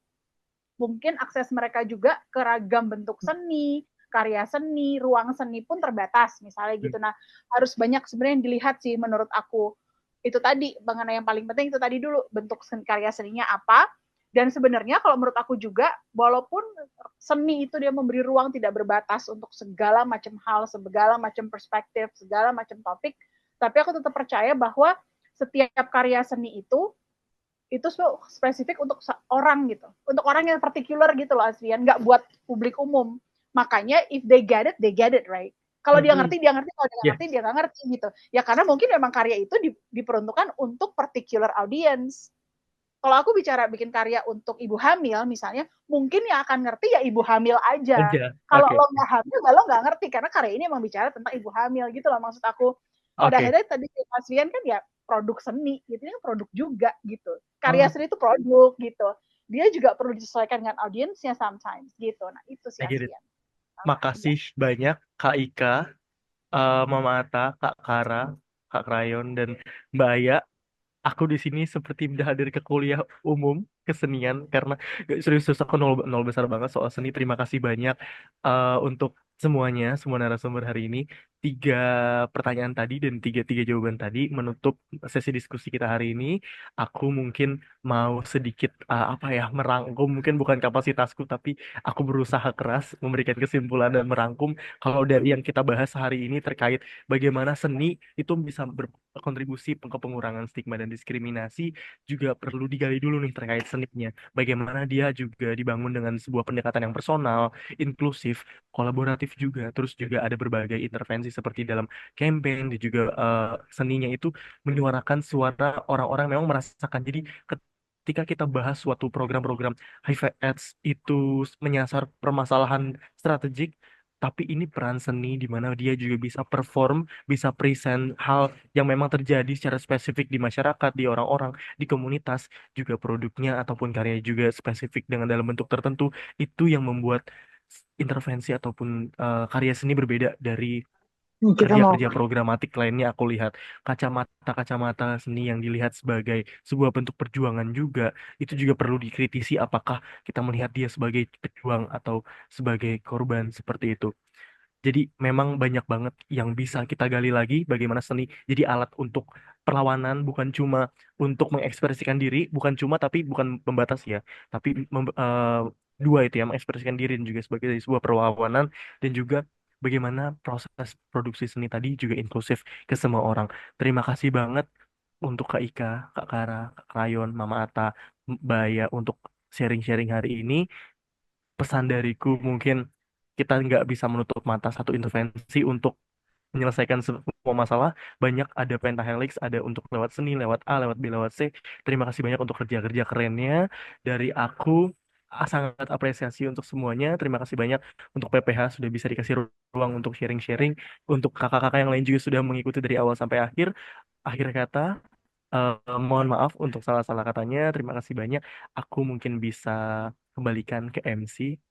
mungkin akses mereka juga ke ragam bentuk seni, karya seni, ruang seni pun terbatas misalnya gitu. Nah harus banyak sebenarnya yang dilihat sih menurut aku itu tadi mengenai yang paling penting itu tadi dulu bentuk karya seninya apa Dan sebenarnya kalau menurut aku juga, walaupun seni itu dia memberi ruang tidak berbatas untuk segala macam hal, segala macam perspektif, segala macam topik, tapi aku tetap percaya bahwa setiap karya seni itu spesifik untuk orang gitu, untuk orang yang particular gitu loh Asrian, nggak buat publik umum. Makanya if they get it, right? Kalau dia ngerti, dia ngerti. Kalau dia nggak Yes. ngerti, dia nggak ngerti gitu. Ya karena mungkin memang karya itu diperuntukkan untuk particular audience. Kalau aku bicara bikin karya untuk ibu hamil misalnya, mungkin yang akan ngerti ya ibu hamil aja. Aja. Kalau Oke. lo nggak hamil, lo nggak ngerti karena karya ini emang bicara tentang ibu hamil gitu loh maksud aku. Pada Oke. akhirnya tadi Mas Rian kan ya produk seni, gitu kan produk juga gitu. Karya seni itu produk gitu. Dia juga perlu disesuaikan dengan audiensnya sometimes gitu. Nah itu sih I get it. Asrian. Makasih banyak Kak Ika, Mama Ata, Kak Kara, Kak Krayon, dan Mbak Aya. Aku di sini seperti udah hadir ke kuliah umum kesenian karena serius aku nol besar banget soal seni. Terima kasih banyak untuk semuanya, semua narasumber hari ini. 3 pertanyaan tadi dan tiga jawaban tadi menutup sesi diskusi kita hari ini. Aku mungkin mau sedikit merangkum, mungkin bukan kapasitasku tapi aku berusaha keras memberikan kesimpulan dan merangkum kalau dari yang kita bahas hari ini terkait bagaimana seni itu bisa berkontribusi ke pengurangan stigma dan diskriminasi, juga perlu digali dulu nih terkait seninya. Bagaimana dia juga dibangun dengan sebuah pendekatan yang personal, inklusif, kolaboratif juga. Terus juga ada berbagai intervensi seperti dalam campaign, dan juga seninya itu menyuarakan suara orang-orang yang memang merasakan. Jadi ketika kita bahas suatu program-program HIV/AIDS itu menyasar permasalahan strategik, tapi ini peran seni di mana dia juga bisa perform, bisa present hal yang memang terjadi secara spesifik di masyarakat, di orang-orang, di komunitas, juga produknya ataupun karya juga spesifik dengan dalam bentuk tertentu, itu yang membuat intervensi ataupun karya seni berbeda dari Kita mau kerja-kerja programatik lainnya. Aku lihat kacamata seni yang dilihat sebagai sebuah bentuk perjuangan juga, itu juga perlu dikritisi apakah kita melihat dia sebagai pejuang atau sebagai korban seperti itu. Jadi memang banyak banget yang bisa kita gali lagi bagaimana seni jadi alat untuk perlawanan, bukan cuma untuk mengekspresikan diri, bukan cuma tapi bukan membatasi ya, tapi dua itu ya, mengekspresikan diri dan juga sebagai sebuah perlawanan, dan juga bagaimana proses produksi seni tadi juga inklusif ke semua orang. Terima kasih banget untuk Kak Ika, Kak Kara, Kak Krayon, Mama Ata, Mbak untuk sharing-sharing hari ini. Pesan dariku mungkin kita nggak bisa menutup mata satu intervensi untuk menyelesaikan semua masalah. Banyak, ada pentahelix, ada untuk lewat seni, lewat A, lewat B, lewat C. Terima kasih banyak untuk kerja-kerja kerennya dari aku. Sangat apresiasi untuk semuanya. Terima kasih banyak untuk PPH sudah bisa dikasih ruang untuk sharing-sharing. Untuk kakak-kakak yang lain juga sudah mengikuti dari awal sampai akhir. Akhir kata, mohon maaf untuk salah-salah katanya. Terima kasih banyak. Aku mungkin bisa kembalikan ke MC.